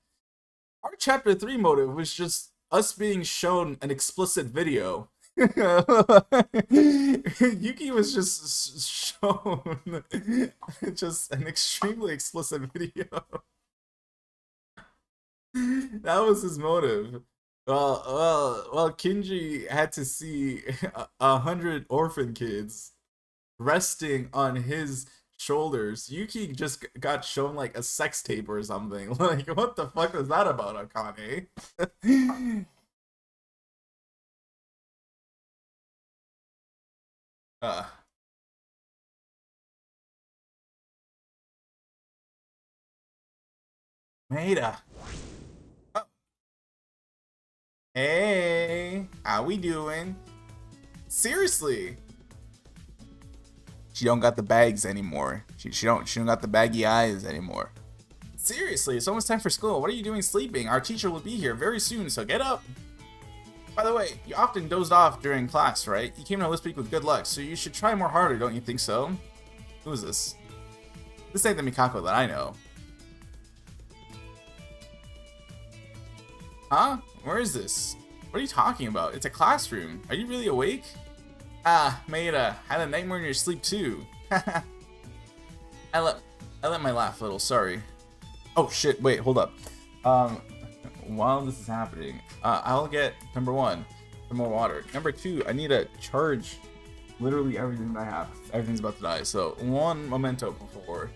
Speaker 1: our chapter 3 motive was just us being shown an explicit video. Yuki was just shown just an extremely explicit video. That was his motive. Well, Kinji had to see 100 orphan kids resting on his shoulders. Yuki just got shown like a sex tape or something. Like, what the fuck was that about, Akane? uh. Maeda. Oh. Hey, how we doing? Seriously? She don't got the bags anymore. She don't got the baggy eyes anymore. Seriously, it's almost time for school. What are you doing sleeping? Our teacher will be here very soon, so get up. By the way, you often dozed off during class, right? You came to this week with good luck, so you should try more harder, don't you think so? Who is this? This ain't the Mikako that I know. Huh? Where is this? What are you talking about? It's a classroom. Are you really awake? Ah, Maeda, had a nightmare in your sleep too. I let my laugh a little, sorry. Oh shit, wait, hold up. While this is happening, I'll get, number 1, some more water. Number 2, I need to charge literally everything that I have. Everything's about to die, so 1 memento before.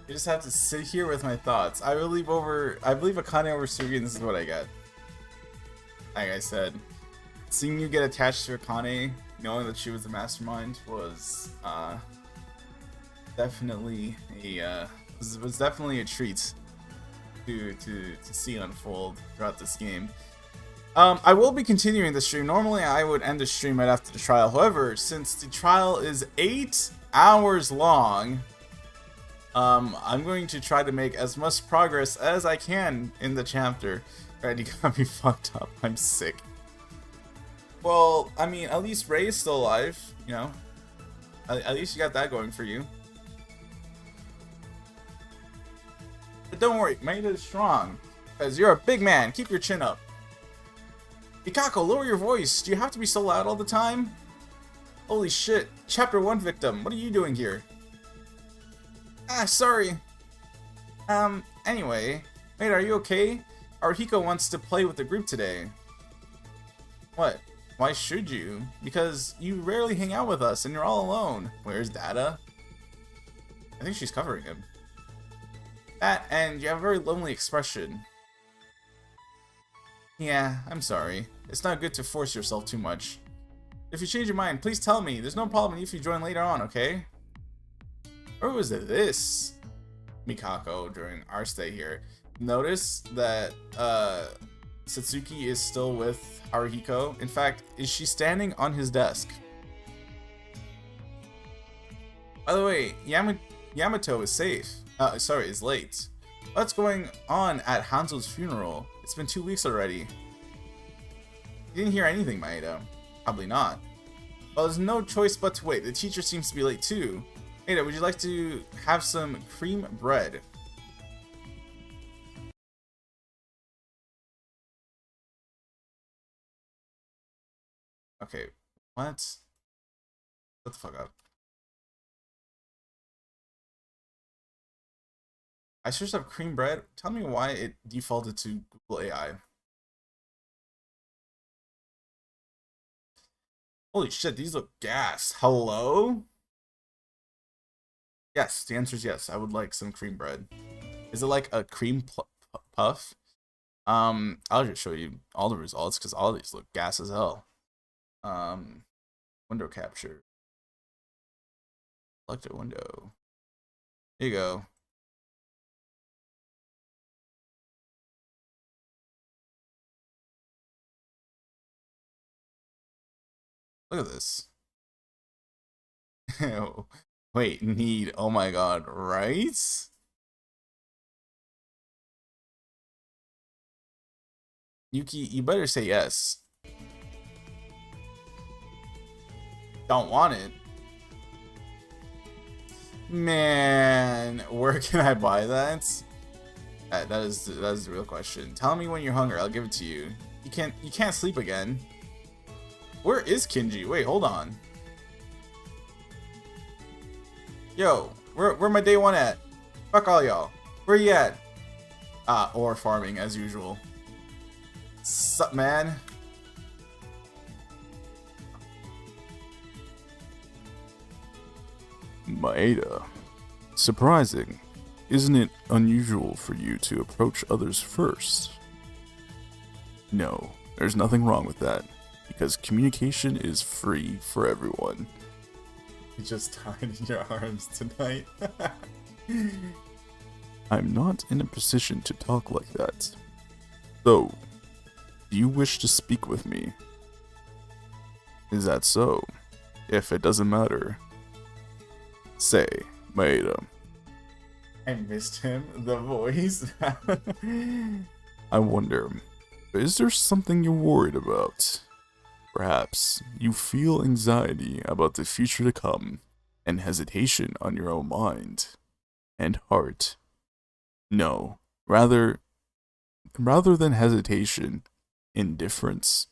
Speaker 1: I just have to sit here with my thoughts. I believe Akane over Sugi, and this is what I get. Like I said, seeing you get attached to Akane, knowing that she was the mastermind, was definitely a was definitely a treat to see unfold throughout this game. I will be continuing the stream. Normally, I would end the stream right after the trial. However, since the trial is 8 hours long, I'm going to try to make as much progress as I can in the chapter. Right, you got me fucked up. I'm sick. Well, I mean, at least Ray is still alive, you know? At least you got that going for you. But don't worry, Maeda is strong. Because you're a big man. Keep your chin up. Mikako, lower your voice. Do you have to be so loud all the time? Holy shit. Chapter 1 victim. What are you doing here? Ah, sorry. Anyway. Maeda, are you okay? Haruhiko wants to play with the group today. What? Why should you? Because you rarely hang out with us and you're all alone. Where's Data? I think she's covering him. That, and you have a very lonely expression. Yeah, I'm sorry. It's not good to force yourself too much. If you change your mind, please tell me. There's no problem if you join later on, okay? Or was it this? Mikako, during our stay here. Notice that, Satsuki is still with Haruhiko. In fact, is she standing on his desk? By the way, Yamato is safe. Sorry, is late. What's going on at Hanzo's funeral? It's been 2 weeks already. You didn't hear anything, Maeda. Probably not. Well, there's no choice but to wait. The teacher seems to be late too. Maeda, would you like to have some cream bread? Okay, what? Shut the fuck up. I searched up cream bread. Tell me why it defaulted to Google AI. Holy shit, these look gas. Hello? Yes, the answer is yes. I would like some cream bread. Is it like a cream puff? I'll just show you all the results because all these look gas as hell. Window capture. Select a window. Here you go. Look at this. Wait, need. Oh my god, right? Yuki, you better say yes. Don't want it. Man, where can I buy that? That is the real question. Tell me when you're hungry, I'll give it to you. You can't sleep again. Where is Kinji? Wait, hold on. Yo, where my day one at? Fuck all y'all. Where you at? Or farming as usual. Sup, man?
Speaker 2: Maeda. Surprising. Isn't it unusual for you to approach others first? No, there's nothing wrong with that, because communication is free for everyone.
Speaker 1: You just died in your arms tonight.
Speaker 2: I'm not in a position to talk like that. So, do you wish to speak with me? Is that so? If it doesn't matter, say, Maeda.
Speaker 1: I missed him, the voice.
Speaker 2: I wonder, is there something you're worried about? Perhaps you feel anxiety about the future to come, and hesitation on your own mind and heart. No, rather than hesitation, indifference.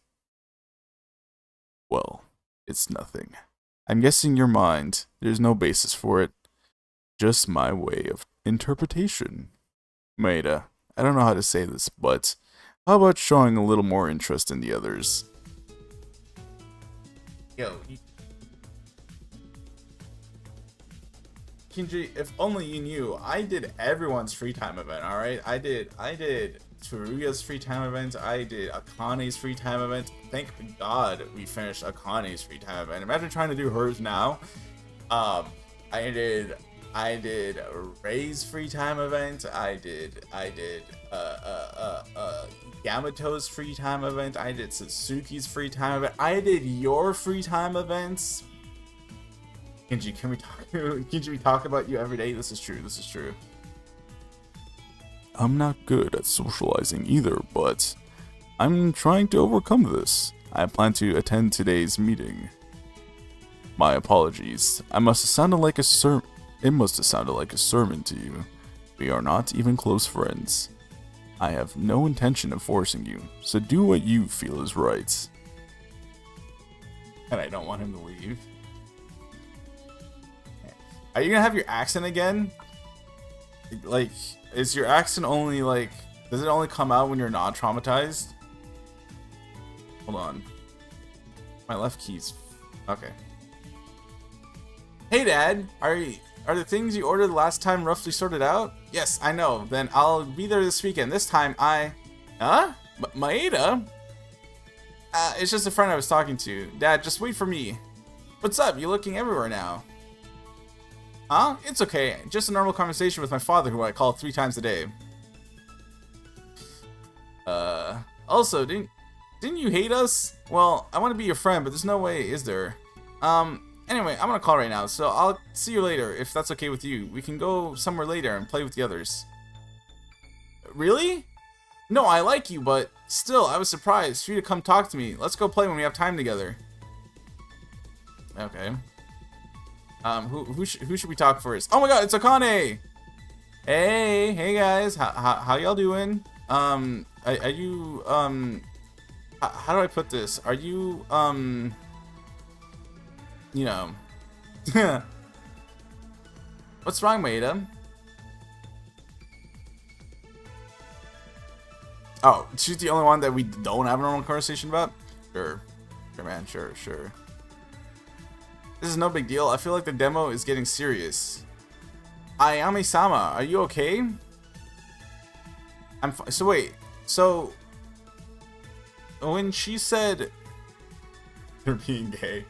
Speaker 2: Well, it's nothing. I'm guessing your mind, there's no basis for it. Just my way of interpretation. Maeda, I don't know how to say this, but how about showing a little more interest in the others?
Speaker 1: Yo, Kinji, if only you knew, I did everyone's free time event, alright? I did Tsuruya's free time event, I did Akane's free time event. Thank God we finished Akane's free time event. Imagine trying to do hers now. I did Ray's free time event, I did Yamato's free time event, I did Satsuki's free time event, I did your free time events. Kinji, can we talk about you every day? This is true.
Speaker 2: I'm not good at socializing either, but I'm trying to overcome this. I plan to attend today's meeting. My apologies. It must have sounded like a sermon to you. We are not even close friends. I have no intention of forcing you, so do what you feel is right.
Speaker 1: And I don't want him to leave. Are you gonna have your accent again? Like, is your accent only like, does it only come out when you're not traumatized? Hold on. My left key's okay. Hey Dad, are the things you ordered last time roughly sorted out? Yes, I know. Then I'll be there this weekend. This time Maeda? It's just a friend I was talking to. Dad, just wait for me. What's up? You're looking everywhere now. Huh? It's okay. Just a normal conversation with my father, who I call 3 times a day. Also, didn't you hate us? Well, I want to be your friend, but there's no way, is there? Anyway, I'm gonna call right now, so I'll see you later, if that's okay with you. We can go somewhere later and play with the others. Really? No, I like you, but still, I was surprised for you to come talk to me. Let's go play when we have time together. Okay. Who should we talk first? Oh my god, it's Akane! Hey guys, how y'all doing? Are you, how do I put this? Are you, you know, what's wrong, Maeda? Oh, she's the only one that we don't have a normal conversation about? Sure, man, sure. This is no big deal. I feel like the demo is getting serious. Ayame-sama, are you okay? So wait, so when she said you're being gay,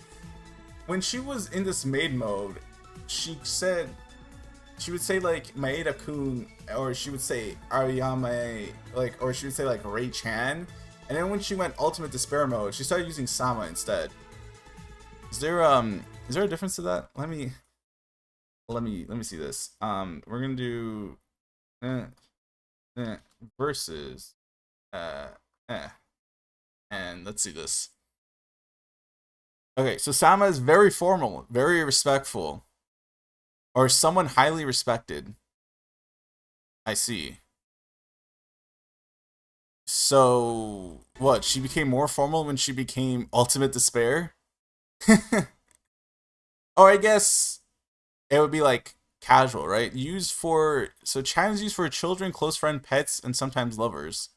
Speaker 1: when she was in this maid mode, she would say like Maeda-kun, or she would say Ayame, like, or she would say like Rei-chan, and then when she went ultimate despair mode, she started using Sama instead. Is there a difference to that? Let me see this. We're gonna do versus and let's see this. Okay, so Sama is very formal, very respectful, or someone highly respected. I see. So what? She became more formal when she became ultimate despair? Or I guess it would be like casual, right? So Chan is used for children, close friend, pets, and sometimes lovers.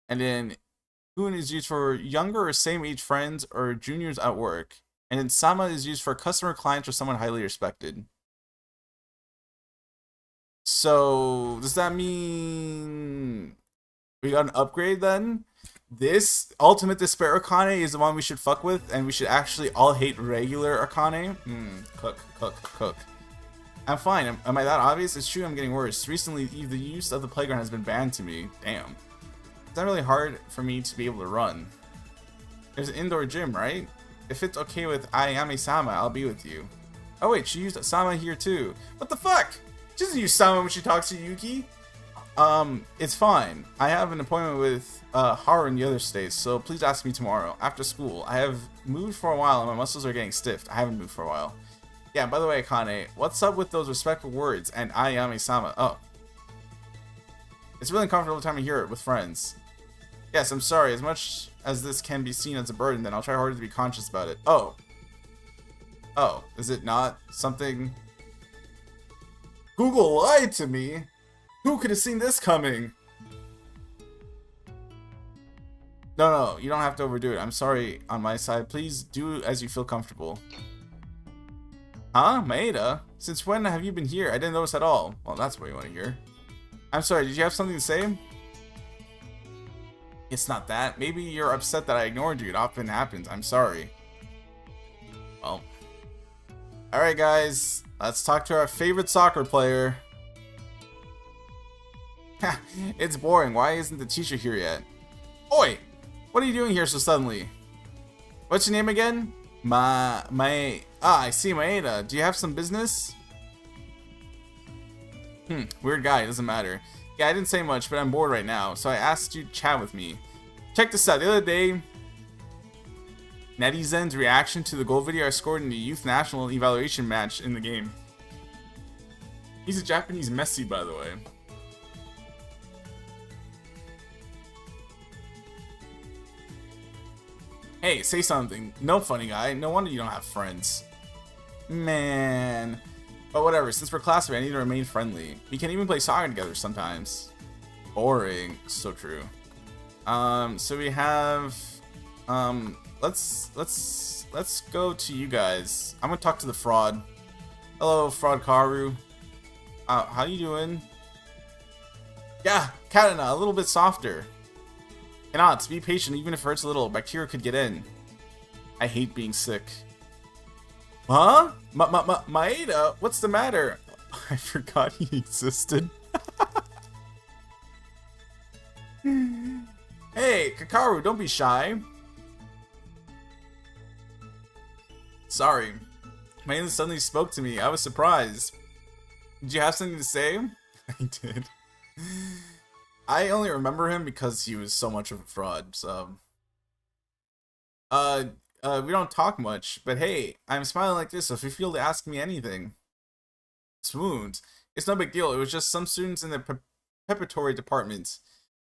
Speaker 1: And then Kun is used for younger or same age friends or juniors at work. And then Sama is used for customer, clients, or someone highly respected. So does that mean we got an upgrade then? This ultimate despair Akane is the one we should fuck with, and we should actually all hate regular Akane. Cook. I'm fine. Am I that obvious? It's true, I'm getting worse. Recently, the use of the playground has been banned to me. Damn. It's not really hard for me to be able to run. There's an indoor gym, right? If it's okay with Ayame-sama, I'll be with you. Oh wait, she used Sama here too. What the fuck? She doesn't use Sama when she talks to Yuki. It's fine. I have an appointment with Haru in the other states, so please ask me tomorrow after school. I have moved for a while and my muscles are getting stiff. I haven't moved for a while. Yeah, by the way, Akane, what's up with those respectful words and Ayame-sama? Oh. It's really uncomfortable every time I hear it with friends. Yes, I'm sorry. As much as this can be seen as a burden, then I'll try harder to be conscious about it. Oh. Oh, is it not something... Google lied to me? Who could have seen this coming? No, you don't have to overdo it. I'm sorry on my side. Please do as you feel comfortable. Huh? Maeda? Since when have you been here? I didn't notice at all. Well, that's what you want to hear. I'm sorry, did you have something to say? It's not that. Maybe you're upset that I ignored you. It often happens. I'm sorry. Well. Alright guys, let's talk to our favorite soccer player. It's boring. Why isn't the teacher here yet? Oi! What are you doing here so suddenly? What's your name again? I see, Maeda. Do you have some business? Weird guy, doesn't matter. Yeah, I didn't say much, but I'm bored right now, so I asked you to chat with me. Check this out. The other day, Netizen's reaction to the goal video I scored in the youth national evaluation match in the game. He's a Japanese Messi, by the way. Hey, say something. No, funny guy. No wonder you don't have friends. Man. But whatever, since we're classmates, I need to remain friendly. We can even play soccer together sometimes. Boring. So true. So we have let's go to you guys. I'm gonna talk to the fraud. Hello, Fraud Karu. How you doing? Yeah, Katana, a little bit softer. Cannot be patient, even if it hurts a little. Bacteria could get in. I hate being sick. Huh? Maeda, what's the matter? I forgot he existed. Hey, Kakaru, don't be shy. Sorry. Maeda suddenly spoke to me. I was surprised. Did you have something to say? I did. I only remember him because he was so much of a fraud, so... we don't talk much, but hey, I'm smiling like this, so if you feel to ask me anything. Swooned. It's no big deal, it was just some students in the preparatory department.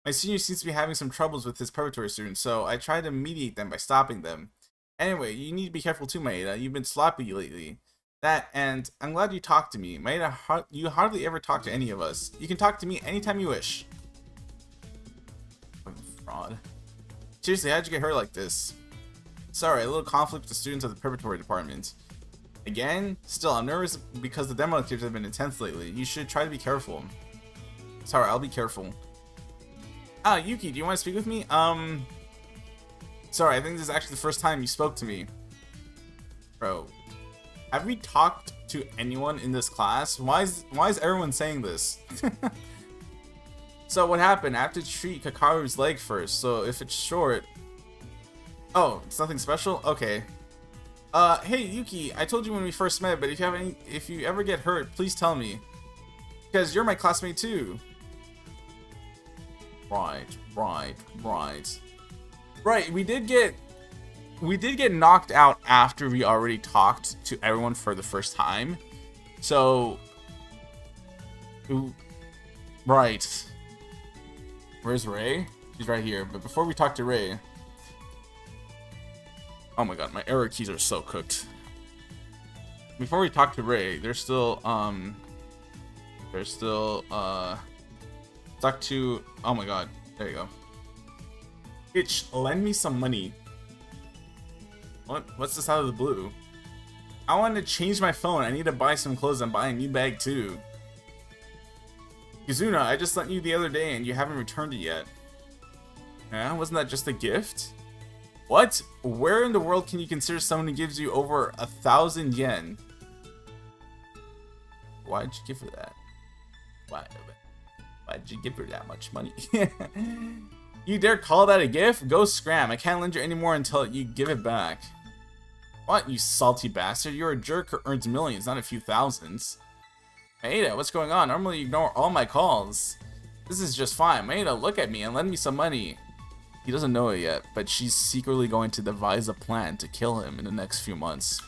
Speaker 1: My senior seems to be having some troubles with his preparatory students, so I tried to mediate them by stopping them. Anyway, you need to be careful too, Maeda. You've been sloppy lately. That, and I'm glad you talked to me. Maeda, you hardly ever talk to any of us. You can talk to me anytime you wish. Fraud. Seriously, how'd you get hurt like this? Sorry, a little conflict with the students of the preparatory department. Again? Still, I'm nervous because the demo activities have been intense lately. You should try to be careful. Sorry, I'll be careful. Ah, Yuki, do you want to speak with me? Sorry, I think this is actually the first time you spoke to me. Bro. Have we talked to anyone in this class? Why is everyone saying this? So what happened? I have to treat Kakaru's leg first, so if it's short... Oh, it's nothing special? Okay. Hey Yuki, I told you when we first met, but if you ever get hurt, please tell me. Because you're my classmate too. Right, we did get knocked out after we already talked to everyone for the first time. So right. Where's Ray? She's right here. But before we talk to Ray, oh my god, my error keys are so cooked. Before we talk to Ray, there's still stuck to, oh my god, there you go. Bitch, lend me some money. What's this out of the blue? I want to change my phone. I need to buy some clothes and buy a new bag too. Kizuna, I just lent you the other day and you haven't returned it yet. Yeah, wasn't that just a gift? What? Where in the world can you consider someone who gives you over 1,000 yen? Why'd you give her that? Why'd you give her that much money? You dare call that a gift? Go scram. I can't lend you anymore until you give it back. What, you salty bastard? You're a jerk who earns millions, not a few thousands. Maeda, what's going on? Normally you ignore all my calls. This is just fine. Maeda, look at me and lend me some money. He doesn't know it yet, but she's secretly going to devise a plan to kill him in the next few months.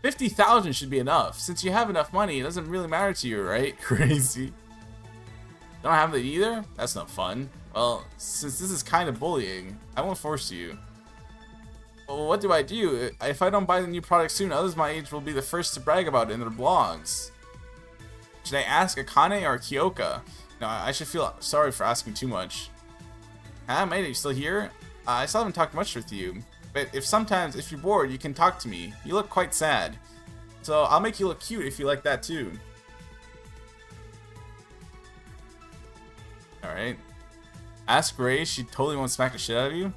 Speaker 1: 50,000 should be enough. Since you have enough money, it doesn't really matter to you, right? Crazy. Don't have it either? That's not fun. Well, since this is kind of bullying, I won't force you. Well, what do I do? If I don't buy the new product soon, others my age will be the first to brag about it in their blogs. Should I ask Akane or Kyoka? No, I should feel sorry for asking too much. Huh, mate, are you still here? I still haven't talked much with you. But if you're bored, you can talk to me. You look quite sad. So I'll make you look cute if you like that too. Alright. Ask Ray, she totally won't smack the shit out of you.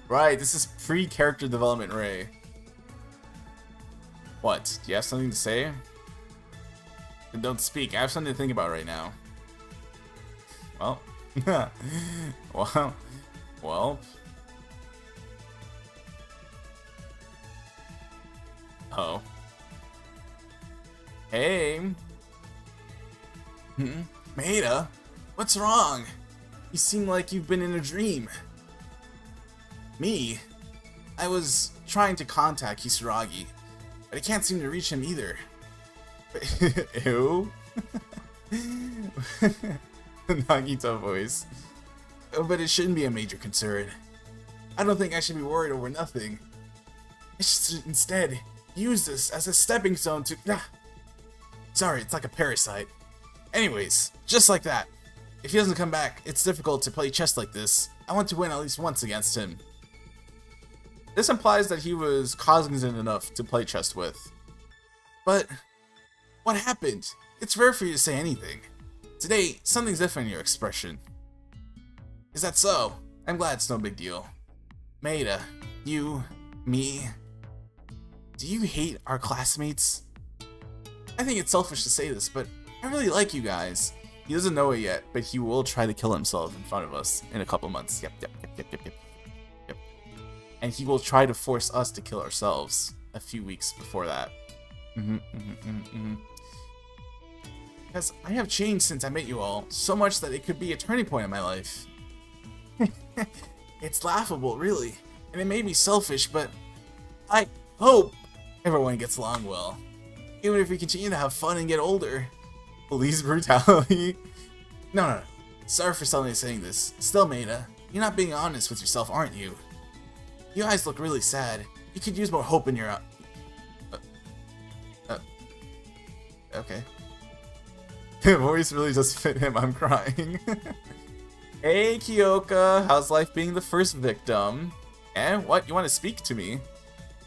Speaker 1: Right, this is pre-character development Ray. What? Do you have something to say? Then don't speak. I have something to think about right now. Well. Well. Oh. Hey. Maeda, what's wrong? You seem like you've been in a dream. Me? I was trying to contact Kisaragi, but I can't seem to reach him either. Ew. Nagito voice. But it shouldn't be a major concern. I don't think I should be worried over nothing. I should instead use this as a stepping stone to... Sorry, it's like a parasite. Anyways, just like that. If he doesn't come back, it's difficult to play chess like this. I want to win at least once against him. This implies that he was cognizant enough to play chess with. But what happened? It's rare for you to say anything. Today, something's different in your expression. Is that so? I'm glad it's no big deal. Maeda, you, me, do you hate our classmates? I think it's selfish to say this, but I really like you guys. He doesn't know it yet, but he will try to kill himself in front of us in a couple months. Yep. And he will try to force us to kill ourselves a few weeks before that. Because I have changed since I met you all, so much that it could be a turning point in my life. It's laughable, really, and it may be selfish, but I hope everyone gets along well. Even if we continue to have fun and get older. Police brutality? No. Sorry for suddenly saying this. Still, Maeda, you're not being honest with yourself, aren't you? You guys look really sad. You could use more hope in your... Okay. The voice really does fit him. I'm crying. Hey, Kyoka. How's life being the first victim? And what? You want to speak to me?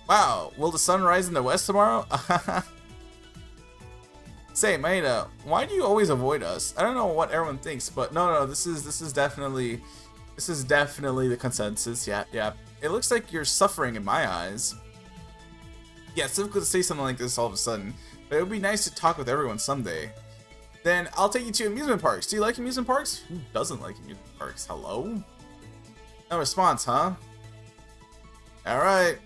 Speaker 1: Wow. Will the sun rise in the west tomorrow? Say, Maeda, why do you always avoid us? I don't know what everyone thinks, but no. This is definitely the consensus. Yeah. It looks like you're suffering in my eyes. Yeah, it's difficult to say something like this all of a sudden, but it would be nice to talk with everyone someday. Then I'll take you to amusement parks. Do you like amusement parks? Who doesn't like amusement parks? Hello? No response, huh? Alright.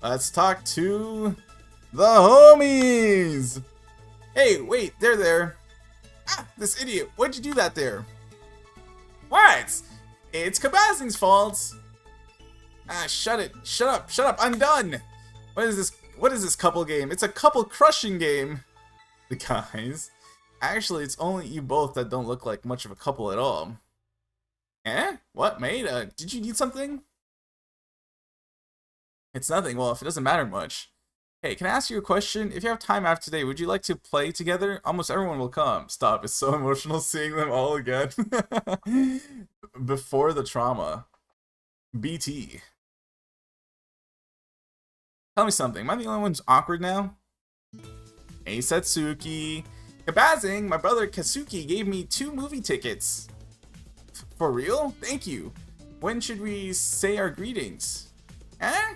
Speaker 1: Let's talk to the homies! Hey, wait, they're there. Ah, this idiot. Why'd you do that there? What? It's Kabazing's fault. Ah, shut it. Shut up. I'm done. What is this couple game? It's a couple crushing game. The guys. Actually, it's only you both that don't look like much of a couple at all. Eh? What, mate? Did you need something? It's nothing. Well, if it doesn't matter much. Hey, can I ask you a question? If you have time after today, would you like to play together? Almost everyone will come. Stop, it's so emotional seeing them all again. Before the trauma. BT. Tell me something, am I the only one who's awkward now? Hey, Satsuki. Kabazing, my brother Kasuki gave me 2 movie tickets. For real? Thank you. When should we say our greetings? Eh?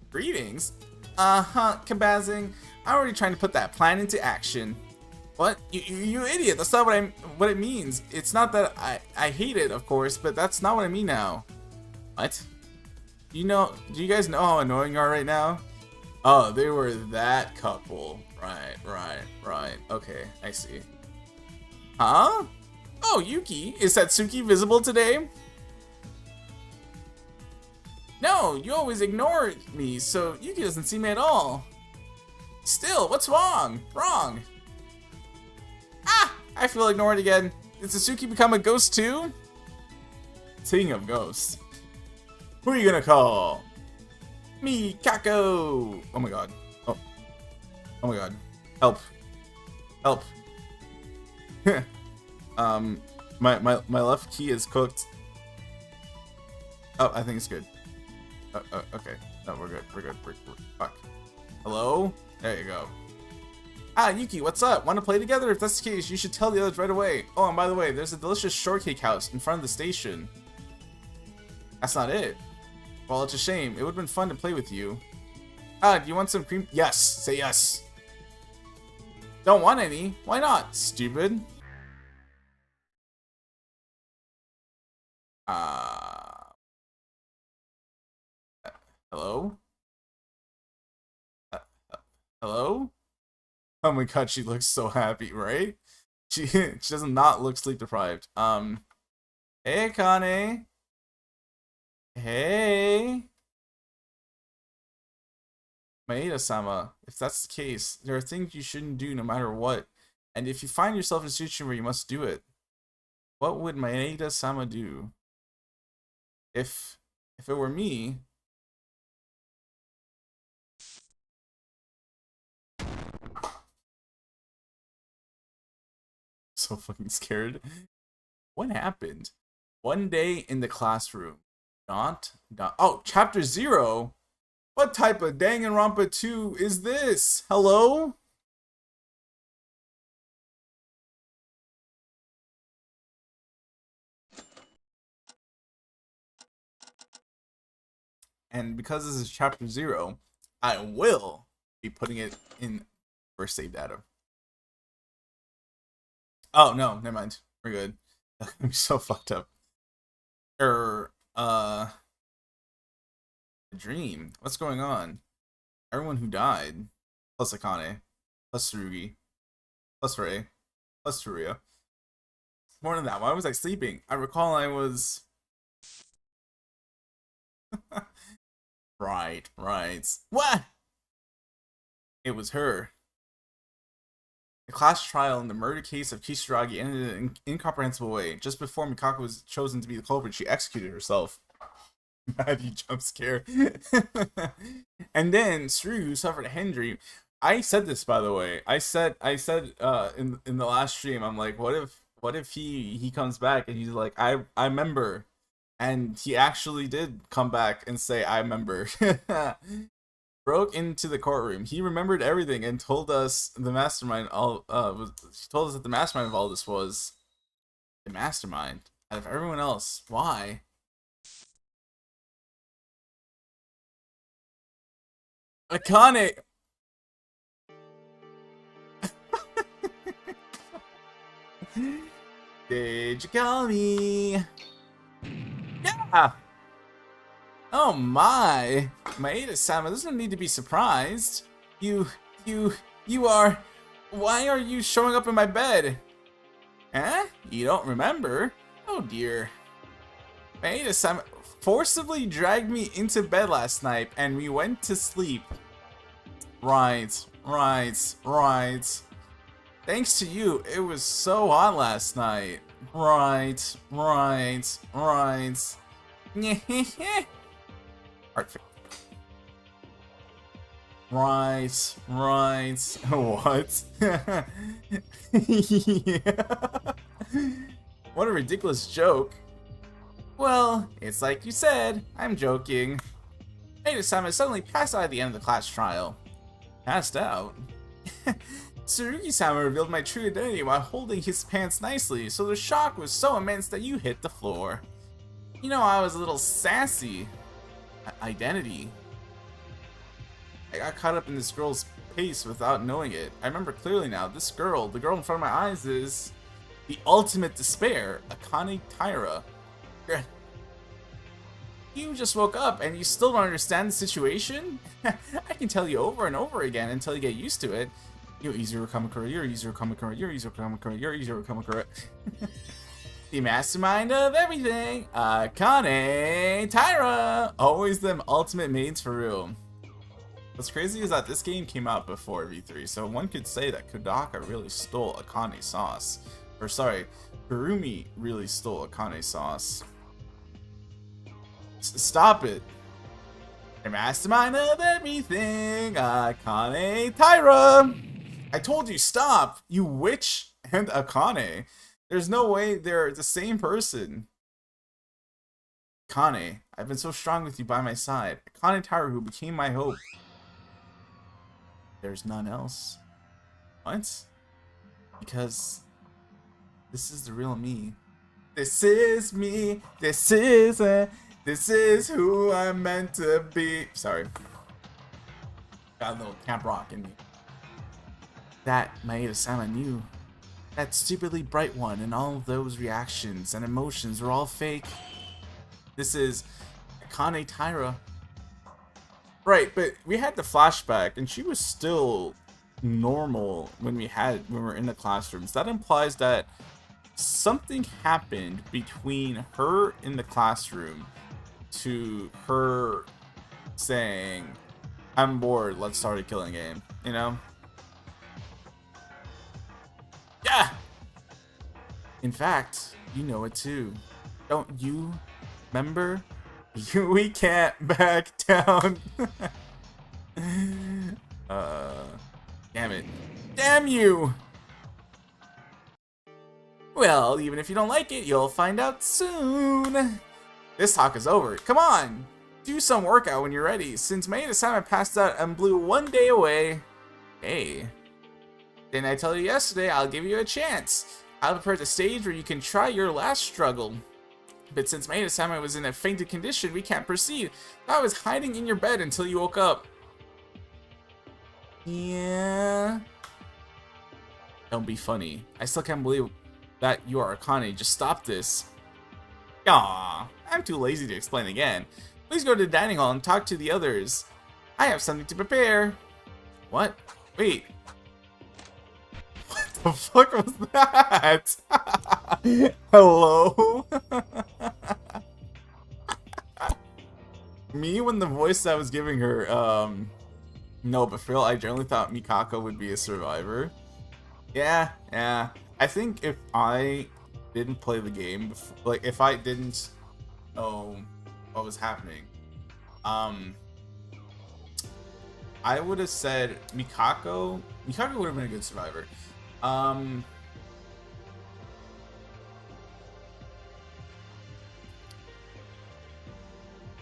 Speaker 1: Greetings? Kabazing. I'm already trying to put that plan into action. What? You idiot. That's not what it means. It's not that I hate it, of course, but that's not what I mean now. What? Do you guys know how annoying you are right now? Oh, they were that couple. Right. Okay, I see. Huh? Oh, Yuki. Is Satsuki visible today? No, you always ignore me, so Yuki doesn't see me at all. Still, what's wrong? Wrong. Ah! I feel ignored again. Did Satsuki become a ghost too? Speaking of ghosts, who are you gonna call? Me, Kako! Oh my god. Oh my god. Help. My left key is cooked. Oh, I think it's good. Okay. No, we're good. We're fuck. Hello? There you go. Ah, Yuki, what's up? Want to play together? If that's the case, you should tell the others right away. Oh, and by the way, there's a delicious shortcake house in front of the station. That's not it. Well, it's a shame. It would have been fun to play with you. Ah, do you want some cream? Yes. Say yes. Don't want any? Why not? Stupid. Hello? Hello? Oh my god, she looks so happy, right? She does not look sleep deprived. Hey, Kane. Hey. Maeda-sama, if that's the case, there are things you shouldn't do no matter what. And if you find yourself in a situation where you must do it, what would Maeda-sama do? If it were me, so fucking scared. What happened? One day in the classroom. Oh, chapter 0? What type of Danganronpa 2 is this? Hello? And because this is chapter 0, I will be putting it in first save data. Oh, no, never mind. We're good. I'm so fucked up. Dream. What's going on? Everyone who died, plus Akane, plus Tsurugi, plus Rei, plus Furuya. More than that, why was I sleeping? I recall I was... Right. What? It was her. The class trial in the murder case of Kisaragi ended in an incomprehensible way. Just before Mikako was chosen to be the culprit, she executed herself. Maddie jump scare. And then Tsurugi suffered a head injury. I said this, by the way. I said in the last stream, I'm like, what if he comes back and he's like, I remember. And he actually did come back and say, I remember. Broke into the courtroom. He remembered everything and told us the mastermind told us that the mastermind of all this was the mastermind. Out of everyone else, why? Akane. Did you call me? Yeah. Oh my. Maeda-sama doesn't need to be surprised. You are... Why are you showing up in my bed? Huh? You don't remember? Oh dear. Maeda-sama forcibly dragged me into bed last night and we went to sleep. Right. Thanks to you, it was so hot last night. Right. Heart. Right. What? Yeah. What a ridiculous joke. Well, it's like you said, I'm joking. Maeda-sama suddenly passed out at the end of the class trial. Passed out? Tsurugi-sama revealed my true identity while holding his pants nicely, so the shock was so immense that you hit the floor. You know, I was a little sassy. Identity. I got caught up in this girl's pace without knowing it. I remember clearly now, this girl, the girl in front of my eyes, is the ultimate despair, Akane Taira. You just woke up and you still don't understand the situation? I can tell you over and over again until you get used to it. You're Izuru Kamakura, you're Izuru Kamakura, you're Izuru Kamakura, you're Izuru Kamakura. The mastermind of everything, Akane Taira. Always them ultimate mates for real. What's crazy is that this game came out before V3, so one could say that Kodaka really stole Akane's sauce. Or sorry, Kurumi really stole Akane's sauce. Stop it. The mastermind of everything, Akane Taira. I told you, stop, you witch and Akane. There's no way they're the same person. Akane, I've been so strong with you by my side. Akane Taira, who became my hope. There's none else. What? Because this is the real me. This is me. This is who I'm meant to be. Sorry. Got a little Camp Rock in me. That Maeda-sama knew. That stupidly bright one and all of those reactions and emotions were all fake. This is Akane Taira. Right, but we had the flashback and she was still normal when we were in the classrooms. That implies that something happened between her in the classroom to her saying, I'm bored. Let's start a killing game. You know? Yeah! In fact, you know it too. Don't you remember? We can't back down. Damn it. Damn you! Well, even if you don't like it, you'll find out soon. This talk is over. Come on! Do some workout when you're ready. Since May assignment passed out and blew 1 day away. Hey. Didn't I tell you yesterday I'll give you a chance? I'll prepare the stage where you can try your last struggle. But since May assignment was in a fainted condition, we can't proceed. I was hiding in your bed until you woke up. Yeah. Don't be funny. I still can't believe that you are Akane. Just stop this. Aw, I'm too lazy to explain again. Please go to the dining hall and talk to the others. I have something to prepare. What? Wait. What the fuck was that? Hello? Me when the voice I was giving her, no, but for real, I generally thought Mikako would be a survivor. Yeah. I think if I didn't play the game, like if I didn't know what was happening, I would have said Mikako. Mikako would have been a good survivor.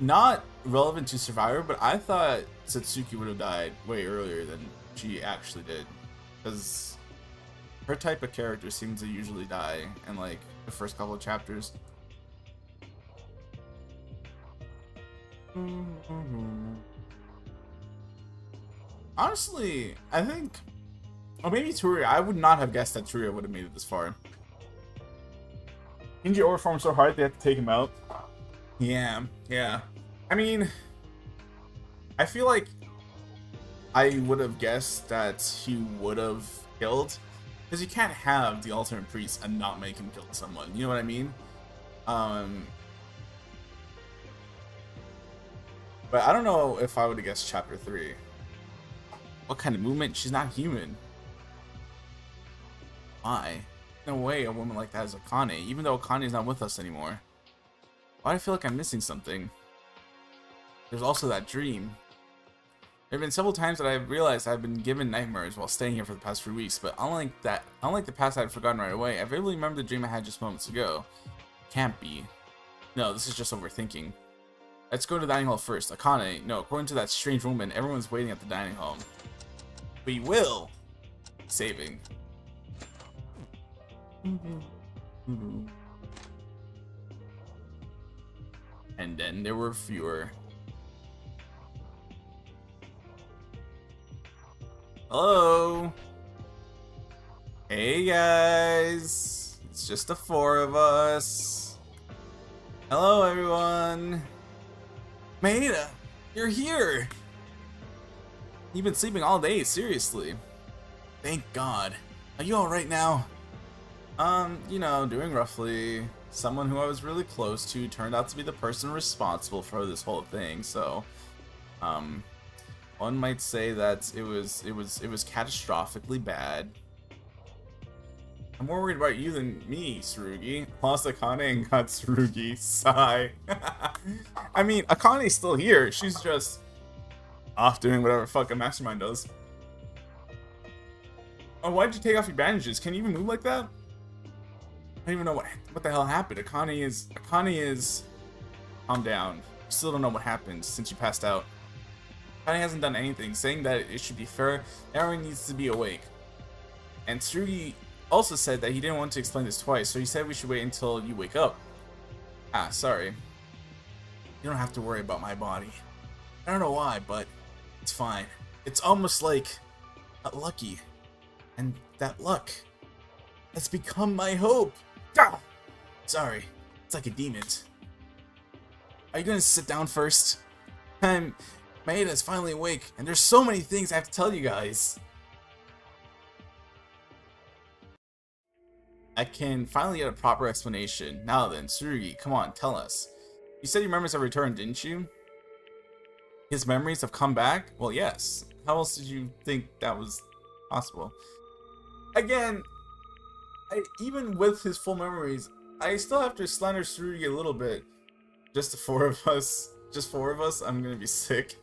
Speaker 1: Not relevant to Survivor, but I thought Satsuki would have died way earlier than she actually did, because her type of character seems to usually die in like the first couple of chapters. Honestly, I think, or maybe Turia. I would not have guessed that Turia would have made it this far. Inji overperformed so hard they had to take him out. Yeah. I mean, I feel like I would have guessed that he would have killed, because you can't have the Ultimate Priest and not make him kill someone. You know what I mean? But I don't know if I would have guessed Chapter 3. What kind of movement? She's not human. Why? No way a woman like that is Akane, even though Akane is not with us anymore. Why do I feel like I'm missing something? There's also that dream. There have been several times that I've realized I've been given nightmares while staying here for the past few weeks, but unlike the past I had forgotten right away, I vividly remember the dream I had just moments ago. Can't be. No, this is just overthinking. Let's go to the dining hall first. Akane, no, according to that strange woman, everyone's waiting at the dining hall. We will! Saving. And then there were fewer. Hello? Hey guys! It's just the 4 of us. Hello everyone! Maeda! You're here! You've been sleeping all day, seriously. Thank God. Are you alright now? You know, doing roughly. Someone who I was really close to turned out to be the person responsible for this whole thing, so one might say that it was catastrophically bad. I'm more worried about you than me, Tsurugi. Lost Akane and got Tsurugi. Sigh. I mean, Akane's still here. She's just off doing whatever fucking Mastermind does. Oh, why'd you take off your bandages? Can you even move like that? I don't even know what the hell happened. Akane is calm down. Still don't know what happened since you passed out. Akane hasn't done anything, saying that it should be fair. Everyone needs to be awake. And Tsurugi also said that he didn't want to explain this twice, so he said we should wait until you wake up. Ah, sorry. You don't have to worry about my body. I don't know why, but it's fine. It's almost like lucky. And that luck has become my hope. Ah! Sorry, it's like a demon. Are you gonna sit down first? Maeda's finally awake, and there's so many things I have to tell you guys. I can finally get a proper explanation. Now then, Tsurugi, come on, tell us. You said your memories have returned, didn't you? his memories have come back? Well, yes. How else did you think that was possible? Again, even with his full memories, I still have to slander Tsurugi a little bit. Just the four of us. Just four of us, I'm gonna be sick.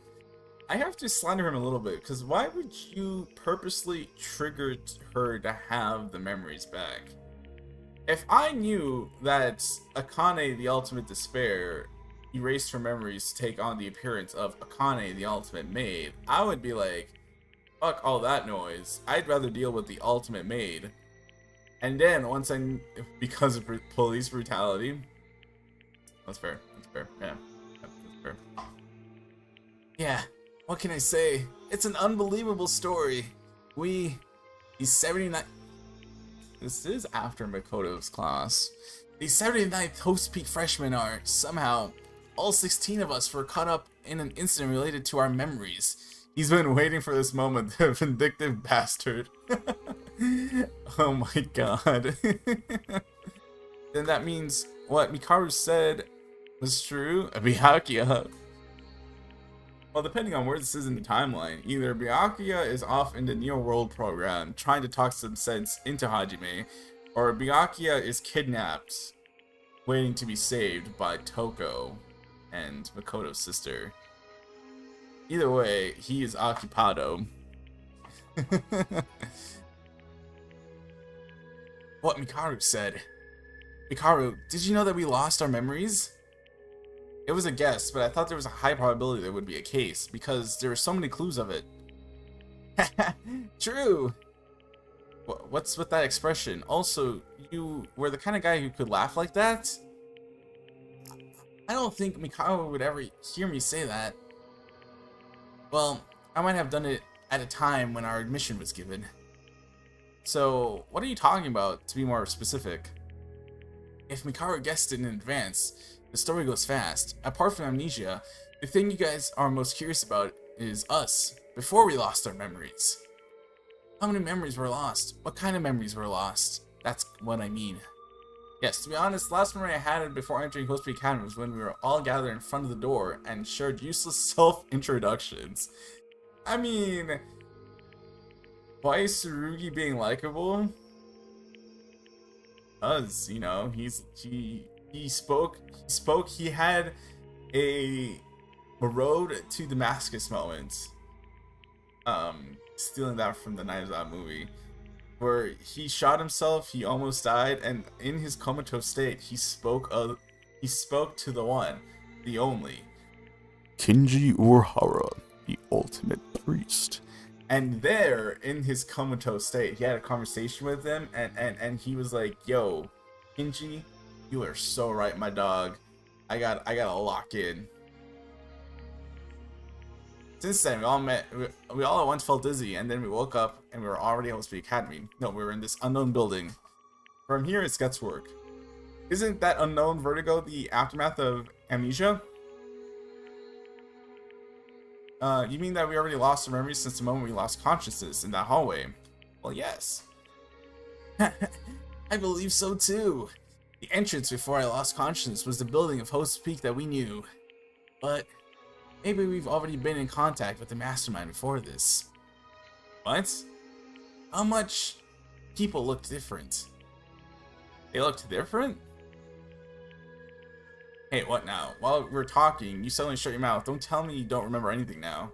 Speaker 1: I have to slander him a little bit, because why would you purposely trigger her to have the memories back? If I knew that Akane, the Ultimate Despair, erased her memories to take on the appearance of Akane, the Ultimate Maid, I would be like, fuck all that noise. I'd rather deal with the Ultimate Maid. And then, because of police brutality, that's fair, yeah, that's fair. Yeah, what can I say? It's an unbelievable story. He's 79. This is after Makoto's class. The 79th Host Peak freshmen are somehow, all 16 of us were caught up in an incident related to our memories. He's been waiting for this moment, the vindictive bastard. Oh my god. Then that means what Mikaru said was true? Byakuya. Well, depending on where this is in the timeline, either Byakuya is off in the Neo World program trying to talk some sense into Hajime, or Byakuya is kidnapped, waiting to be saved by Toko and Makoto's sister. Either way, he is occupado. What Mikaru said. Mikaru, did you know that we lost our memories? It was a guess, but I thought there was a high probability there would be a case, because there are so many clues of it. True! What's with that expression? Also, you were the kind of guy who could laugh like that? I don't think Mikaru would ever hear me say that. Well, I might have done it at a time when our admission was given. So, what are you talking about, to be more specific? If Mikaru guessed it in advance, the story goes fast. Apart from amnesia, the thing you guys are most curious about is us, before we lost our memories. How many memories were lost? What kind of memories were lost? That's what I mean. Yes, to be honest, the last memory I had before entering Host Peak Academy was when we were all gathered in front of the door and shared useless self-introductions. I mean, why is Tsurugi being likable? Because, you know, he spoke, he had a road to Damascus moment. Stealing that from the Knives Out movie, where he shot himself, he almost died, and in his comatose state, he spoke to the one, the only,
Speaker 2: Kinji Urahara, the ultimate priest.
Speaker 1: And there, in his comatose state, he had a conversation with him, and he was like, "Yo, Kinji, you are so right, my dog. I gotta lock in." Since then, we all at once felt dizzy, and then we woke up, and we were already at Host Peak Academy. No, we were in this unknown building. From here, it's guesswork. Isn't that unknown vertigo the aftermath of amnesia? You mean that we already lost our memories since the moment we lost consciousness in that hallway? Well, yes. I believe so too. The entrance before I lost consciousness was the building of Host Peak that we knew. But maybe we've already been in contact with the mastermind before this. What? How much people looked different? They looked different? Hey, what now? While we're talking, you suddenly shut your mouth. Don't tell me you don't remember anything now.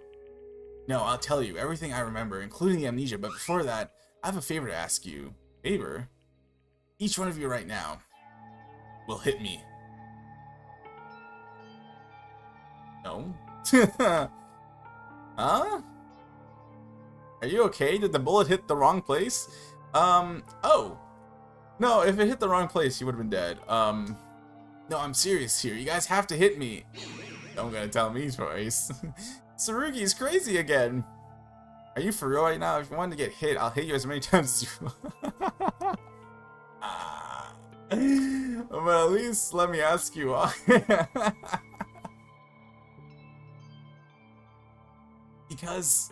Speaker 1: No, I'll tell you everything I remember, including the amnesia, but before that, I have a favor to ask you. Favor? Each one of you right now will hit me. No? Huh? Are you okay? Did the bullet hit the wrong place? Oh. No, if it hit the wrong place, you would have been dead. No, I'm serious here. You guys have to hit me. Don't gonna tell me twice. Tsurugi is crazy again. Are you for real right now? If you want to get hit, I'll hit you as many times as you want. But at least let me ask you why. Because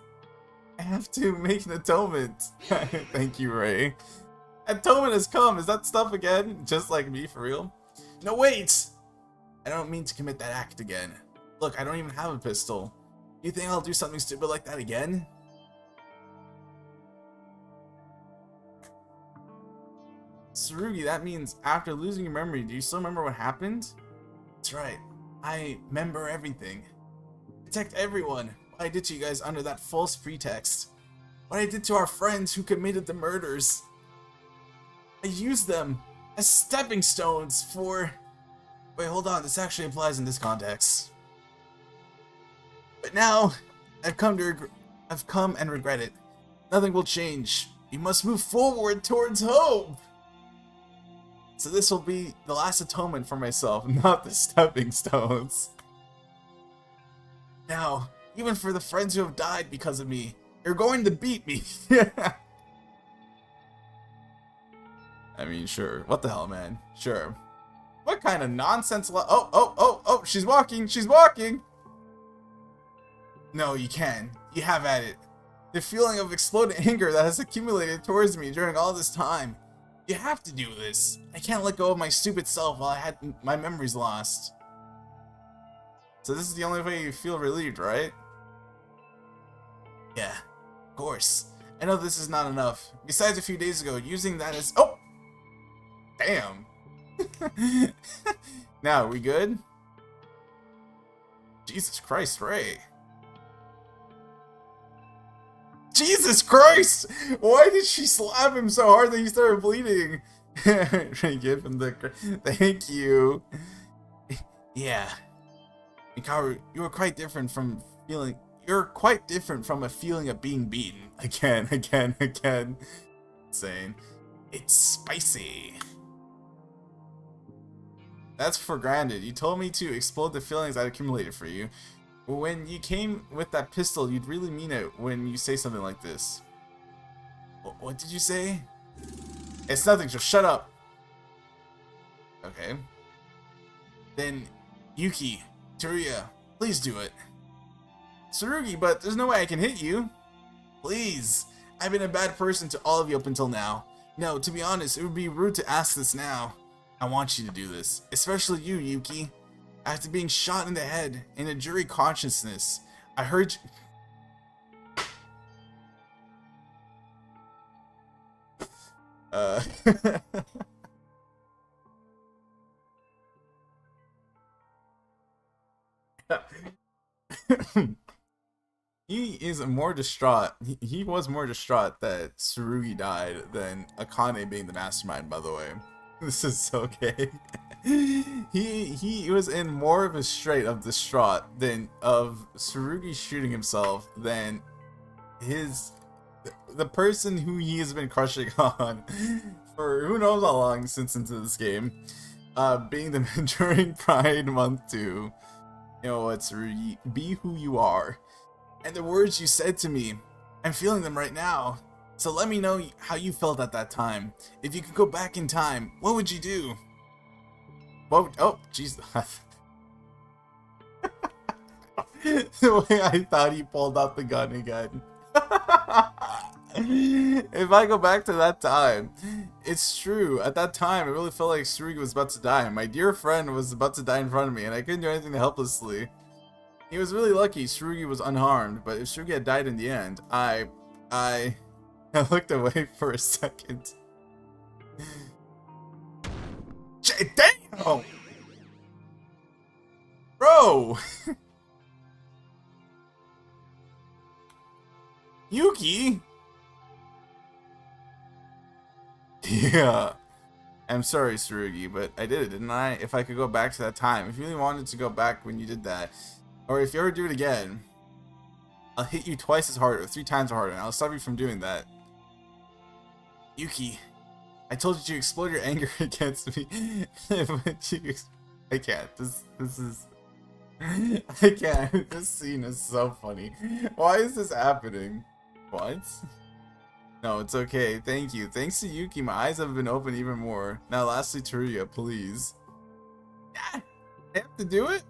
Speaker 1: I have to make an atonement. Thank you, Ray. Atonement has come. Is that stuff again? Just like me, for real? No, wait! I don't mean to commit that act again. Look, I don't even have a pistol. You think I'll do something stupid like that again? Tsurugi, that means after losing your memory, do you still remember what happened? That's right. I remember everything. Protect everyone. What I did to you guys under that false pretext. What I did to our friends who committed the murders. I used them as stepping stones for... Wait, hold on. This actually applies in this context. But now, I've come and regret it. Nothing will change. We must move forward towards hope. So this will be the last atonement for myself, not the stepping stones. Now, even for the friends who have died because of me, you're going to beat me. I mean, sure. What the hell, man? Sure. What kind of nonsense? Oh, she's walking. She's walking. No, you can. You have at it. The feeling of exploded anger that has accumulated towards me during all this time. You have to do this. I can't let go of my stupid self while I had my memories lost. So this is the only way you feel relieved, right? Yeah, of course. I know this is not enough. Besides, a few days ago, using that as... Oh! Damn! Now, are we good? Jesus Christ, Ray. Jesus Christ! Why did she slap him so hard that he started bleeding? Give him the... Thank you. Yeah. Hikaru, you were quite different from feeling... You're quite different from a feeling of being beaten. Again. Insane. It's spicy. That's for granted. You told me to explode the feelings I'd accumulated for you. When you came with that pistol, you'd really mean it when you say something like this. What did you say? It's nothing, just shut up. Okay. Then, Yuki, Teruya, please do it. Tsurugi, but there's no way I can hit you. Please. I've been a bad person to all of you up until now. No, to be honest, it would be rude to ask this now. I want you to do this. Especially you, Yuki. After being shot in the head in a jury consciousness, I heard He is more distraught. He was more distraught that Tsurugi died than Akane being the mastermind, by the way. This is so gay. He was in more of a strait of distraught than of Tsurugi shooting himself than the person who he has been crushing on for who knows how long since into this game, being the during Pride Month 2. You know what, Tsurugi, be who you are. And the words you said to me, I'm feeling them right now. So let me know how you felt at that time. If you could go back in time, what would you do? Oh, jeez. The way I thought he pulled out the gun again. If I go back to that time, it's true. At that time, I really felt like Tsurugi was about to die. My dear friend was about to die in front of me, and I couldn't do anything helplessly. He was really lucky Tsurugi was unharmed, but if Tsurugi had died in the end, I looked away for a second. Damn! Bro! Yuki? Yeah. I'm sorry, Tsurugi, but I did it, didn't I? If I could go back to that time. If you really wanted to go back when you did that, or if you ever do it again, I'll hit you twice as hard or 3 times harder, and I'll stop you from doing that. Yuki, I told you to explode your anger against me. I can't. This is... I can't. This scene is so funny. Why is this happening? What? No, it's okay. Thank you. Thanks to Yuki, my eyes have been open even more. Now, lastly, Teruya, please. Yeah, I have to do it?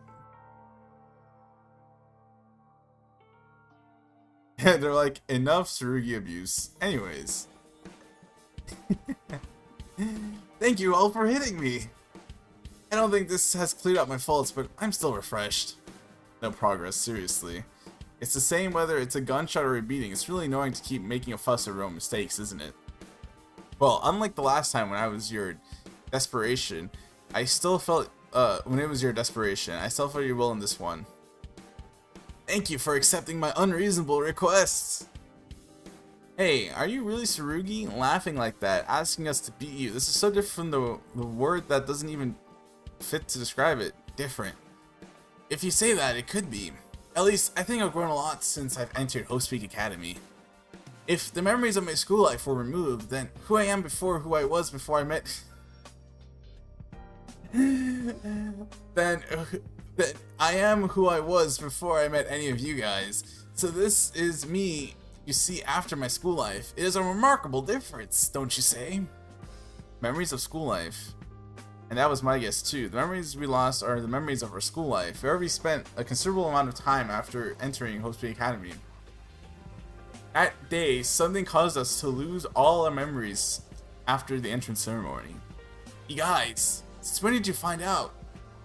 Speaker 1: Yeah, they're like, enough Tsurugi abuse. Anyways. Thank you all for hitting me. I don't think this has cleared up my faults, but I'm still refreshed. No progress, seriously. It's the same whether it's a gunshot or a beating. It's really annoying to keep making a fuss over own mistakes, isn't it? Well, unlike the last time when I was your desperation, I still felt, when it was your desperation, I still felt your will in this one. Thank you for accepting my unreasonable requests! Hey, are you really Tsurugi? Laughing like that, asking us to beat you. This is so different from the word that doesn't even fit to describe it. Different. If you say that, it could be. At least, I think I've grown a lot since I've entered Host Peak Academy. If the memories of my school life were removed, then who I am before who I was before I met... then I am who I was before I met any of you guys. So this is me, you see, after my school life. It is a remarkable difference, don't you say? Memories of school life. And that was my guess too. The memories we lost are the memories of our school life. Where we spent a considerable amount of time after entering Host Peak Academy. That day, something caused us to lose all our memories after the entrance ceremony. You guys, since when did you find out?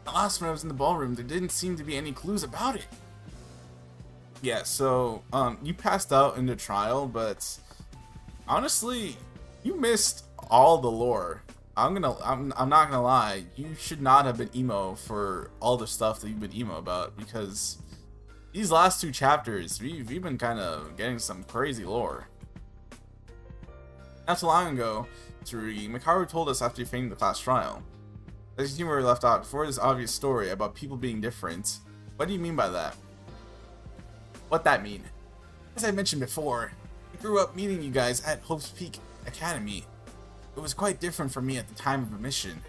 Speaker 1: The last when I was in the ballroom, there didn't seem to be any clues about it. Yeah, so, you passed out in the trial, but honestly, you missed all the lore. I'm not gonna lie, you should not have been emo for all the stuff that you've been emo about, because these last 2 chapters, we've been kind of getting some crazy lore. Not too long ago, Tsurugi, Mikaru told us after defeating the class trial. As you were left out before this obvious story about people being different. What do you mean by that? What that mean? As I mentioned before, I grew up meeting you guys at Host Peak Academy. It was quite different from me at the time of admission.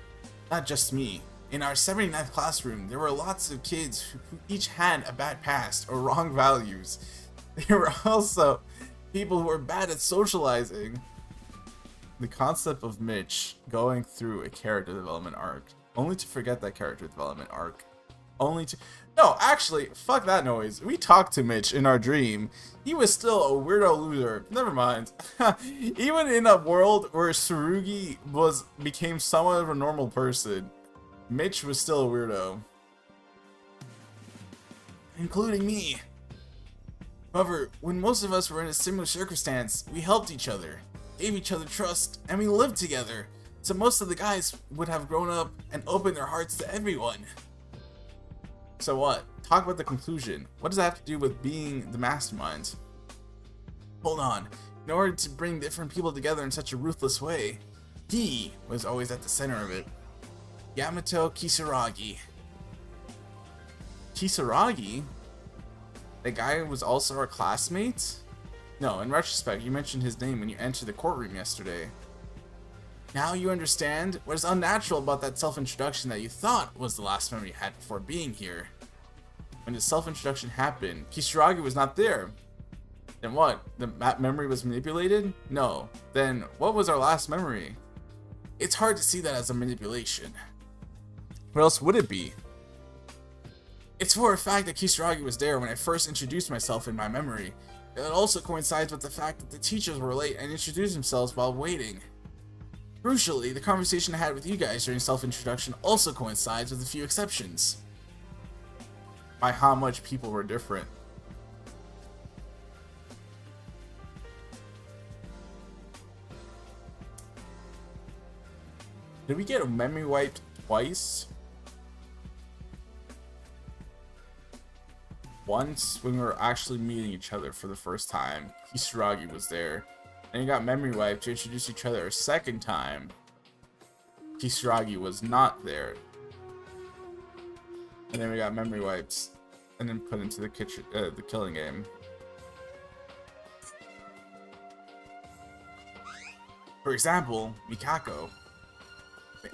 Speaker 1: Not just me. In our 79th classroom, there were lots of kids who each had a bad past or wrong values. There were also people who were bad at socializing. The concept of Mitch going through a character development arc, only to forget that character development arc. No, actually, fuck that noise. We talked to Mitch in our dream. He was still a weirdo loser. Never mind. Even in a world where Tsurugi became somewhat of a normal person, Mitch was still a weirdo. Including me. However, when most of us were in a similar circumstance, we helped each other, gave each other trust, and we lived together. So most of the guys would have grown up and opened their hearts to everyone. So what? Talk about the conclusion. What does that have to do with being the mastermind? Hold on. In order to bring different people together in such a ruthless way, he was always at the center of it. Yamato Kisaragi. Kisaragi? The guy who was also our classmate? No, in retrospect, you mentioned his name when you entered the courtroom yesterday. Now you understand what is unnatural about that self-introduction that you thought was the last memory you had before being here. When the self-introduction happened, Kisaragi was not there. Then what? That memory was manipulated? No. Then what was our last memory? It's hard to see that as a manipulation. What else would it be? It's for a fact that Kisaragi was there when I first introduced myself in my memory. It also coincides with the fact that the teachers were late and introduced themselves while waiting. Crucially, the conversation I had with you guys during self-introduction also coincides with a few exceptions. By how much people were different. Did we get a memory wiped twice? Once when we were actually meeting each other for the first time, Kisaragi was there. And you got memory wiped to introduce each other a second time. Kisaragi was not there. And then we got memory wipes and then put into the killing game. For example, Mikako.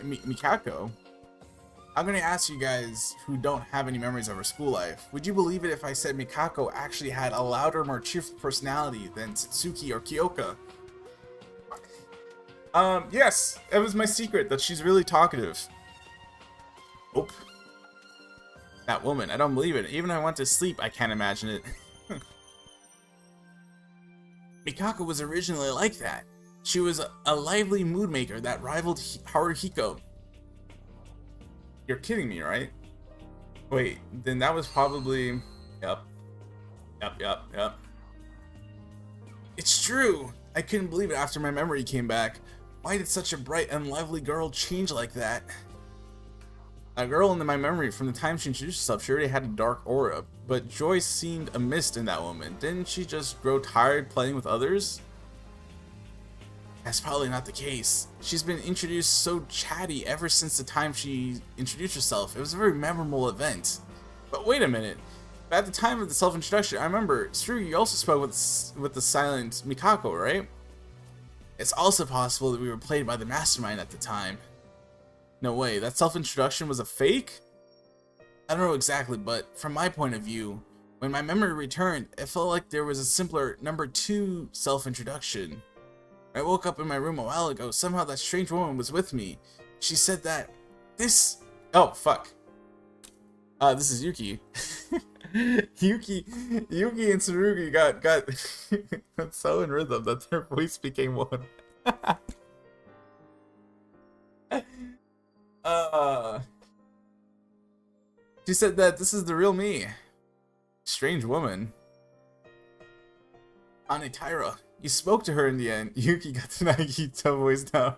Speaker 1: Mikako? I'm gonna ask you guys who don't have any memories of her school life. Would you believe it if I said Mikako actually had a louder, more cheerful personality than Satsuki or Kyoka? Yes, it was my secret that she's really talkative. Nope. That woman, I don't believe it. Even when I went to sleep, I can't imagine it. Mikako was originally like that. She was a lively mood maker that rivaled Haruhiko. You're kidding me, right? Wait, then that was probably... Yep. Yep. It's true. I couldn't believe it after my memory came back. Why did such a bright and lively girl change like that? A girl in my memory, from the time she introduced herself, she already had a dark aura, but joy seemed a mist in that woman. Didn't she just grow tired playing with others? That's probably not the case. She's been introduced so chatty ever since the time she introduced herself. It was a very memorable event. But wait a minute. At the time of the self-introduction, I remember Tsurugi also spoke with the silent Mikako, right? It's also possible that we were played by the mastermind at the time. No way, that self-introduction was a fake? I don't know exactly, but from my point of view, when my memory returned, it felt like there was a simpler number 2 self-introduction. I woke up in my room a while ago. Somehow that strange woman was with me. She said that this... Oh, fuck. This is Yuki. Yuki and Tsurugi got so in rhythm that their voice became one. She said that this is the real me. Strange woman. Anetaira. You spoke to her in the end. Yuki got the Nagito voice down.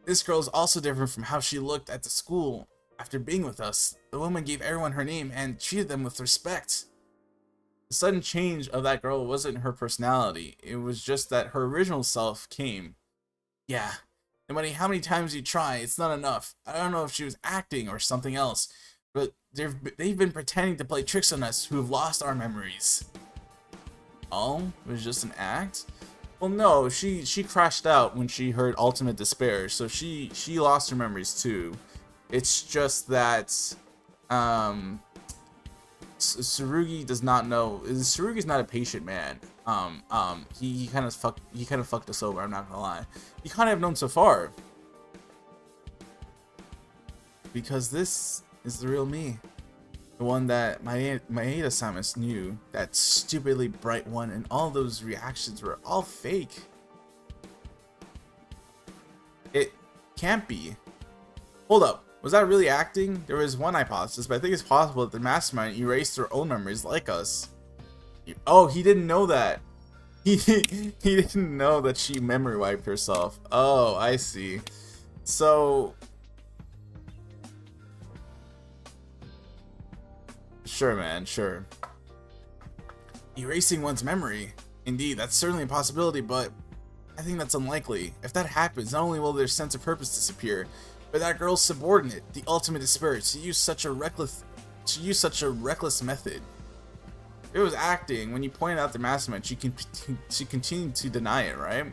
Speaker 1: This girl's also different from how she looked at the school after being with us. The woman gave everyone her name and treated them with respect. The sudden change of that girl wasn't her personality. It was just that her original self came. Yeah. No matter how many times you try, it's not enough. I don't know if she was acting or something else, but they've been pretending to play tricks on us who have lost our memories. Oh, it was just an act? Well, no, she crashed out when she heard Ultimate Despair, so she lost her memories too. It's just that Tsurugi does not know. Tsurugi's not a patient man. He kind of fucked us over. I'm not gonna lie. You kind of have known so far, because this is the real me, the one that Maeda Samus knew. That stupidly bright one, and all those reactions were all fake. It can't be. Hold up. Was that really acting? There was one hypothesis, but I think it's possible that the mastermind erased their own memories like us. Oh, he didn't know that. He didn't know that she memory wiped herself. Oh, I see. So... Sure, man, sure. Erasing one's memory. Indeed, that's certainly a possibility, but I think that's unlikely. If that happens, not only will their sense of purpose disappear, but that girl's subordinate, the Ultimate Despair, to use such a reckless method. If it was acting, when you pointed out the mastermind, she continued to deny it, right?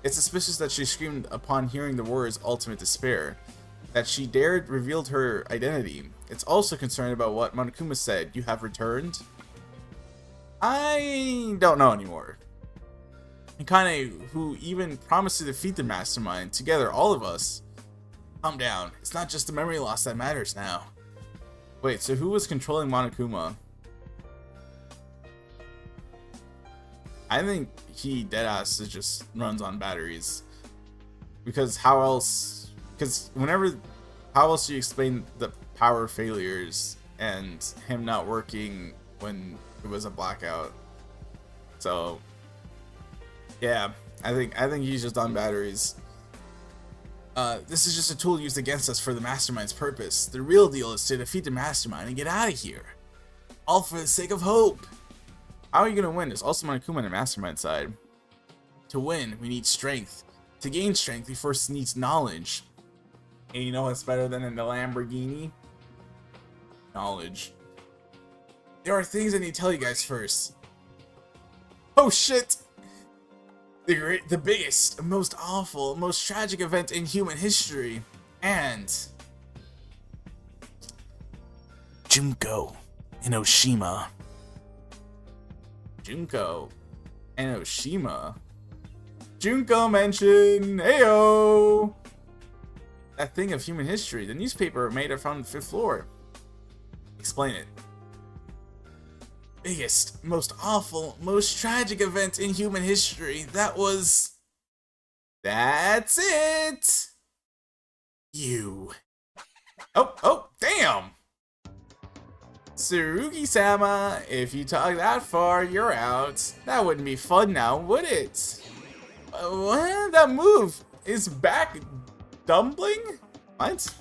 Speaker 1: It's suspicious that she screamed upon hearing the words Ultimate Despair, that she dared revealed her identity. It's also concerned about what Monokuma said, you have returned? I don't know anymore. And Kane, who even promised to defeat the mastermind, together, all of us. Calm down, it's not just the memory loss that matters now. Wait, so who was controlling Monokuma? I think he deadass just runs on batteries. Because how else? Because how else do you explain the power failures and him not working when it was a blackout? So, yeah, I think he's just on batteries. This is just a tool used against us for the mastermind's purpose. The real deal is to defeat the mastermind and get out of here. All for the sake of hope. How are you gonna win? There's also Monokuma on the mastermind side. To win, we need strength. To gain strength, we first need knowledge. And you know what's better than in the Lamborghini? Knowledge. There are things I need to tell you guys first. Oh shit! The biggest, most awful, most tragic event in human history. And... Junko Enoshima. Junko Enoshima. Junko mention, heyo! That thing of human history. The newspaper made it from the 5th floor. Explain it. Biggest, most awful, most tragic event in human history. That was... That's it! You. Oh, damn! Tsurugi-sama, if you talk that far, you're out. That wouldn't be fun now, would it? What? That move is back dumbling? What?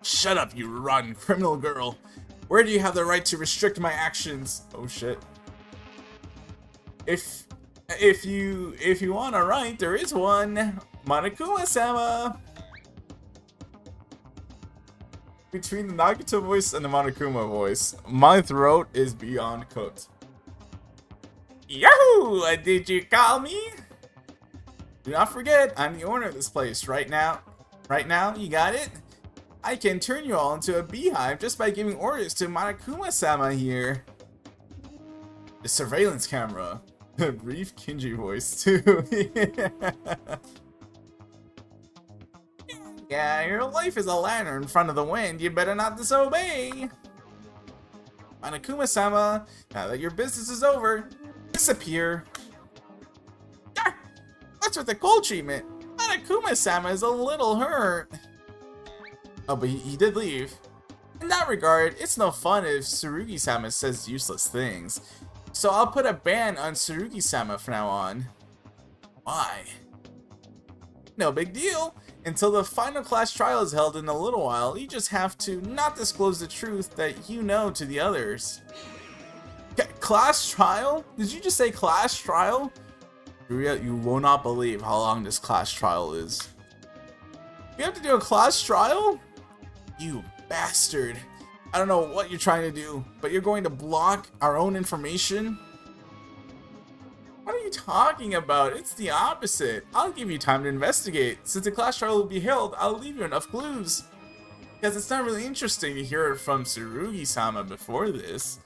Speaker 1: Shut up, you rotten criminal girl. Where do you have the right to restrict my actions? Oh shit. If you want a right, there is one. Monokuma-sama. Between the Nagito voice and the Monokuma voice, my throat is beyond cooked. Yahoo! Did you call me? Do not forget, I'm the owner of this place right now. Right now, you got it? I can turn you all into a beehive just by giving orders to Monokuma-sama here. The surveillance camera. Brief Kinji voice too. Yeah, your life is a lantern in front of the wind. You better not disobey. Monokuma-sama, now that your business is over, disappear. Ah, what's with the cold treatment? Monokuma-sama is a little hurt. Oh, but he did leave. In that regard, it's no fun if Tsurugi-sama says useless things. So I'll put a ban on Tsurugi-sama from now on. Why? No big deal. Until the final class trial is held in a little while, you just have to not disclose the truth that you know to the others. Class trial? Did you just say class trial? You will not believe how long this class trial is. You have to do a class trial? You bastard. I don't know what you're trying to do, but you're going to block our own information? What are you talking about? It's the opposite. I'll give you time to investigate. Since the class trial will be held, I'll leave you enough clues. Because it's not really interesting to hear it from Tsurugi-sama before this.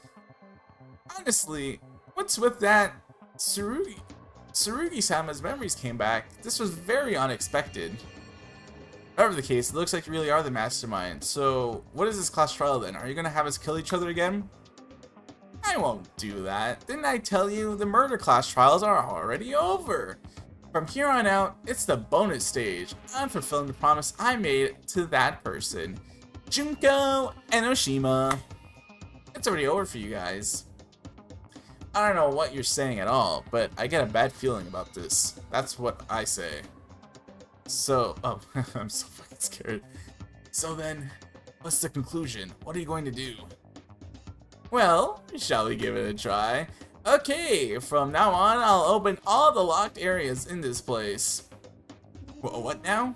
Speaker 1: Honestly, what's with that? Tsurugi-sama's memories came back. This was very unexpected. Whatever the case, it looks like you really are the mastermind. So, what is this class trial then? Are you gonna have us kill each other again? I won't do that. Didn't I tell you the murder class trials are already over? From here on out, it's the bonus stage. I'm fulfilling the promise I made to that person. Junko Enoshima. It's already over for you guys. I don't know what you're saying at all, but I get a bad feeling about this. That's what I say. So, oh, I'm so fucking scared. So then, what's the conclusion? What are you going to do? Well, shall we give it a try? Okay, from now on, I'll open all the locked areas in this place. What now?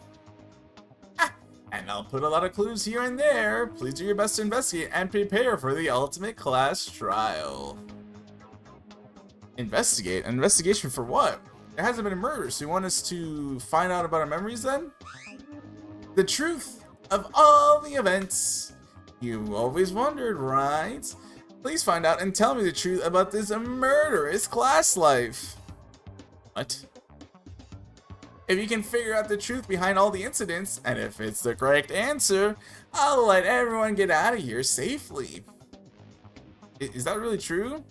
Speaker 1: Ah, and I'll put a lot of clues here and there. Please do your best to investigate and prepare for the ultimate class trial. Investigate? An investigation for what? There hasn't been a murder, so you want us to find out about our memories then? The truth of all the events. You always wondered, right? Please find out and tell me the truth about this murderous class life. What? If you can figure out the truth behind all the incidents, and if it's the correct answer, I'll let everyone get out of here safely. Is that really true?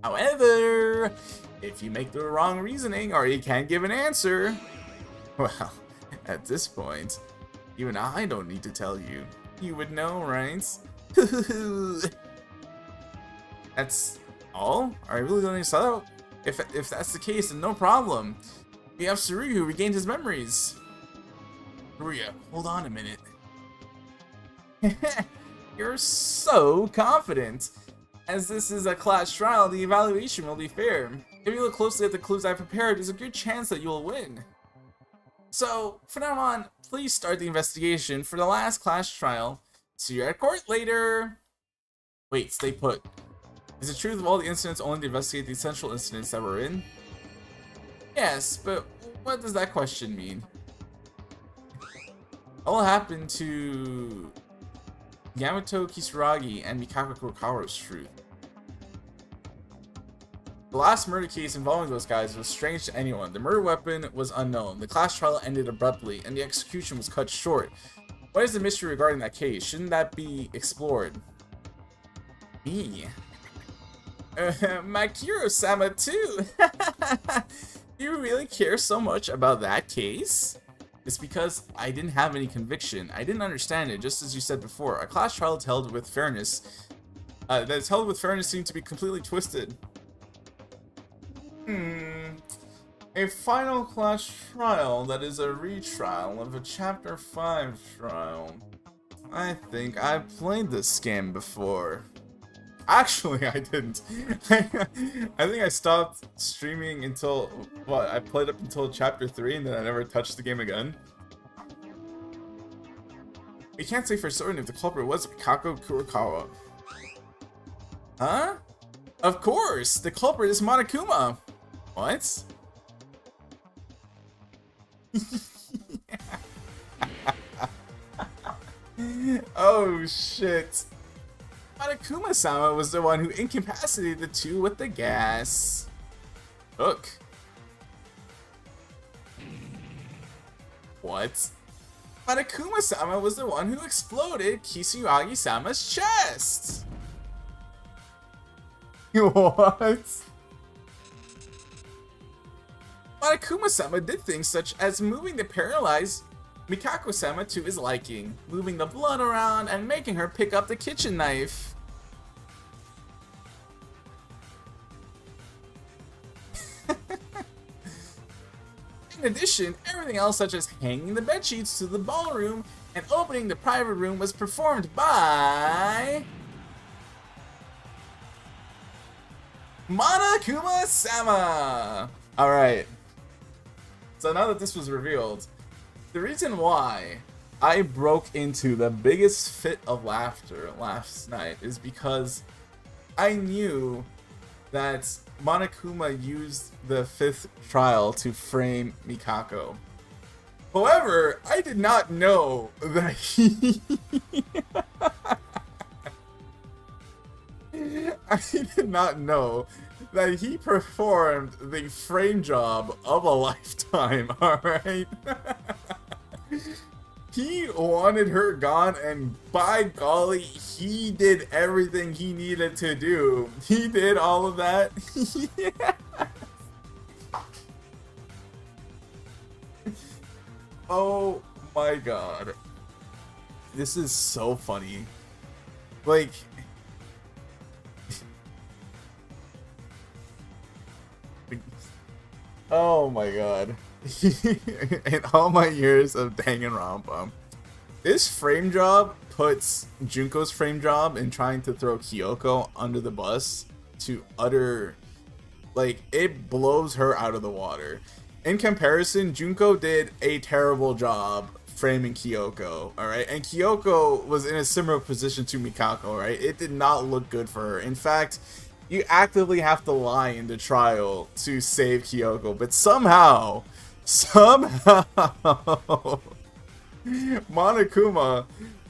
Speaker 1: However, if you make the wrong reasoning or you can't give an answer, well, at this point, even I don't need to tell you. You would know, right? That's all? Are I really going to sell out? If that's the case, then no problem. We have Tsurugi who regained his memories. Ruya, hold on a minute. You're so confident. As this is a class trial, the evaluation will be fair. If you look closely at the clues I prepared, there's a good chance that you'll win. So, from now on, please start the investigation for the last class trial. See you at court later. Wait, stay put. Is the truth of all the incidents only to investigate the essential incidents that we're in? Yes, but what does that question mean? What will happen to Yamato Kisaragi and Mikako Kurokawa's truth? The last murder case involving those guys was strange to anyone. The murder weapon was unknown. The class trial ended abruptly, and the execution was cut short. What is the mystery regarding that case? Shouldn't that be explored? Me? Makiro-sama too! You really care so much about that case? It's because I didn't have any conviction. I didn't understand it, just as you said before. A class trial held with fairness, that is held with fairness seemed to be completely twisted. A final class trial that is a retrial of a Chapter 5 trial. I think I've played this game before. Actually, I didn't. I think I stopped streaming until, what, I played up until Chapter 3 and then I never touched the game again. We can't say for certain if the culprit was Mikako Kurokawa. Huh? Of course! The culprit is Monokuma! What? Oh shit. Monokuma-sama was the one who incapacitated the two with the gas. Hook. What? Monokuma-sama was the one who exploded Kisaragi-sama's chest. What? Monokuma-sama did things such as moving the paralyzed Mikako-sama to his liking, moving the blood around and making her pick up the kitchen knife. In addition, everything else such as hanging the bedsheets to the ballroom and opening the private room was performed by Monokuma-sama! Alright. So now that this was revealed, the reason why I broke into the biggest fit of laughter last night is because I knew that Monokuma used the 5th trial to frame Mikako. However, I did not know that he... I did not know that he performed the frame job of a lifetime, alright? He wanted her gone, and by golly, he did everything he needed to do. He did all of that. Yeah. Oh my god. This is so funny. Like... Oh my god. In all my years of Danganronpa, this frame job puts Junko's frame job in trying to throw Kyoko under the bus to utter, like, it blows her out of the water. In comparison, Junko did a terrible job framing Kyoko, alright? And Kyoko was in a similar position to Mikako, right? It did not look good for her. In fact, you actively have to lie in the trial to save Kyoko, but somehow Monokuma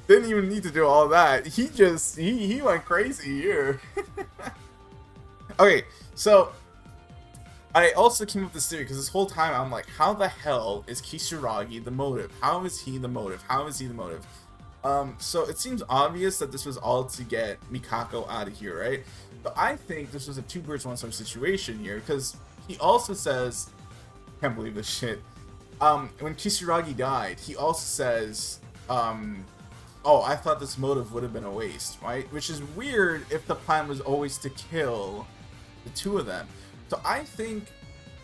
Speaker 1: didn't even need to do all that. He went crazy here. Okay, so I also came up with this theory because this whole time I'm like, how the hell is Kisaragi the motive? How is he the motive? How is he the motive? So it seems obvious that this was all to get Mikako out of here, right? But I think this was a two birds one stone situation here because he also says, can't believe this shit. When Kisaragi died, he also says, oh, I thought this motive would have been a waste, right? Which is weird if the plan was always to kill the two of them. So I think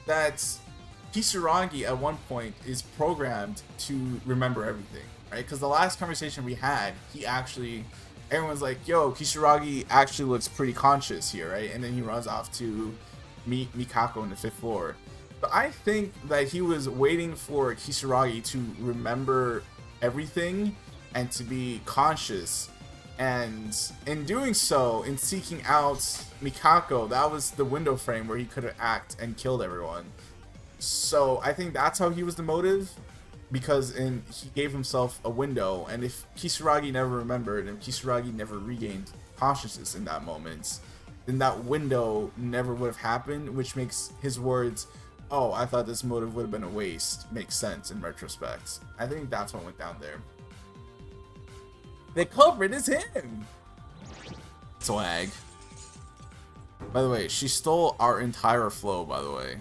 Speaker 1: that Kisaragi at one point is programmed to remember everything, right? Because the last conversation we had, everyone's like, yo, Kisaragi actually looks pretty conscious here, right? And then he runs off to meet Mikako on the 5th floor. But I think that he was waiting for Kisaragi to remember everything and to be conscious. And in doing so, in seeking out Mikako, that was the window frame where he could act and killed everyone. So I think that's how he was the motive, because he gave himself a window, and if Kisaragi never remembered and Kisaragi never regained consciousness in that moment, then that window never would have happened, which makes his words, oh, I thought this motive would have been a waste, make sense in retrospect. I think that's what went down there. The culprit is him! Swag. By the way, she stole our entire flow, by the way.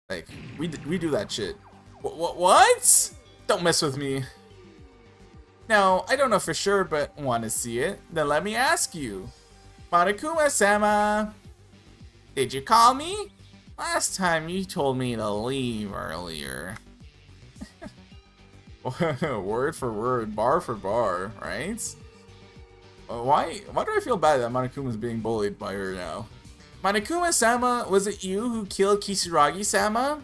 Speaker 1: Like, we do that shit. What? Don't mess with me. No, I don't know for sure, but want to see it? Then let me ask you. Monokuma-sama, did you call me? Last time you told me to leave earlier. Word for word, bar for bar, right? Why do I feel bad that Monokuma's being bullied by her now? Monokuma-sama, was it you who killed Kisaragi-sama?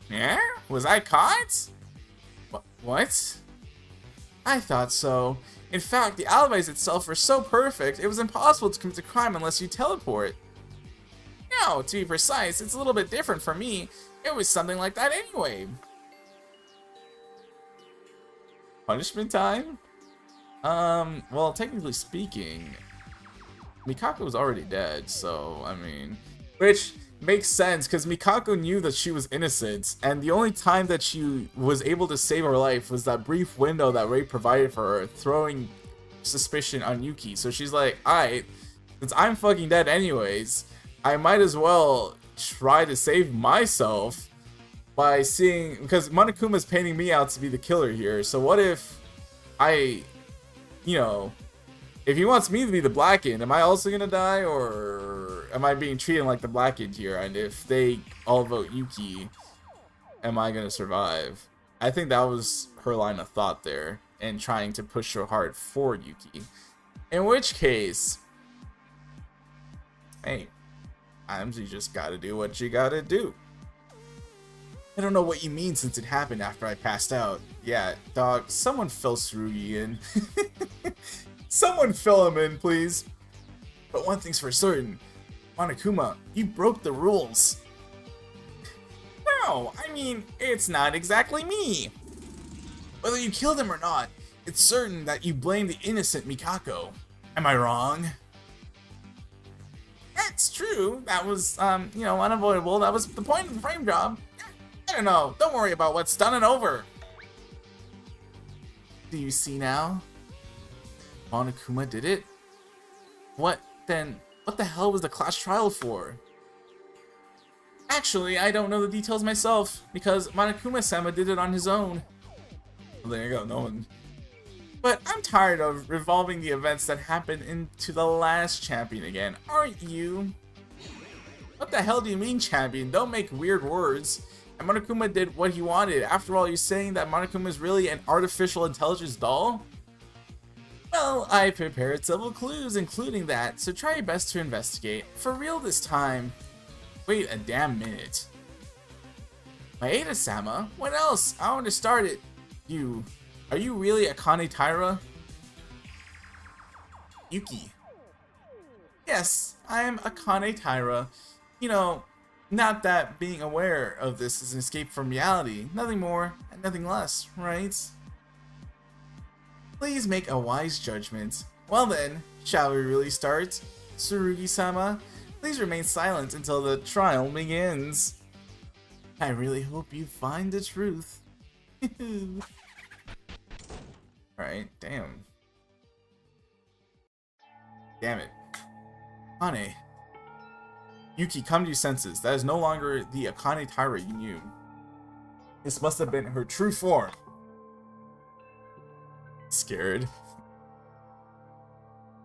Speaker 1: Yeah? Was I caught? What? I thought so. In fact, the alibis itself were so perfect, it was impossible to commit a crime unless you teleport. No, to be precise, it's a little bit different for me. It was something like that anyway. Punishment time? Well, technically speaking, Mikako was already dead, so, I mean... Which makes sense, because Mikako knew that she was innocent, and the only time that she was able to save her life was that brief window that Ray provided for her, throwing suspicion on Yuki. So she's like, alright, since I'm fucking dead anyways, I might as well try to save myself by seeing... Because Monokuma's painting me out to be the killer here, so what if I... You know, if he wants me to be the Blackened, am I also gonna die, or am I being treated like the Blackened here? And if they all vote Yuki, am I gonna survive? I think that was her line of thought there, and trying to push her hard for Yuki. In which case, hey, sometimes you just gotta do what you gotta do. I don't know what you mean since it happened after I passed out. Yeah, dog, someone fill Tsurugi in. Someone fill him in, please. But one thing's for certain. Monokuma, you broke the rules. No, I mean, it's not exactly me. Whether you killed him or not, it's certain that you blame the innocent Mikako. Am I wrong? That's true. That was, you know, unavoidable. That was the point of the frame job. I don't know. Don't worry about what's done and over. Do you see now? Monokuma did it? What then? What the hell was the class trial for? Actually, I don't know the details myself, because Monokuma-sama did it on his own. Well, there you go, no one. But I'm tired of revolving the events that happened into the last champion again, aren't you? What the hell do you mean, champion? Don't make weird words. And Monokuma did what he wanted. After all, you're saying that Monokuma is really an artificial intelligence doll? Well, I prepared several clues, including that, so try your best to investigate. For real this time. Wait a damn minute. Maeda-sama? What else? I want to start it. Are you really Akane Taira? Yuki. Yes, I am Akane Taira. You know, not that being aware of this is an escape from reality. Nothing more and nothing less, right? Please make a wise judgment. Well then, shall we really start? Tsurugi-sama, please remain silent until the trial begins. I really hope you find the truth. Alright, damn. Damn it. Akane. Yuki, come to your senses. That is no longer the Akane Taira you knew. This must have been her true form. Scared?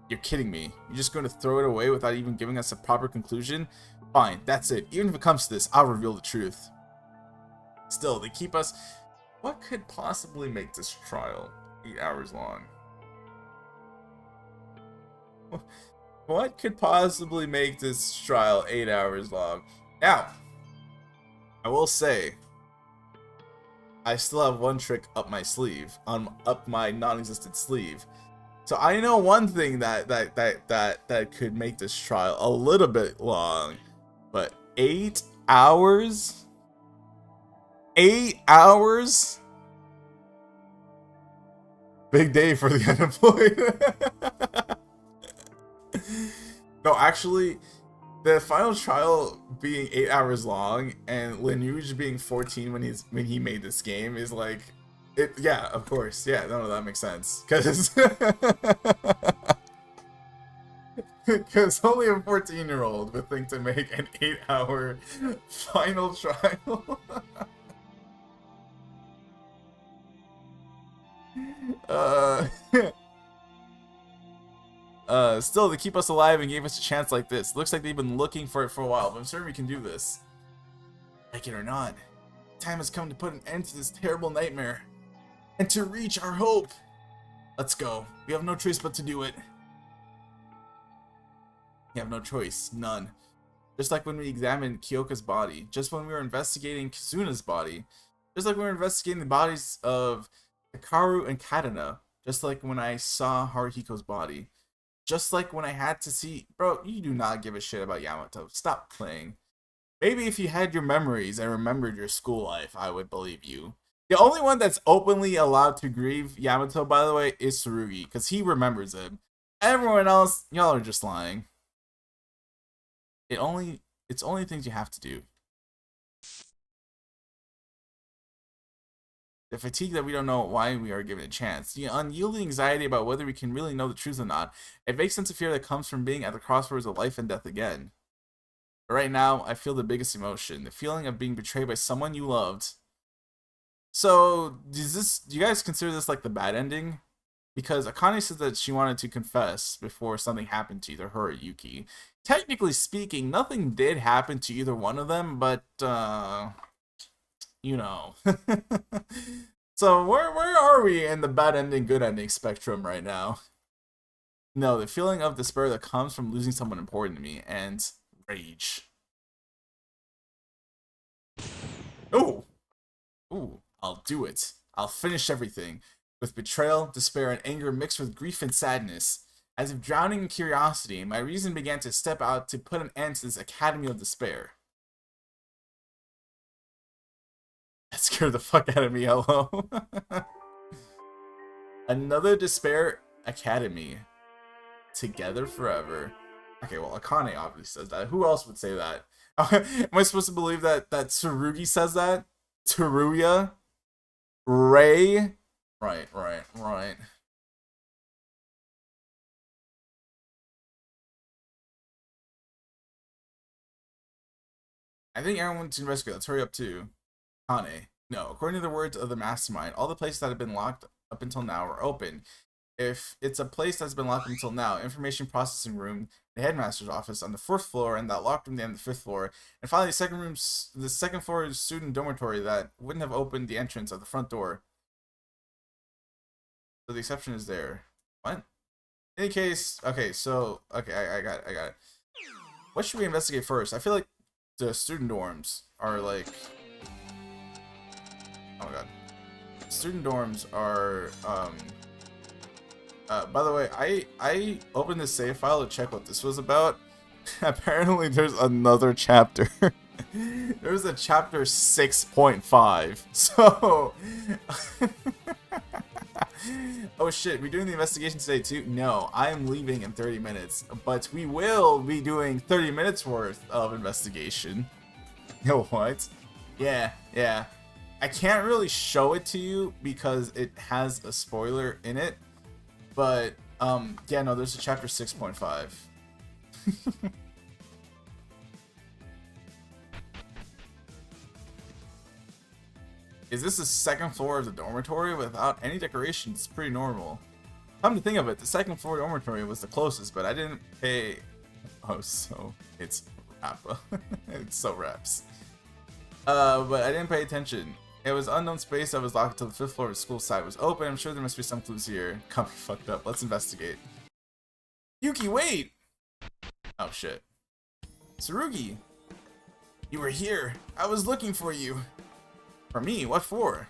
Speaker 1: You're kidding me. You're just going to throw it away without even giving us a proper conclusion? Fine, that's it. Even if it comes to this, I'll reveal the truth. Still, they keep us... What could possibly make this trial 8 hours long? What could possibly make this trial 8 hours long? Now, I will say, I still have one trick up my sleeve, up my non-existent sleeve. So I know one thing that could make this trial a little bit long, but 8 hours? 8 hours? Big day for the unemployed. No, actually, the final trial being 8 hours long and Lineage being 14 when he made this game is like, yeah, of course, yeah, no, that makes sense, because only a 14-year-old would think to make an 8-hour final trial. uh, Still, they keep us alive and gave us a chance like this. Looks like they've been looking for it for a while, but I'm certain we can do this. Like it or not, time has come to put an end to this terrible nightmare and to reach our hope. Let's go. We have no choice but to do it. We have no choice. None. Just like when we examined Kyoka's body. Just when we were investigating Kasuna's body. Just like when we were investigating the bodies of Hikaru and Katana. Just like when I saw Haruhiko's body. Just like when I had to see... Bro, you do not give a shit about Yamato. Stop playing. Maybe if you had your memories and remembered your school life, I would believe you. The only one that's openly allowed to grieve Yamato, by the way, is Tsurugi, because he remembers him. Everyone else, y'all are just lying. It's only things you have to do. The fatigue that we don't know why we are given a chance. The unyielding anxiety about whether we can really know the truth or not. A vague sense of fear that comes from being at the crossroads of life and death again. But right now, I feel the biggest emotion. The feeling of being betrayed by someone you loved. So, do you guys consider this like the bad ending? Because Akane said that she wanted to confess before something happened to either her or Yuki. Technically speaking, nothing did happen to either one of them, but, you know. So, where are we in the bad ending, good ending spectrum right now? No, the feeling of despair that comes from losing someone important to me, and rage. Oh! Ooh. I'll do it. I'll finish everything. With betrayal, despair, and anger mixed with grief and sadness. As if drowning in curiosity, my reason began to step out to put an end to this academy of despair. That scared the fuck out of me, hello. Another despair academy. Together forever. Okay, well, Akane obviously says that. Who else would say that? Am I supposed to believe that Tsurugi says that? Teruya? Ray? Right. I think everyone's to investigate. Let's hurry up too. Hane. No, according to the words of the mastermind, all the places that have been locked up until now are open. If it's a place that's been locked until now, information processing room, the headmaster's office on the 4th floor, and that locked room down the 5th floor, and finally the second floor student dormitory that wouldn't have opened the entrance of the front door. So the exception is there. What? In any case, okay, so I got it. What should we investigate first? I feel like the student dorms are like, oh my god, student dorms are by the way, I opened this save file to check what this was about. Apparently there's another chapter. There's a chapter 6.5. So oh shit, we're doing the investigation today too? No, I'm leaving in 30 minutes, but we will be doing 30 minutes worth of investigation. Yo, what? Yeah. I can't really show it to you because it has a spoiler in it, but yeah, no, there's a chapter 6.5. Is this the second floor of the dormitory without any decorations? It's pretty normal. Come to think of it, the second floor dormitory was the closest, but I didn't pay. Oh, so it's Rappa. It's so raps. But I didn't pay attention. It was unknown space that was locked until the 5th floor of the school side was open. I'm sure there must be some clues here. Can't be fucked up. Let's investigate. Yuki, wait! Oh shit. Tsurugi! You were here. I was looking for you. For me? What for?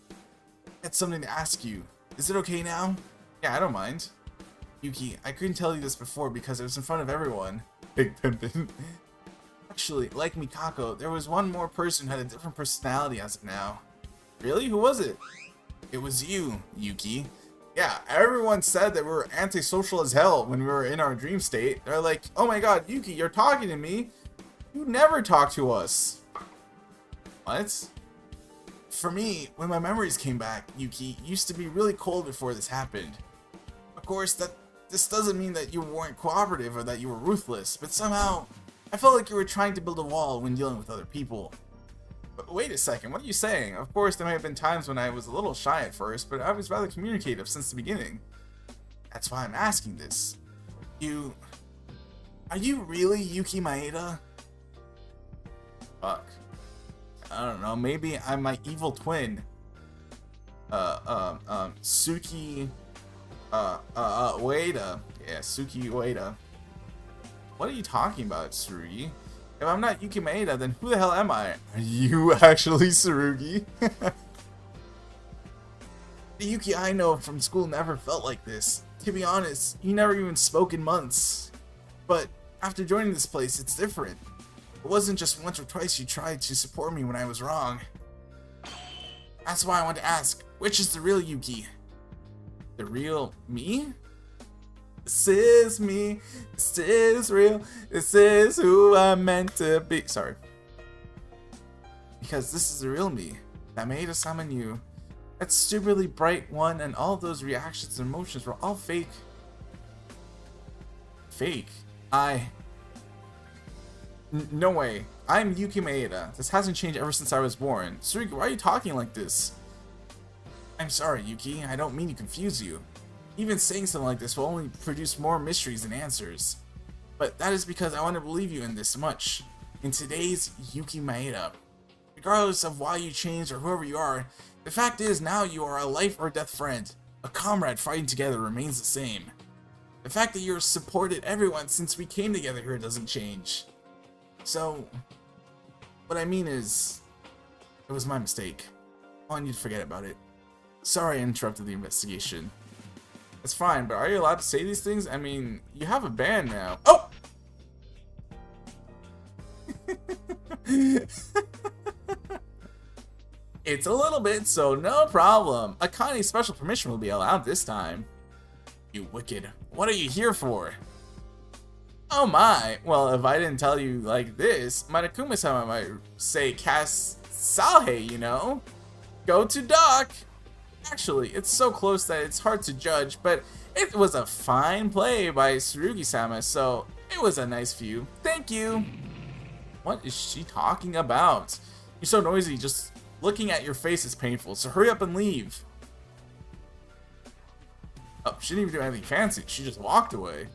Speaker 1: I had something to ask you. Is it okay now? Yeah, I don't mind. Yuki, I couldn't tell you this before because it was in front of everyone. Big pimpin'. Actually, like Mikako, there was one more person who had a different personality as of now. Really? Who was it? It was you, Yuki. Yeah, everyone said that we were antisocial as hell when we were in our dream state. They're like, oh my god, Yuki, you're talking to me? You never talk to us. What? For me, when my memories came back, Yuki used to be really cold before this happened. Of course, this doesn't mean that you weren't cooperative or that you were ruthless, but somehow, I felt like you were trying to build a wall when dealing with other people. But wait a second, what are you saying? Of course, there may have been times when I was a little shy at first, but I was rather communicative since the beginning. That's why I'm asking this. Are you really Yuki Maeda? Fuck. I don't know, maybe I'm my evil twin. Suki, Ueda. Yeah, Suki Ueda. What are you talking about, Tsurugi? If I'm not Yuki Maeda, then who the hell am I? Are you actually Tsurugi? The Yuki I know from school never felt like this. To be honest, he never even spoke in months. But after joining this place, it's different. It wasn't just once or twice you tried to support me when I was wrong. That's why I want to ask, which is the real Yuki? The real me? This is me. This is real. This is who I'm meant to be. Sorry. Because this is the real me that made us summon you. That stupidly bright one and all those reactions and emotions were all fake. Fake? No way. I'm Yuki Maeda. This hasn't changed ever since I was born. Tsurugi, why are you talking like this? I'm sorry, Yuki. I don't mean to confuse you. Even saying something like this will only produce more mysteries than answers. But that is because I want to believe you in this much. In today's Yuki Maeda. Regardless of why you changed or whoever you are, the fact is now you are a life or death friend. A comrade fighting together remains the same. The fact that you've supported everyone since we came together here doesn't change. So, what I mean is, it was my mistake. I want you to forget about it. Sorry I interrupted the investigation. It's fine, but are you allowed to say these things? I mean, you have a band now. Oh! It's a little bit, so no problem. Akane's special permission will be allowed this time. You wicked. What are you here for? Oh my. Well, if I didn't tell you like this, Monokuma-sama might say cast Salhei, you know? Go to Doc! Actually, it's so close that it's hard to judge, but it was a fine play by Tsurugi-sama, so it was a nice view. Thank you! What is she talking about? You're so noisy, just looking at your face is painful, so hurry up and leave. Oh, she didn't even do anything fancy, she just walked away.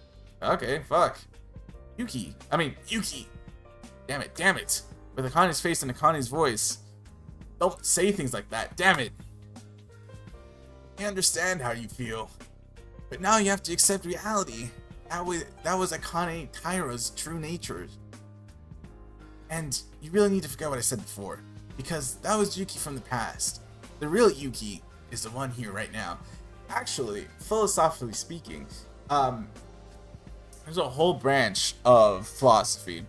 Speaker 1: Okay, fuck. Yuki. Damn it. With Akane's face and Akane's voice. Don't say things like that, damn it. I understand how you feel, but now you have to accept reality. That was Akane Taira's true nature. And you really need to forget what I said before, because that was Yuki from the past. The real Yuki is the one here right now. Actually, philosophically speaking, there's a whole branch of philosophy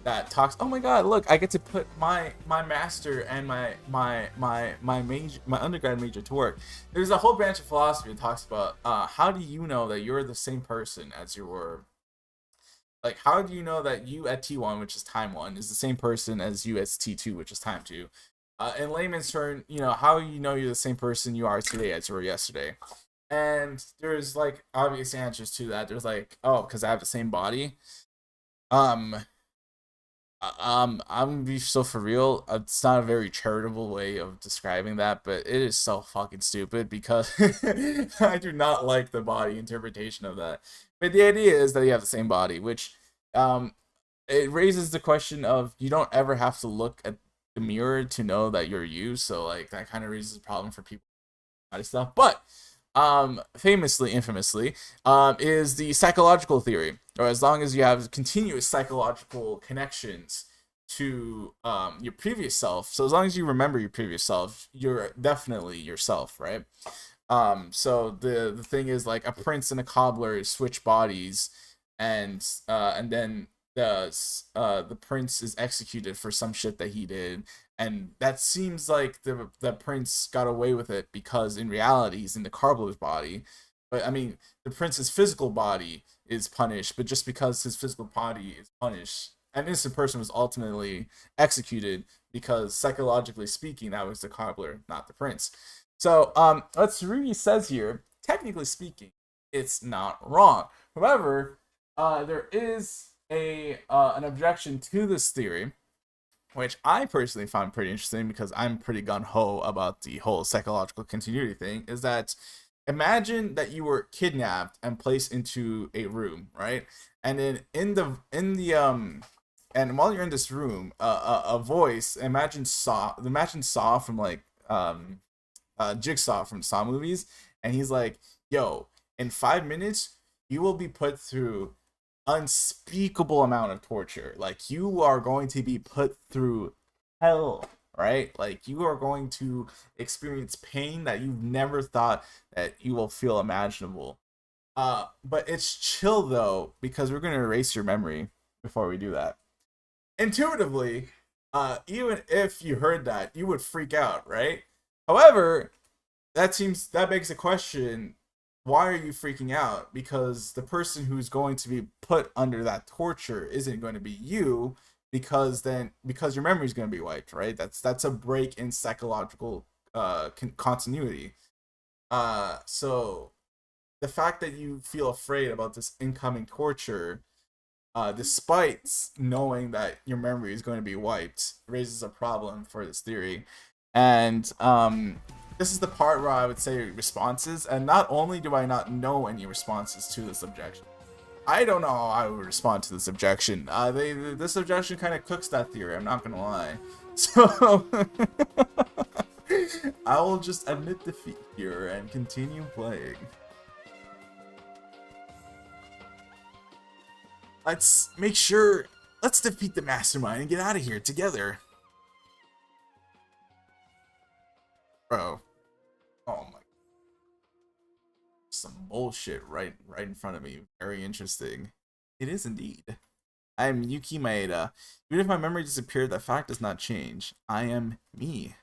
Speaker 1: that talks. Oh my god, look, I get to put my master and my undergrad major to work. There's a whole branch of philosophy that talks about how do you know that you're the same person as you were. Like, how do you know that you at T1, which is time 1, is the same person as you at T2, which is time 2? In layman's term, you know, how you know you're the same person you are today as you were yesterday. And there's like obvious answers to that. There's like, oh, because I have the same body. I'm gonna be so for real. It's not a very charitable way of describing that, but it is so fucking stupid because I do not like the body interpretation of that. But the idea is that you have the same body, which it raises the question of you don't ever have to look at the mirror to know that you're you. So like that kind of raises a problem for people and stuff. But infamously, is the psychological theory, or as long as you have continuous psychological connections to your previous self, so as long as you remember your previous self, you're definitely yourself, right? So the thing is, like, a prince and a cobbler switch bodies, and then the prince is executed for some shit that he did. And that seems like the prince got away with it because in reality he's in the cobbler's body. But I mean, the prince's physical body is punished, but just because his physical body is punished, an innocent person was ultimately executed because psychologically speaking, that was the cobbler, not the prince. So what Tsurugi says here, technically speaking, it's not wrong. However, there is an objection to this theory. which I personally found pretty interesting because I'm pretty gun-ho about the whole psychological continuity thing, is that imagine that you were kidnapped and placed into a room, right? And then and while you're in this room, a voice, imagine Saw from like Jigsaw from Saw movies, and he's like, "Yo, in 5 minutes, you will be put through unspeakable amount of torture. Like you are going to be put through hell, right? Like you are going to experience pain that you've never thought that you will feel imaginable." But it's chill though, because we're gonna erase your memory before we do that. Intuitively, even if you heard that, you would freak out, right? However, that begs the question, why are you freaking out? Because the person who's going to be put under that torture isn't going to be you, because your memory is going to be wiped, right? That's a break in psychological continuity. So the fact that you feel afraid about this incoming torture, despite knowing that your memory is going to be wiped, raises a problem for this theory. And this is the part where I would say responses, and not only do I not know any responses to this objection, I don't know how I would respond to this objection. This objection kind of cooks that theory, I'm not gonna lie. So I will just admit defeat here and continue playing. Let's defeat the mastermind and get out of here together. Bro. Oh my. Some bullshit right in front of me. Very interesting. It is indeed. I am Yuki Maeda. Even if my memory disappeared, that fact does not change. I am me.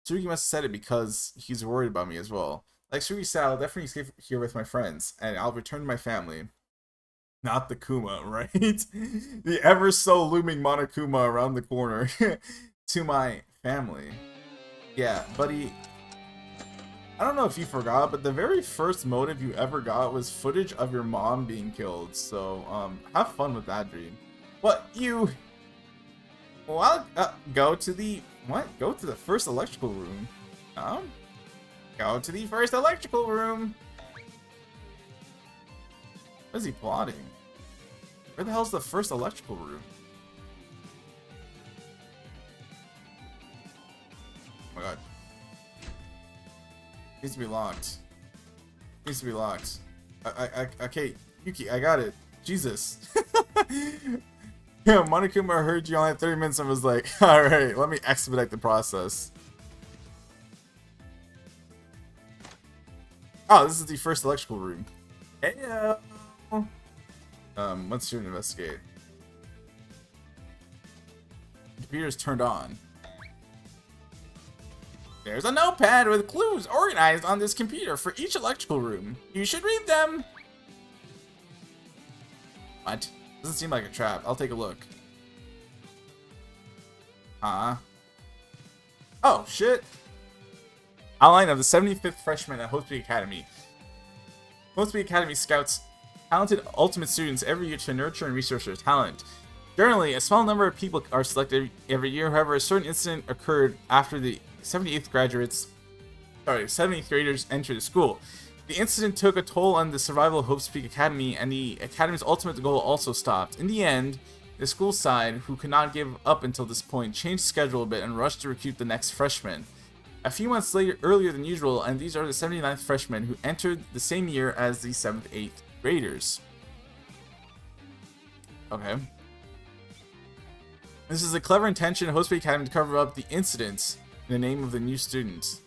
Speaker 1: Tsurugi must have said it because he's worried about me as well. Like Tsurugi said, I'll definitely escape here with my friends, and I'll return to my family. Not the Kuma, right? The ever so looming Monokuma around the corner. To my family. Yeah, buddy. I don't know if you forgot, but the very first motive you ever got was footage of your mom being killed. So, have fun with that dream. What, you... Well, go to the... What? Go to the first electrical room. Go to the first electrical room. What is he plotting? Where the hell's the first electrical room? Oh my god. Needs to be locked. Needs to be locked. Okay, Yuki, I got it. Jesus. Yeah, Monokuma heard you only had 30 minutes and was like, alright, let me expedite the process. Oh, this is the first electrical room. Hey, let's do an investigate. The computer's turned on. There's a notepad with clues organized on this computer for each electrical room. You should read them. What? Doesn't seem like a trap. I'll take a look. Oh, shit. Outline of the 75th freshman at Hope Peak Academy. Hope Peak Academy scouts talented ultimate students every year to nurture and research their talent. Generally, a small number of people are selected every year. However, a certain incident occurred after the 78th graders entered the school. The incident took a toll on the survival of Hope's Peak Academy, and the Academy's ultimate goal also stopped. In the end, the school side, who could not give up until this point, changed the schedule a bit and rushed to recruit the next freshmen. A few months earlier than usual, and these are the 79th freshmen who entered the same year as the 7th, 8th graders. Okay. This is a clever intention of Hope Peak Academy to cover up the incidents in the name of the new students.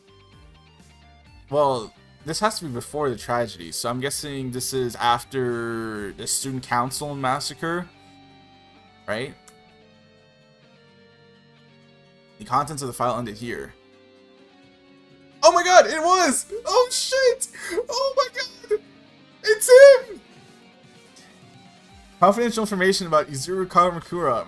Speaker 1: Well, this has to be before the tragedy, so I'm guessing this is after the student council massacre, right? The contents of the file ended here. Oh my god, it was! Oh shit! Oh my god! It's him! Confidential information about Izuru Kamakura.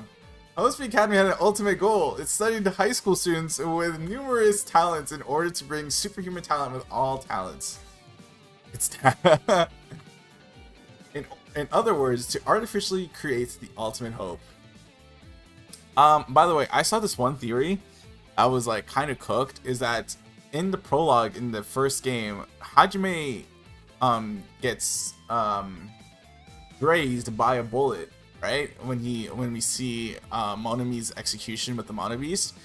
Speaker 1: Hope Peak Academy had an ultimate goal. It studied high school students with numerous talents in order to bring superhuman talent with all talents. It's in other words, to artificially create the ultimate hope. By the way, I saw this one theory. I was like kind of cooked. Is that in the prologue in the first game, Hajime gets grazed by a bullet, right? When we see Monami's execution with the Mono Beast.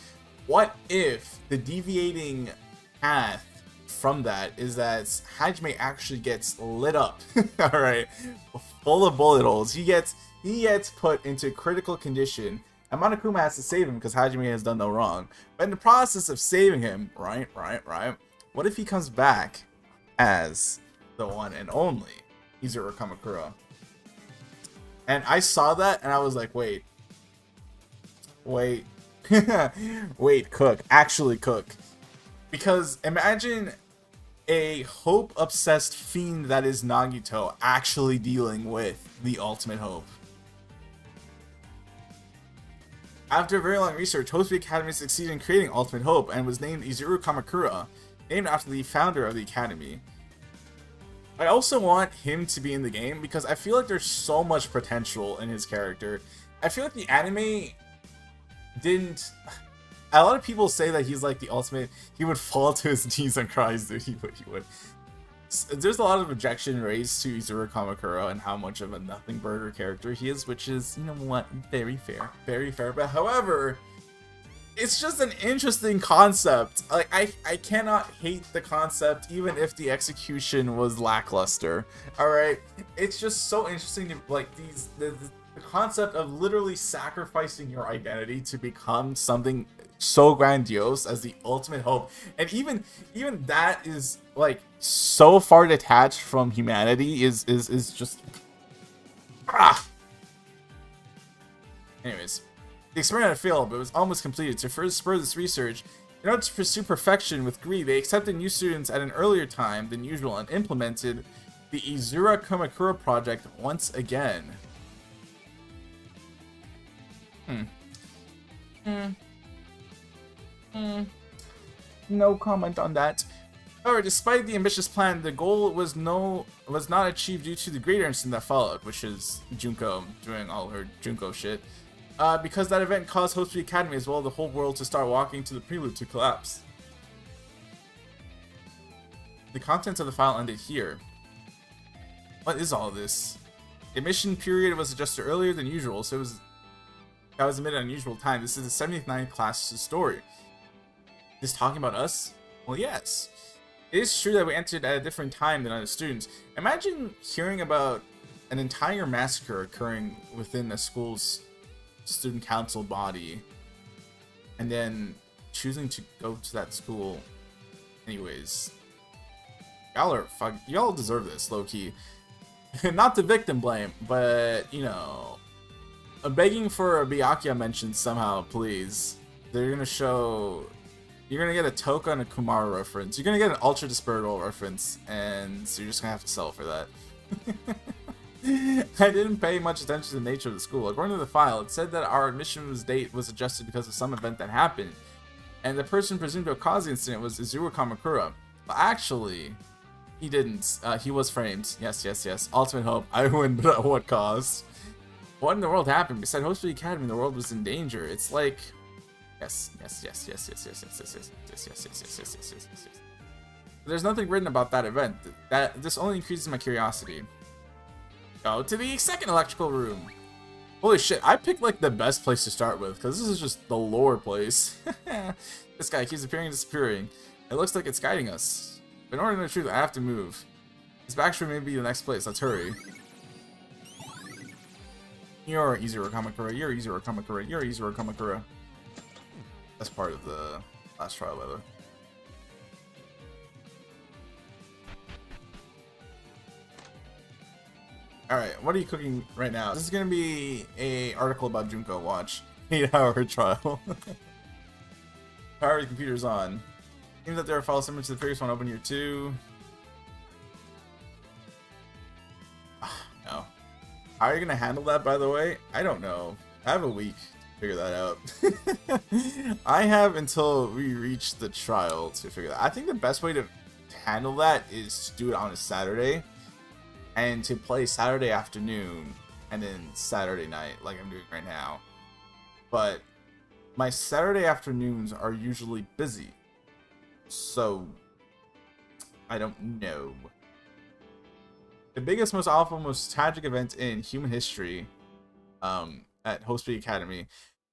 Speaker 1: What if the deviating path from that is that Hajime actually gets lit up, all right, full of bullet holes. He gets put into critical condition, and Monokuma has to save him because Hajime has done no wrong. But in the process of saving him, right, what if he comes back as the one and only Izuru Kamakura? And I saw that and I was like, wait, wait, Cook, actually Cook. Because imagine a hope-obsessed fiend that is Nagito actually dealing with the Ultimate Hope. After very long research, Hospi Academy succeeded in creating Ultimate Hope and was named Izuru Kamakura, named after the founder of the academy. I also want him to be in the game because I feel like there's so much potential in his character. I feel like the anime didn't... A lot of people say that he's like the ultimate. He would fall to his knees and cry. Dude, he would. There's a lot of objection raised to Izuru Kamakura and how much of a nothing burger character he is, which is, you know what, very fair, very fair. But however, it's just an interesting concept. Like I cannot hate the concept, even if the execution was lackluster. All right, it's just so interesting to like the concept of literally sacrificing your identity to become something so grandiose as the ultimate hope, and even that is like so far detached from humanity is just Anyways, the experiment had failed, but it was almost completed. To further spur this research, in order to pursue perfection with greed, they accepted new students at an earlier time than usual and implemented the Izuru Kamakura project once again. No comment on that. However, despite the ambitious plan, the goal was not achieved due to the greater incident that followed, which is Junko doing all her Junko shit. Because that event caused Hospi Academy as well as the whole world to start walking to the prelude to collapse. The contents of the file ended here. What is all this? The admission period was adjusted earlier than usual, so that was admitted at an unusual time. This is the 79th class story. This talking about us? Well, yes. It is true that we entered at a different time than other students. Imagine hearing about an entire massacre occurring within a school's student council body, and then choosing to go to that school anyways. Y'all deserve this, low-key. Not the victim blame, but, you know, I'm begging for a Byakuya mention somehow, please. They're gonna show... You're gonna get a Toka and a Kumara reference. You're gonna get an Ultra Desperado reference, and so you're just gonna have to sell for that. I didn't pay much attention to the nature of the school. According to the file, it said that our admission date was adjusted because of some event that happened, and the person presumed to have caused the incident was Izuru Kamakura. But actually, he didn't. He was framed. Yes. Ultimate Hope. I win, but at what cost? What in the world happened? Besides Hospi Academy, the world was in danger. It's like... Yes. There's nothing written about that event. This only increases my curiosity. Go to the second electrical room. Holy shit, I picked like the best place to start with, because this is just the lore place. This guy keeps appearing and disappearing. It looks like it's guiding us. But in order to know the truth, I have to move. This backstreet may be the next place. Let's hurry. You're Izuru Kamakura. You're Izuru Kamakura. You're Izuru Kamakura. That's part of the last trial, by the way. Alright, what are you cooking right now? This is gonna be a article about Junko Watch. 8-hour trial. Power the computer's on. Seems that there are files similar to the previous one open here too. No. How are you gonna handle that, by the way? I don't know. I have a week to figure that out. I have until we reach the trial to figure that out. I think the best way to handle that is to do it on a Saturday. And to play Saturday afternoon and then Saturday night, like I'm doing right now. But my Saturday afternoons are usually busy. So, I don't know. The biggest, most awful, most tragic event in human history at Host Speed Academy.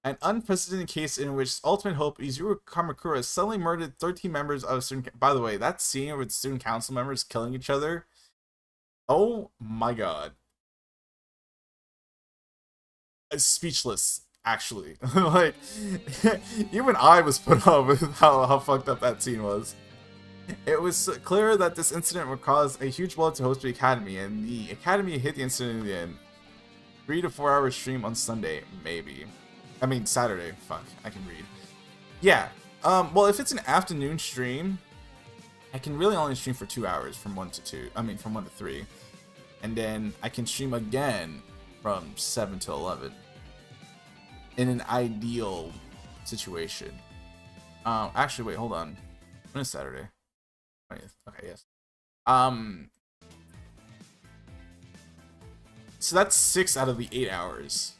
Speaker 1: An unprecedented case in which Ultimate Hope Izuru Kamakura suddenly murdered 13 members of student... By the way, that scene with student council members killing each other. Oh my god. Speechless, actually. Like, even I was put off with how fucked up that scene was. It was clear that this incident would cause a huge blow to Host Speed Academy, and the Academy hit the incident in the end. 3 to 4 hour stream on Sunday, maybe. I mean, Saturday. Fuck, I can read. Yeah. Well, if it's an afternoon stream, I can really only stream for 2 hours from 1 to 2. I mean, from 1 to 3. And then I can stream again from 7 to 11. In an ideal situation. Actually, wait, hold on. When is Saturday? 20th. Okay, yes. So that's 6 out of the 8 hours.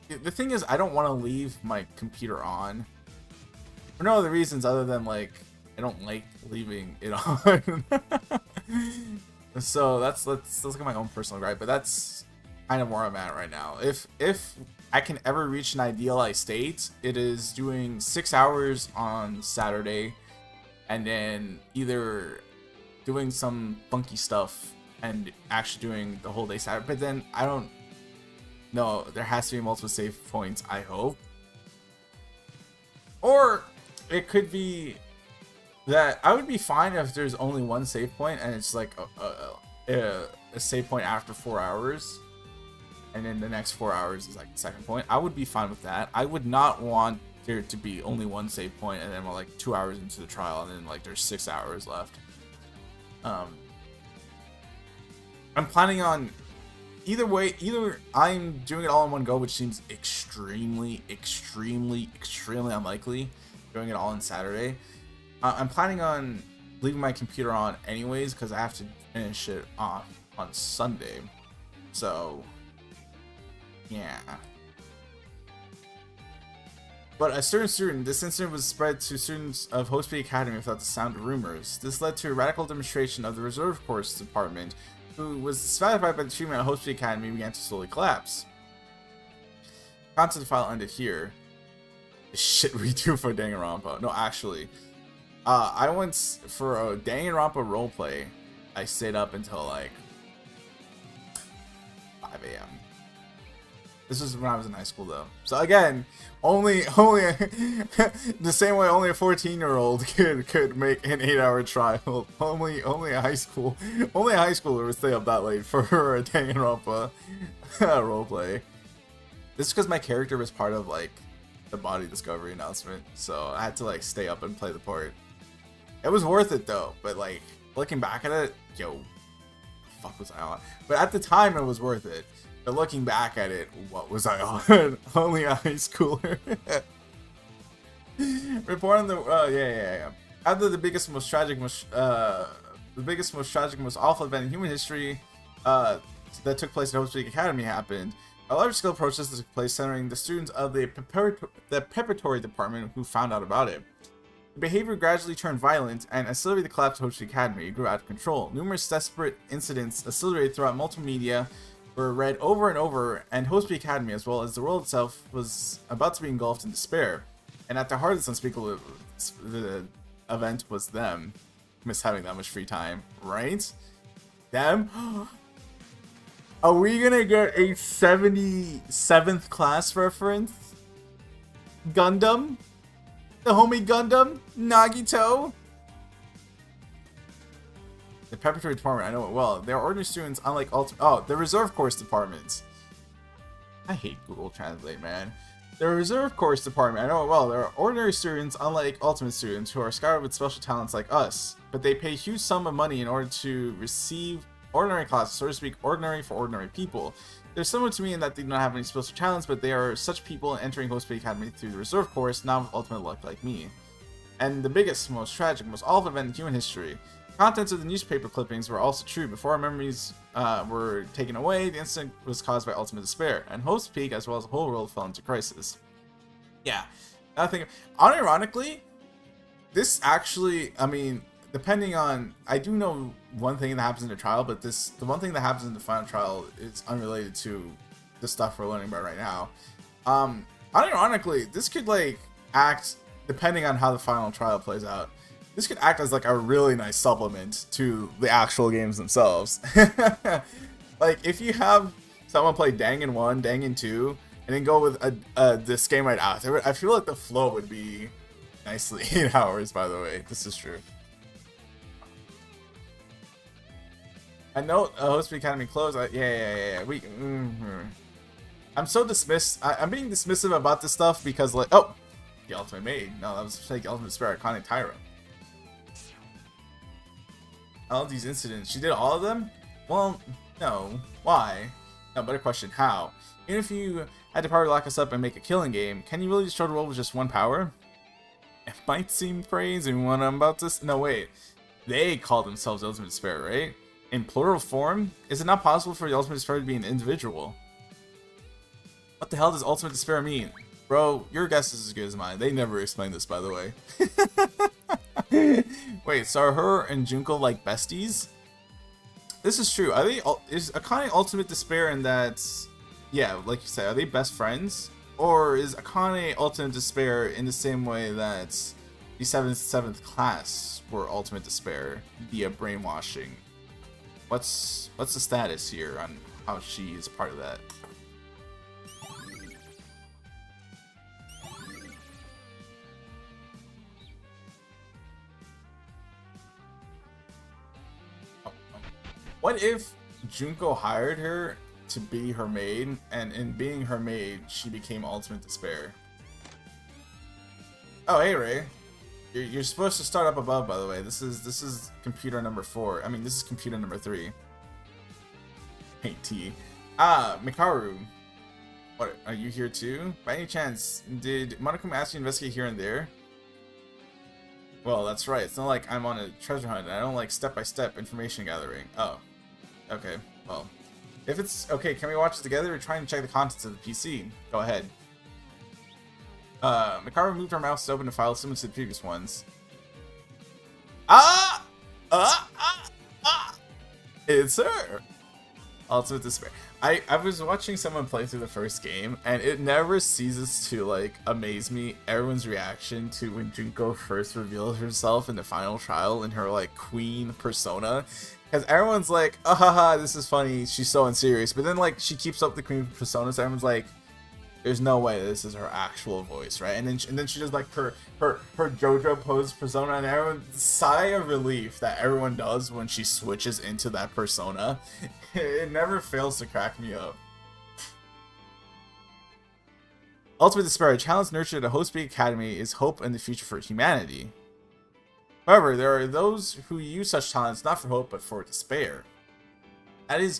Speaker 1: The thing is, I don't want to leave my computer on for no other reasons other than, like, I don't like leaving it on. So let's look at my own personal gripe, but that's kind of where I'm at right now. If I can ever reach an idealized state, it is doing 6 hours on Saturday and then either doing some funky stuff and actually doing the whole day Saturday. But then I don't know, there has to be multiple save points, I hope. Or it could be that I would be fine if there's only one save point and it's like a save point after 4 hours. And then the next 4 hours is like the second point. I would be fine with that. I would not want there to be only one save point and then we're like 2 hours into the trial and then like there's 6 hours left. I'm planning on either way. Either I'm doing it all in one go, which seems extremely unlikely. Doing it all on Saturday. I'm planning on leaving my computer on anyways because I have to finish it off on Sunday. So yeah. But a certain student, this incident was spread to students of Host Speed Academy without the sound of rumors. This led to a radical demonstration of the Reserve Course Department, who was dissatisfied by the treatment at Host Speed Academy and began to slowly collapse. Content file ended here. The shit we do for Danganronpa. No, actually. I went for a Danganronpa roleplay. I stayed up until like 5 a.m. This was when I was in high school, though. So again, only the same way only a 14-year-old could make an 8-hour trial. Only a high schooler would stay up that late for a Danganronpa roleplay. This is because my character was part of like the body discovery announcement, so I had to like stay up and play the part. It was worth it though, but like looking back at it, yo, fuck was I on? But at the time, it was worth it. But looking back at it, what was I on? Only a high schooler. Report on the yeah. After the biggest, most tragic, most awful event in human history that took place at Host Speed Academy happened, a large-scale protest took place centering the students of the preparatory department who found out about it. The behavior gradually turned violent, and as the collapse of Host Speed Academy grew out of control. Numerous desperate incidents accelerated throughout multiple media were read over and over, and Host Speed Academy, as well as the world itself, was about to be engulfed in despair. And at the heart of this unspeakable the event was them. Miss having that much free time, right? Them? Are we gonna get a 77th class reference? Gundam? The homie Gundam? Nagito? The preparatory department, I know it well. They are ordinary students, unlike the reserve course departments. I hate Google Translate, man. The reserve course department, I know it well. There are ordinary students, unlike ultimate students, who are scoured with special talents like us. But they pay a huge sum of money in order to receive ordinary classes, so to speak, ordinary for ordinary people. They're similar to me in that they do not have any special talents, but they are such people entering Host Speed Academy through the reserve course, not with ultimate luck like me. and the biggest, most tragic, most awful event in human history. Contents of the newspaper clippings were also true. Before our memories were taken away, the incident was caused by ultimate despair, and Hope's Peak, as well as the whole world, fell into crisis. Yeah, I think, unironically, this actually, I mean, depending on, I do know one thing that happens in the trial, but the one thing that happens in the final trial is unrelated to the stuff we're learning about right now. Unironically, this could like act, depending on how the final trial plays out, this could act as like a really nice supplement to the actual games themselves. Like if you have someone play Dangan 1, Dangan 2, and then go with this game right after, I feel like the flow would be nicely 8 hours, by the way. This is true. I know Host Academy closed. Yeah. I'm so dismissed. I'm being dismissive about this stuff because, like, oh, the Ultimate Maid. No, that was like Ultimate Despair, Iconic Tyra. All of these incidents, she did all of them? Well, no. Why? No, better question, how? Even if you had the power to lock us up and make a killing game, can you really destroy the world with just one power? It might seem crazy when I'm about to... No, wait. They call themselves Ultimate Despair, right? In plural form? Is it not possible for the Ultimate Despair to be an individual? What the hell does Ultimate Despair mean? Bro, your guess is as good as mine. They never explained this, by the way. Wait, so are her and Junko like besties? This is true. Are they? Is Akane Ultimate Despair in that? Yeah, like you said, are they best friends? Or is Akane Ultimate Despair in the same way that the 7th class were Ultimate Despair via brainwashing? What's the status here on how she is part of that? What if Junko hired her to be her maid, and in being her maid, she became Ultimate Despair? Oh, hey Ray, you're supposed to start up above, by the way. This is computer number 4. I mean, this is computer number 3. Hey T. Mikaru, what? Are you here too? By any chance, did Monokuma ask you to investigate here and there? Well, that's right. It's not like I'm on a treasure hunt. I don't like step-by-step information gathering. Oh. Okay, well. If it's okay, can we watch it together? We're trying to check the contents of the PC. Go ahead. Mikaru moved her mouse to open a file similar to the previous ones. It's her! Ultimate Despair. I was watching someone play through the first game, and it never ceases to, like, amaze me everyone's reaction to when Junko first reveals herself in the final trial in her, like, queen persona. Because everyone's like, oh, haha, this is funny, she's so unserious. But then, like, she keeps up the queen persona, so everyone's like, there's no way this is her actual voice, right? And then she does, like, her JoJo pose persona, and everyone sigh of relief that everyone does when she switches into that persona. It never fails to crack me up. Ultimate Despair, a challenge nurtured at Host Peak Academy, is hope and the future for humanity. However, there are those who use such talents not for hope, but for despair. That is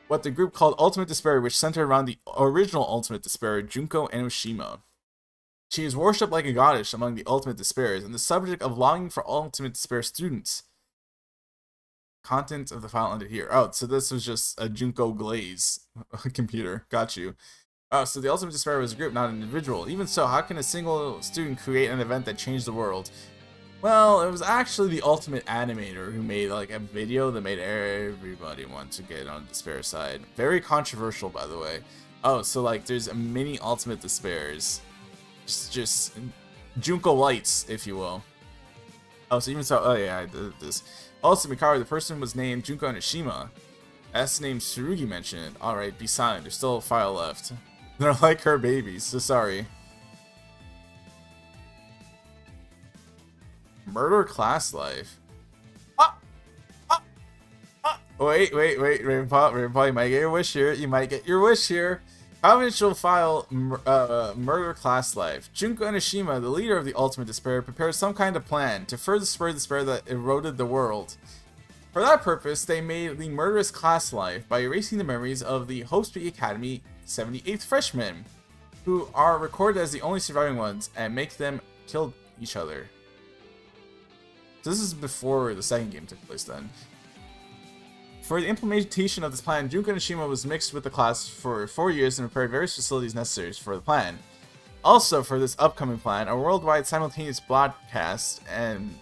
Speaker 1: what the group called Ultimate Despair, which centered around the original Ultimate Despair, Junko Enoshima. She is worshipped like a goddess among the Ultimate Despairs, and the subject of longing for Ultimate Despair students. Content of the file ended here. Oh, so this was just a Junko Glaze computer. Got you. Oh, so the Ultimate Despair was a group, not an individual. Even so, how can a single student create an event that changed the world? Well, it was actually the Ultimate Animator who made like a video that made everybody want to get on the Despair side. Very controversial, by the way. Oh, so like there's a mini Ultimate Despairs. Just Junko Lights, if you will. Oh, so even so, oh yeah, I did this. Also, Mikaru, the person was named Junko Enoshima. As the name Tsurugi mentioned. Alright, be silent, there's still a file left. They're like her babies, so sorry. Murder class life. Wait, Rainpaw, you might get your wish here. You might get your wish here. Confidential file, murder class life. Junko Enoshima, the leader of the Ultimate Despair, prepared some kind of plan to further spur the despair that eroded the world. For that purpose, they made the murderous class life by erasing the memories of the Host Peak Academy 78th freshmen, who are recorded as the only surviving ones, and make them kill each other. This is before the second game took place then. For the implementation of this plan, Junko Nishima was mixed with the class for 4 years and prepared various facilities necessary for the plan. Also, for this upcoming plan, a worldwide simultaneous broadcast and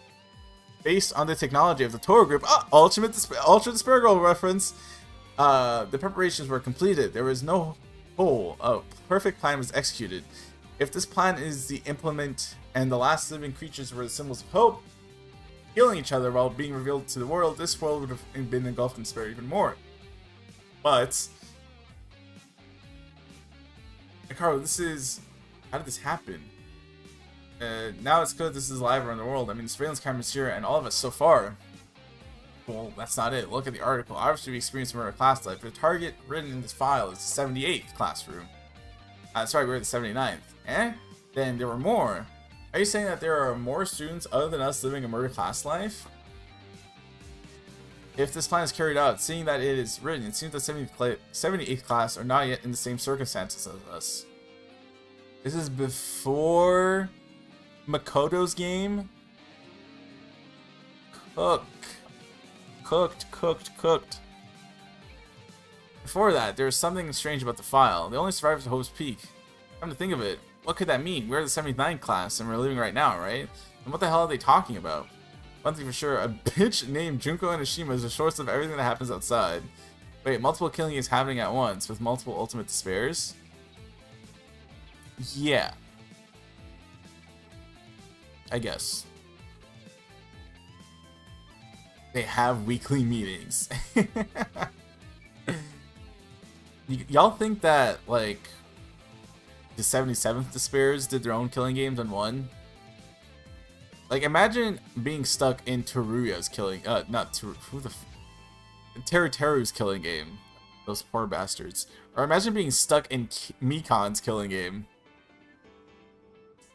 Speaker 1: based on the technology of the Toro Group, Ultra Despair Girl reference, the preparations were completed. There was no hole. A perfect plan was executed. If this plan is the implement and the last living creatures were the symbols of hope, healing each other while being revealed to the world, this world would have been engulfed in despair even more. But, Hikaru, this is... How did this happen? Now it's good this is live around the world. I mean, the surveillance cameras here and all of us so far. Well, that's not it. Look at the article. Obviously, we experienced murder class life. The target written in this file is the 78th classroom. Sorry, we're the 79th. Then there were more. Are you saying that there are more students other than us living a murder class life? If this plan is carried out, seeing that it is written, it seems that 78th class are not yet in the same circumstances as us. This is before Makoto's game? Cooked. Before that, there was something strange about the file. The only survivors of Hope's Peak. Come to think of it, what could that mean? We're the 79th class and we're living right now, right? And what the hell are they talking about? One thing for sure, a bitch named Junko Enoshima is the source of everything that happens outside. Wait, multiple killing is happening at once with multiple ultimate despairs? Yeah. I guess. They have weekly meetings. Y'all think that, like, the 77th Despairs did their own killing games and won? Like, imagine being stuck in Teruya's killing, Teru's killing game. Those poor bastards. Or imagine being stuck in Mikan's killing game.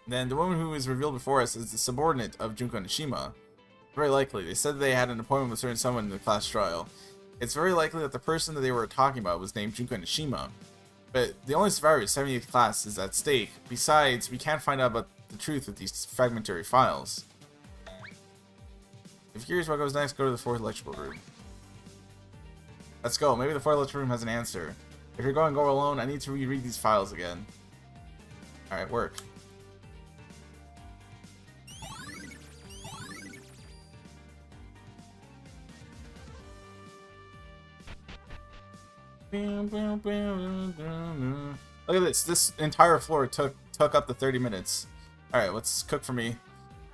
Speaker 1: Then the woman who was revealed before us is the subordinate of Junko Nishima. Very likely. They said they had an appointment with certain someone in the class trial. It's very likely that the person that they were talking about was named Junko Nishima. But the only survivor of 78th class is at stake. Besides, we can't find out about the truth with these fragmentary files. If you're curious what goes next, go to the 4th electrical room. Let's go. Maybe the 4th electrical room has an answer. If you're going to go alone, I need to reread these files again. Alright, work. Look at this. This entire floor took up the 30 minutes. Alright, let's cook for me.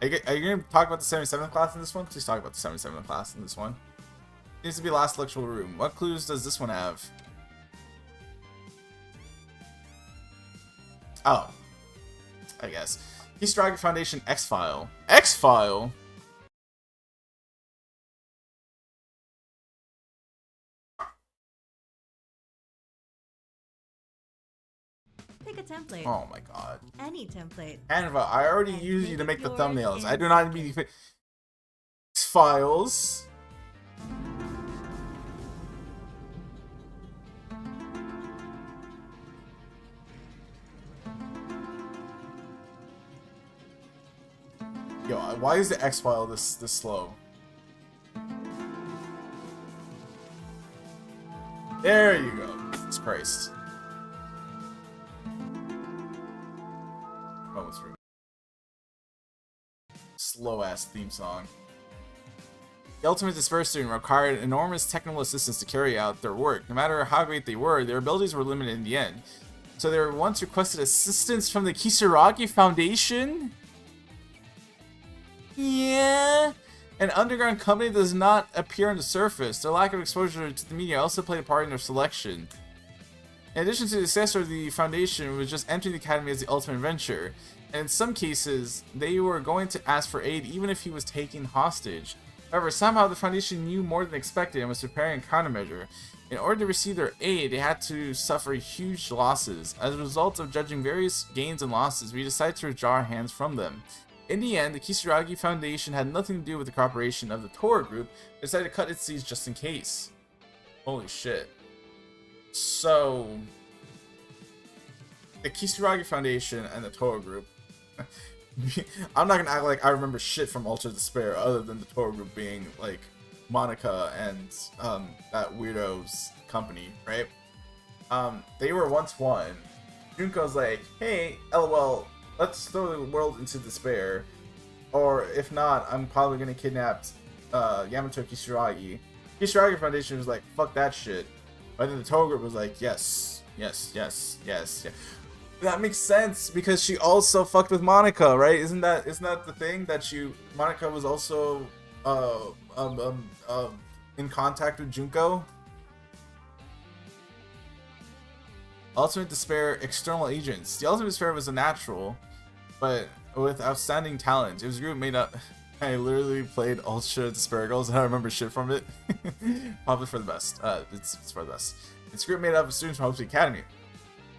Speaker 1: Are you going to talk about the 77th class in this one? Please talk about the 77th class in this one. Needs to be last electrical room. What clues does this one have? Oh. I guess. Kisaragi Foundation X-File. X-File?
Speaker 3: Pick a template.
Speaker 1: Oh my god.
Speaker 3: Any template.
Speaker 1: Canva, I already used you to make the thumbnails. I do not need files. Yo, why is the X file this slow? There you go. Jesus Christ. Slow ass theme song. The Ultimate Disperse student required enormous technical assistance to carry out their work. No matter how great they were, their abilities were limited in the end. So they were once requested assistance from the Kisaragi Foundation? Yeah. An underground company does not appear on the surface. Their lack of exposure to the media also played a part in their selection. In addition to the successor of the Foundation was just entering the academy as the ultimate venture. And in some cases, they were going to ask for aid even if he was taken hostage. However, somehow the Foundation knew more than expected and was preparing a countermeasure. In order to receive their aid, they had to suffer huge losses. As a result of judging various gains and losses, we decided to withdraw our hands from them. In the end, the Kisaragi Foundation had nothing to do with the cooperation of the Toro Group, but decided to cut its seeds just in case. Holy shit. So, the Kisaragi Foundation and the Toro Group I'm not gonna act like I remember shit from Ultra Despair other than the Toru group being like Monica and that weirdo's company, right? They were once one. Junko's like, hey, LOL, let's throw the world into despair. Or if not, I'm probably gonna kidnap Yamato Kisaragi. Kisaragi Foundation was like, fuck that shit. But then the Toru group was like, yes. That makes sense because she also fucked with Monica, right? Isn't that the thing that Monica was also in contact with Junko? Ultimate Despair external agents. The Ultimate Despair was a natural, but with outstanding talent. It was a group made up. I literally played Ultra Despair Girls and I remember shit from it. Probably for the best. It's for the best. It's a group made up of students from Hope City Academy.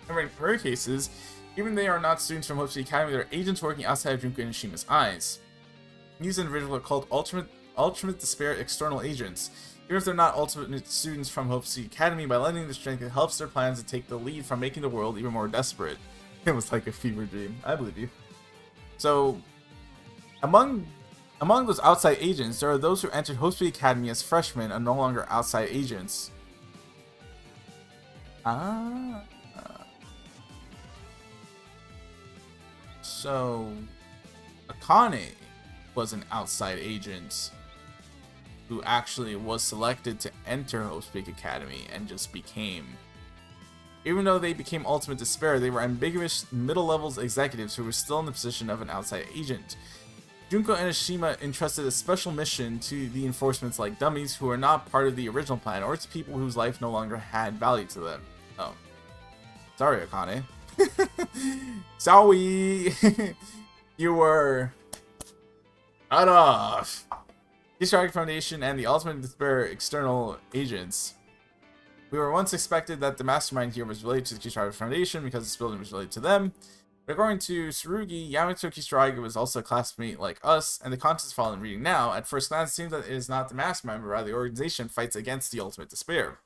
Speaker 1: However, in her cases, even they are not students from Hope City Academy, they're agents working outside of Junko and Ishima's eyes. These individuals are called Ultimate Despair external agents. Even if they're not ultimate students from Hope City Academy, by lending their strength, it helps their plans to take the lead from making the world even more desperate. It was like a fever dream. I believe you. So, among those outside agents, there are those who entered Hope City Academy as freshmen and no longer outside agents. So, Akane was an outside agent who actually was selected to enter Hope Peak Academy and just became. Even though they became Ultimate Despair, they were ambiguous middle levels executives who were still in the position of an outside agent. Junko and Ishima entrusted a special mission to the enforcements like dummies who are not part of the original plan or to people whose life no longer had value to them. Oh. Sorry, Akane. Sorry. You were cut off. Kisaragi Foundation and the Ultimate Despair external agents. We were once expected that the mastermind here was related to the Kisaragi Foundation because this building was related to them. But according to Tsurugi, Yamato Kisaragi was also a classmate like us, and the contents file I'm reading now, at first glance, it seems that it is not the mastermind, but rather the organization fights against the Ultimate Despair.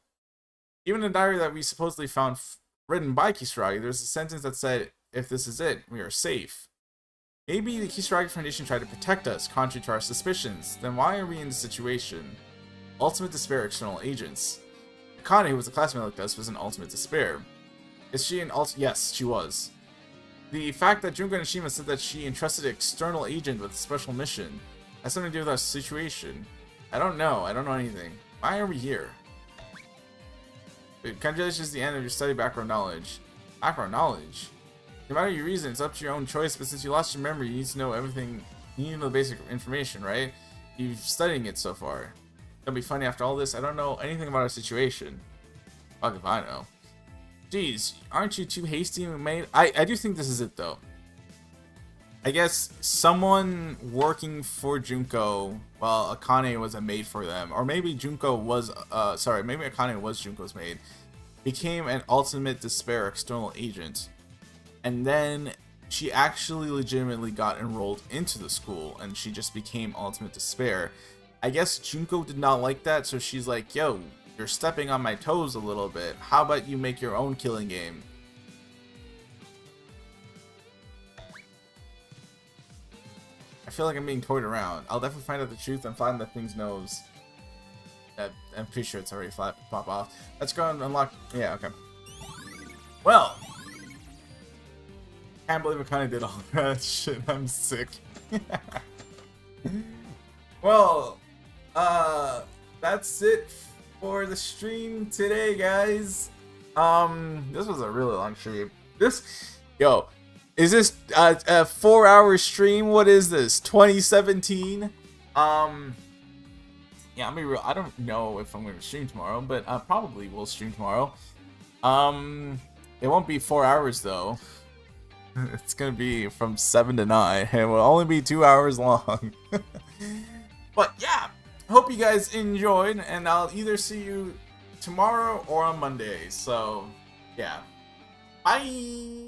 Speaker 1: Even in the diary that we supposedly found written by Kisaragi, there's a sentence that said, if this is it, we are safe. Maybe the Kisaragi Foundation tried to protect us, contrary to our suspicions. Then why are we in this situation? Ultimate Despair external agents. Akane, who was a classmate like us, was an Ultimate Despair. Is she an Yes, she was. The fact that Junko and Ishima said that she entrusted an external agent with a special mission has something to do with our situation. I don't know anything. Why are we here? Wait, congratulations is the end of your study background knowledge. Background knowledge? No matter your reason, it's up to your own choice, but since you lost your memory, you need to know everything. You need to know the basic information, right? You're studying it so far. It'll be funny after all this. I don't know anything about our situation. Fuck if I know. Jeez, aren't you too hasty and made? I do think this is it though. I guess someone working for Junko, well, Akane was a maid for them, or maybe Junko was, maybe Akane was Junko's maid, became an Ultimate Despair external agent. And then she actually legitimately got enrolled into the school and she just became Ultimate Despair. I guess Junko did not like that, so she's like, yo, you're stepping on my toes a little bit. How about you make your own killing game? I feel like I'm being toyed around. I'll definitely find out the truth and find that thing's nose. I'm pretty sure it's already pop off. Let's go and unlock. Yeah, okay. Well. Can't believe I kind of did all that shit. I'm sick. Well, that's it for the stream today, guys. This was a really long stream. Is this a 4-hour stream? What is this? 2017? Yeah, I'm gonna be real. I don't know if I'm gonna stream tomorrow, but I probably will stream tomorrow. It won't be 4 hours though. It's gonna be from 7 to 9. It will only be 2 hours long. But yeah, hope you guys enjoyed, and I'll either see you tomorrow or on Monday. So yeah, bye.